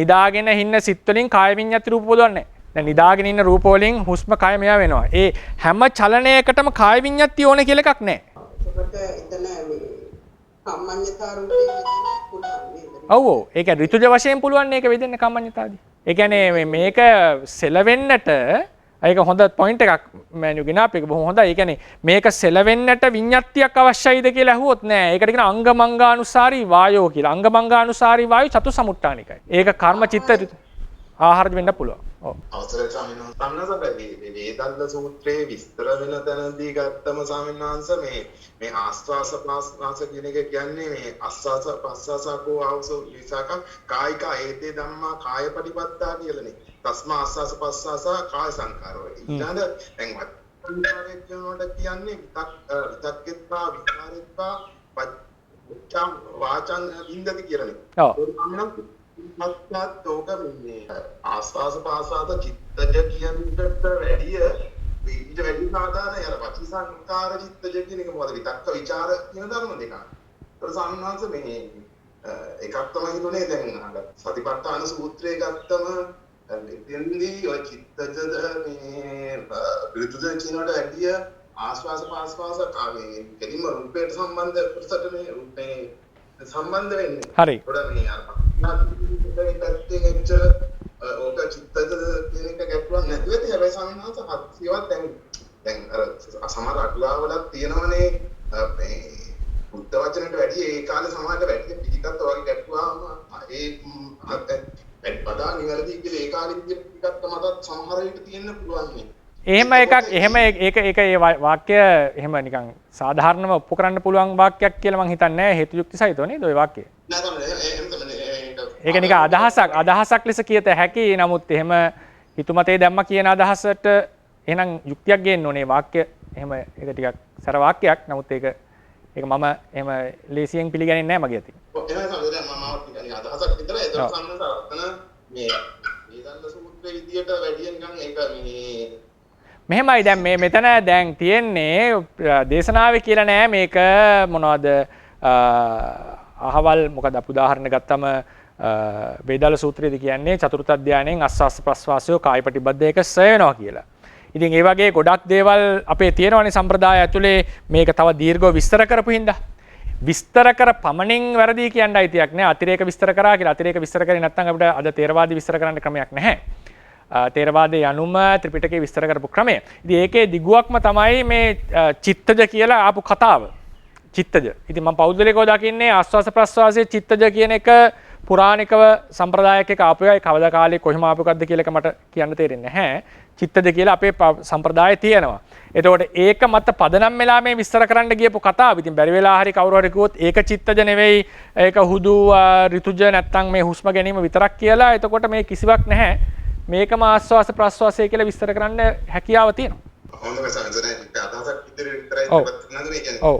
නිදාගෙන ඉන්න සිත් වලින් කාය විඤ්ඤාති රූප පොදවන්නේ. දැන් නිදාගෙන ඉන්න රූප වලින් හුස්ම කය මෙයා වෙනවා. ඒ හැම චලනයකටම කාය විඤ්ඤාතිය ඕනේ කියලා එකක් නෑ. ඒකට එතන මේ කම්මඤ්ඤතා රූපේ වෙදෙන්න පුළුවන් නේද? ඔව් ඔව්. ඒක ඍතුජ වශයෙන් පුළුවන් ඒක වෙදෙන්න කම්මඤ්ඤතාදී. ඒ කියන්නේ මේක සෙලවෙන්නට ඒක හොඳ පොයින්ට් එකක් මෑනියු ගෙනාපු එක බොහොම හොඳයි. ඒ කියන්නේ මේක සෙලවෙන්නට විඤ්ඤාතියක් අවශ්‍යයිද කියලා අහුවොත් නෑ. ඒකට කියන අංගමංගානුසාරී වායෝ කියලා. අංගමංගානුසාරී වායු චතුසමුට්ඨානිකයි. ඒක කර්ම චිත්ත ආහාරද වෙන්න පුළුවන්. ඔව්. අවසරයි ස්වාමීන් වහන්සේ. මේ වේදල්ල සූත්‍රයේ විස්තර වෙන තැනදී ගත්තම ස්වාමීන් වහන්සේ මේ ආස්වාස ප්‍රාස්වාස කියන එක කියන්නේ මේ ආස්වාස ප්‍රාස්වාසකෝ ආවසෝ විසක කායික ඒතේ ධම්මා කායපටිපත්තා කියලානේ. තස්මා ආස්වාස ප්‍රාස්වාස කාය සංකාරෝ. ඊළඟ දැන් විතරේ කියනකොට කියන්නේ විතක්කෙත්වා විකාරෙත්වා පච්චම් වාචං ඉන්දති කියලානේ. ඔව්. මත්වත් ඕක වෙන්නේ ආස්වාස පාසාත චිත්තජ කියනකට වැඩිය ඊට වැඩි සාධාරණයි අර වචී සංකාර චිත්තජ කියන එක මොකද විතක්ක ਵਿਚාර කියන ධර්ම දෙක. ඒතර සම්මාංශ මේ එකක් තමයි හිතුනේ දැන් අර සතිපට්ඨාන සූත්‍රයේ ගත්තම එතෙන්දී ඔය චිත්තජ මේ විරුද්ධ කියනකට වැඩිය ආස්වාස පාස්වාස කාමේ කෙලින්ම රූපයට සම්බන්ධ ප්‍රසට මේ රූපේ සම්බන්ධ වෙන්නේ. හරි. පොඩ මේ අර පැත්තෙන් එච්චර ඕක චිත්තජ කියන එක ගැටලුවක් නැති වෙති. හැබැයි සමිනහස හත්සියවත් දැන් අර සමහර අටුවාවලක් තියෙනවනේ මේ බුද්ධ වචනට වැඩි ඒ කාලේ සමාජයට වැඩි පිළිගත්ත වගේ ගැටලුවාම ඒ වඩා නිවැරදි කියලා ඒ කාලේ පිළිගත්ත මතත් සමහර විට තියෙන්න පුළුවන් නේ. එහෙම එකක් එහෙම ඒක ඒ වාක්‍ය එහෙම නිකන් සාධාරණව ඔප්පු කරන්න පුළුවන් වාක්‍යයක් කියලා මම හිතන්නේ නැහැ. හේතු යුක්ති සහිතව නේද ওই වාක්‍යය? නෑ තමයි ඒක නිකන් අදහසක් ලෙස කියත හැකි. නමුත් එහෙම හිතුමතේ දැම්ම කියන අදහසට එහෙනම් යුක්තියක් ගේන්න ඕනේ වාක්‍ය. එහෙම ඒක ටිකක් සර වාක්‍යයක්. නමුත් ඒක මම එහෙම ලේසියෙන් පිළිගන්නේ නැහැ මගේ අතින්. ඔව් එහෙනම් සමහරවිට මම කියන්නේ අදහසක් විතරයි. ඒක සම්මත අර්ථන මේ වේදල්ල සූත්‍රයේ විදියට වැඩි නිකන් ඒක මේ මෙහෙමයි දැන් මෙතන දැන් තියෙන්නේ දේශනාවේ කියලා නෑ මේක මොනවද අහවල් මොකද අපි උදාහරණ ගත්තම වේදාල සූත්‍රයේදී කියන්නේ චතුර්ථ අධ්‍යායයෙන් ආස්වාස් ප්‍රස්වාසය කායපටිබද්ධ එක ස වෙනවා කියලා. ඉතින් ඒ වගේ ගොඩක් දේවල් අපේ තියෙනවනේ සම්ප්‍රදාය ඇතුලේ මේක තව දීර්ඝව විස්තර කරපු හින්දා විස්තර කර පමණින් වැරදි කියන්න අයිතියක් නෑ. අතිරේක විස්තර කරා කියලා අතිරේක විස්තර කරේ නැත්නම් අපිට අද තේරවාදී විස්තර කරන්න ක්‍රමයක් නැහැ. තේරවාදයේ යනුම ත්‍රිපිටකයේ විස්තර කරපු ක්‍රමය. ඉතින් ඒකේ දිගුවක්ම තමයි මේ චිත්තජ කියලා ආපු කතාව. චිත්තජ. ඉතින් මම පෞද්ගලිකව දකින්නේ ආස්වාස ප්‍රස්වාසයේ චිත්තජ කියන එක පුරාණිකව සම්ප්‍රදායක එක ආපු එකයි කවදා කාලේ කොහොම ආපු එකක්ද කියලා එක මට කියන්න තේරෙන්නේ නැහැ. චිත්තජ කියලා අපේ සම්ප්‍රදායේ තියෙනවා. එතකොට ඒක මත පදනම් වෙලා මේ විස්තර කරන්න ගියපු කතාව. ඉතින් බැරි වෙලා හරි කවුරු හරි කිව්වොත් ඒක චිත්තජ නෙවෙයි ඒක හුදු ඍතුජ නැත්තම් මේ හුස්ම ගැනීම විතරක් කියලා. එතකොට මේ කිසිවක් නැහැ. මේකම ආස්වාස ප්‍රස්වාසය කියලා විස්තර කරන්න හැකියාව තියෙනවා. හොඳයි සංසදේ අදහසක් ඉදිරියට විතරයි නේද කියන්නේ. ඔව්.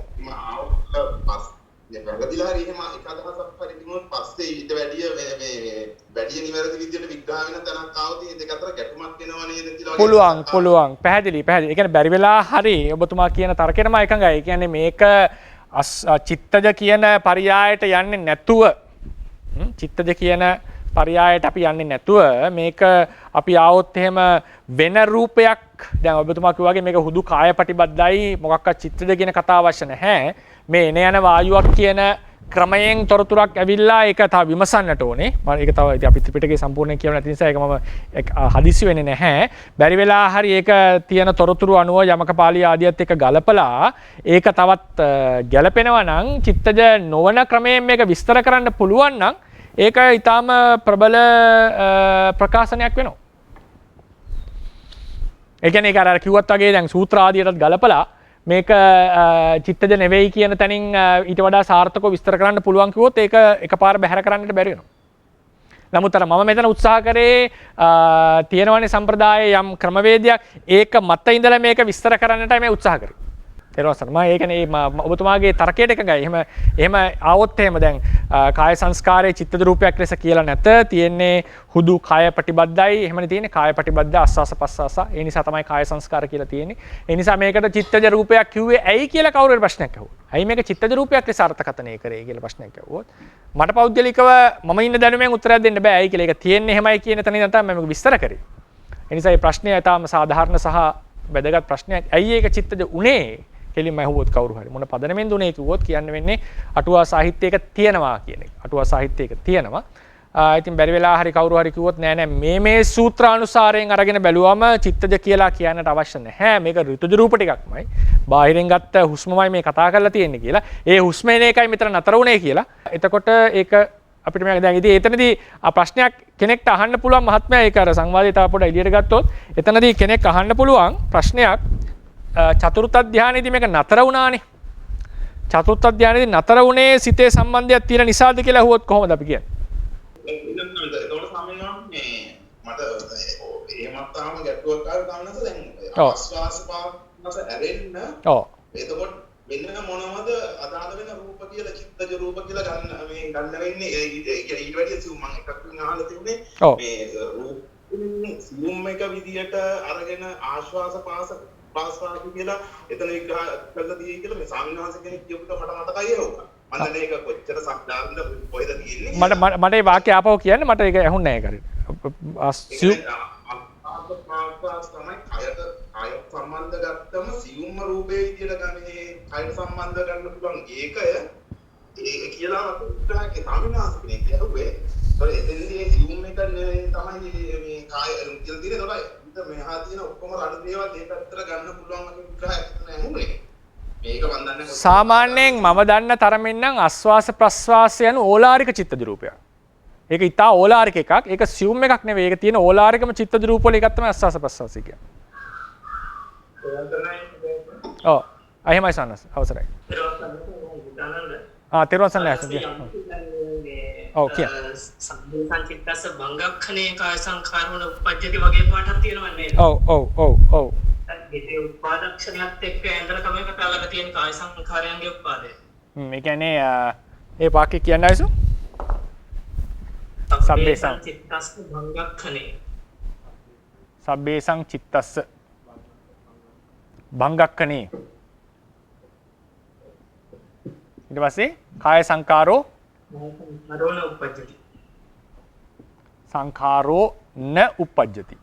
වැරදිලා හරි එහෙම එක අදහසක් පරිදිමොත් පස්සේ ඊට වැඩිය මේ වැඩිය නිවැරදි විදියට විග්‍රහ වෙන තැනක් ආවොත් මේ දෙක අතර ගැටුමක් වෙනව නේද කියලා පුළුවන් පැහැදිලි. ඒ කියන්නේ බැරි වෙලා හරි ඔබතුමා කියන තර්කෙටම එකඟයි. ඒ කියන්නේ මේක චිත්තජ කියන පරයයට යන්නේ නැතුව චිත්තජ කියන පරයයට අපි යන්නේ නැතුව මේක අපි ආවොත් එහෙම වෙන රූපයක් දැන් ඔබතුමා කිව්වා වගේ මේක හුදු කායපටිබද්ධයි මොකක්වත් චිත්තජ කියන කතාව අවශ්‍ය නැහැ. මේ එන යන වායුවක් කියන ක්‍රමයෙන් තොරතුරක් ඇවිල්ලා ඒක තව විමසන්නට ඕනේ. මම ඒක තව ඉතින් අපි ත්‍රිපිටකේ සම්පූර්ණයෙන් කියව නැති නිසා ඒක මම හදිසි වෙන්නේ නැහැ. බැරි වෙලා හරි ඒක තියෙන තොරතුරු අනුව යමක පාළි ආදියත් එක්ක ගලපලා ඒක තවත් ගැලපෙනවා නම් චිත්තජ නොවන ක්‍රමයෙන් මේක විස්තර කරන්න පුළුවන් නම් ඒක ඊටාම ප්‍රබල ප්‍රකාශනයක් වෙනවා. ඒ කියන්නේ ඒක අර කිව්වත් වගේ දැන් සූත්‍ර ආදියටත් ගලපලා මේක චිත්තජ නෙවෙයි කියන තැනින් ඊට වඩා සාර්ථකව විස්තර කරන්න පුළුවන් කිව්වොත් ඒක එකපාර බැහැර කරන්නට බැරි වෙනවා. නමුත් අර මම මෙතන උත්සාහ කරේ තියෙනවනේ සම්ප්‍රදායේ යම් ක්‍රමවේදයක් ඒක මත ඉඳලා මේක විස්තර කරන්නටයි මේ උත්සාහ කරේ. තේරෙනවද? මම ඒ කියන්නේ ඔබතුමාගේ තර්කයට එකඟයි. එහෙම ආවොත් එහෙම දැන් කාය සංස්කාරයේ චිත්තජ රූපයක් ලෙස කියලා නැත. තියෙන්නේ හුදු කාය ප්‍රතිබද්ධයි. එහෙමනේ තියෙන්නේ කාය ප්‍රතිබද්ධ ආස්වාස පස්වාස. ඒ නිසා තමයි කාය සංස්කාර කියලා තියෙන්නේ. ඒ නිසා මේකට චිත්තජ රූපයක් කිව්වේ ඇයි කියලා කවුරු හරි ප්‍රශ්නයක් අහුවොත්. ඇයි මේක චිත්තජ රූපයක් ලෙස අර්ථකථනය කරේ කියලා ප්‍රශ්නයක් අහුවොත් මට පෞද්ගලිකව මම ඉන්න දැනුමෙන් උත්තරයක් දෙන්න බෑ. ඇයි කියලා ඒක තියෙන්නේ එහෙමයි කියන තැන ඉඳන් තමයි මම විස්තර කරේ. ඒ නිසා මේ ප්‍රශ්නය ඊටාම සාධාරණ සහ වැදගත් ප්‍රශ්නයක්. ඇයි ඒක චිත්තජ උනේ කෙලින්ම ඇහුවොත් කවුරු හරි මොන පදනමෙන් දුන්නේ කිව්වොත් කියන්න වෙන්නේ අටුවා සාහිත්‍යයක තියෙනවා කියන එක. අටුවා සාහිත්‍යයක තියෙනවා. ඉතින් බැරි වෙලා හරි කවුරු හරි කිව්වොත් නෑ මේ සූත්‍රානුසාරයෙන් අරගෙන බැලුවම චිත්තජ කියලා කියන්නට අවශ්‍ය නැහැ. මේක ඍතුජ රූප ටිකක්මයි. බාහිරින් ගත්ත හුස්මමයි මේ කතා කරලා තියෙන්නේ කියලා. ඒ හුස්මේන එකයි මෙතන නතර වුණේ කියලා. එතකොට ඒක අපිට මේක දැන් ඉතින් එතනදී ප්‍රශ්නයක් කෙනෙක්ට අහන්න පුළුවන් මහත්මයා ඒක අර සංවාදයේ තව පොඩ එළියට ගත්තොත් එතනදී කෙනෙක් අහන්න පුළුවන් ප්‍රශ්නයක් චතුර්ථ ධානයේදී මේක නතර වුණානේ. චතුර්ථ ධානයේදී නතර වුණේ සිතේ සම්බන්ධයක් තියෙන නිසාද කියලා අහුවොත් කොහොමද අපි කියන්නේ? ඒකවල සාමාන්‍යයෙන් මට එහෙමත් තාම ගැටුවක් ආව ගන්නස දැන් ආස්වාස පාස ඇරෙන්න එතකොට වෙන මොනවද අදාළ වෙන රූප කියලා චිත්තජ රූප කියලා ගන්න වෙන්නේ ඊට වැඩිය සිව් මම එකක් අහලා තිබුණේ මේ රූප සිවුම් එක විදියට අරගෙන ආශ්වාස පාස්වාස කියලා එතන විග්‍රහ කරලා තියෙයි කියලා මේ ස්වාමීන් වහන්සේ කෙනෙක් කියපුවා මට මතකයි ඒක. මම ඒක කොච්චර සම්දාන්න කොහෙද තියෙන්නේ මට මේ වාක්‍ය ආපහු කියන්න මට ඒක ඇහුන්නේ නැහැ කරේ. තමයි කය සම්බන්ධ ගත්තම සියුම්ම රූපේ විදියට ගන්නේ කය සම්බන්ධ ගන්න පුළුවන් ඒක කියලා උත්තරයක් ස්වාමීනාස් කෙනෙක් කියුවේ. ඒතකොට එතනදී සියුම් එක තමයි මේ කය කියලා තියෙන්නේ. ඒතකොට මෙහා තියෙන ඔක්කොම රළු දේවල් ඒ පැත්තට ගන්න පුළුවන් වගේ උත්තරයක් නැහැ. මේක මම දන්නේ සාමාන්‍යයෙන් මම දන්න තරමින් නම් ආස්වාස ප්‍රස්වාස යන ඕලාරික චිත්තජ රූපයක්. ඒක ඊටා ඕලාරික එකක්. ඒක සියුම් එකක් නෙවෙයි. ඒක තියෙන ඕලාරිකම චිත්තජ රූප වල එකක් තමයි ආස්වාස ප්‍රස්වාස කියන්නේ. ඔව්. එහෙමයි සන්නස්. අවසරයි. තෙරුවන් සරණයි. ඔව් කිය. සංචිත්තස්ස භංගක්ඛනේ කාය සංඛාර වල උපජ්ජති වගේ පාඩක් තියෙනවා නේද? ඔව්. ඒ උපාදක්ෂණයත් එක්ක ඇඳලා තමයි කතා කරලා තියෙන කාය සංඛාරයන්ගේ උපාදය. ඒ කියන්නේ ඒ වාක්‍ය කියන්න ආයිසු? සබ්බේසං චිත්තස්ස භංගක්ඛනේ. සබ්බේසං චිත්තස්ස භංගක්ඛනේ. ඊට පස්සේ කාය සංකාරෝ උපජ්ජති. සංඛාරෝ න උපජ්ජති.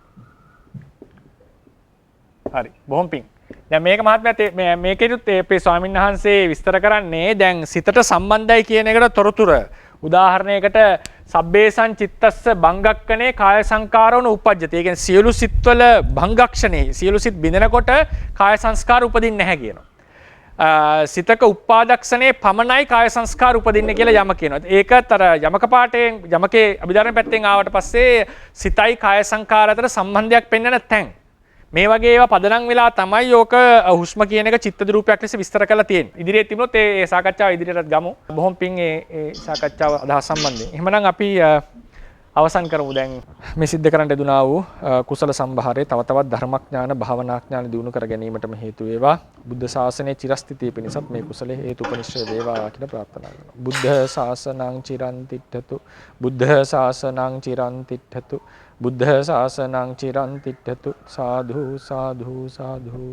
හරි බොහොම පිං. දැන් මේක මහත්මයා මේකෙදුත් අපේ ස්වාමීන් වහන්සේ විස්තර කරන්නේ දැන් සිතට සම්බන්ධයි කියන එකට තොරතුර. උදාහරණයකට සබ්බේසං චිත්තස්ස භංගක්ඛනේ කාය සංකාරෝන උපජ්ජති. ඒ කියන්නේ සියලු සිත්වල භංගක්ෂණේ සියලු සිත් බිඳනකොට කාය සංස්කාර උපදින්නේ නැහැ කියනවා. සිතක උපාදක්ෂණේ පමණයි කාය සංස්කාර උපදින්නේ කියලා යම කියනවා. ඒකත් අර යමක පාඨයෙන් යමකේ අභිධර්ම පැත්තෙන් ආවට පස්සේ සිතයි කාය සංකාර අතර සම්බන්ධයක් පෙන්වන තැන්. මේ වගේ ඒවා පදනම් වෙලා තමයි ඕක හුස්ම කියන එක චිත්තජ රූපයක් ලෙස විස්තර කරලා තියෙන්නේ. ඉදිරියට තිබුණොත් ඒ සාකච්ඡාව ඉදිරියටත් ගමු. බොහොම පිං ඒ සාකච්ඡාව අදහස් සම්බන්ධයෙන්. එහෙමනම් අපි අවසන් කරමු දැන් මේ සිද්ධ කරන්න යෙදුනා වූ කුසල සම්භාරයේ තව තවත් ධර්මඥාන භාවනාඥාන දියුණු කර ගැනීමටම හේතු වේවා. බුද්ධ ශාසනයේ චිරස්ථිතිය පිණිසත් මේ කුසලයේ හේතුපනිශ්‍රය වේවා කියලා ප්‍රාර්ථනා කරනවා. බුද්ධ ශාසනං චිරන් තිට්ඨතු. බුද්ධ ශාසනං චිරන් තිට්ඨතු. බුද්ධ ශාසනං චිරන් තිට්ඨතු. සාධු සාධු සාධු.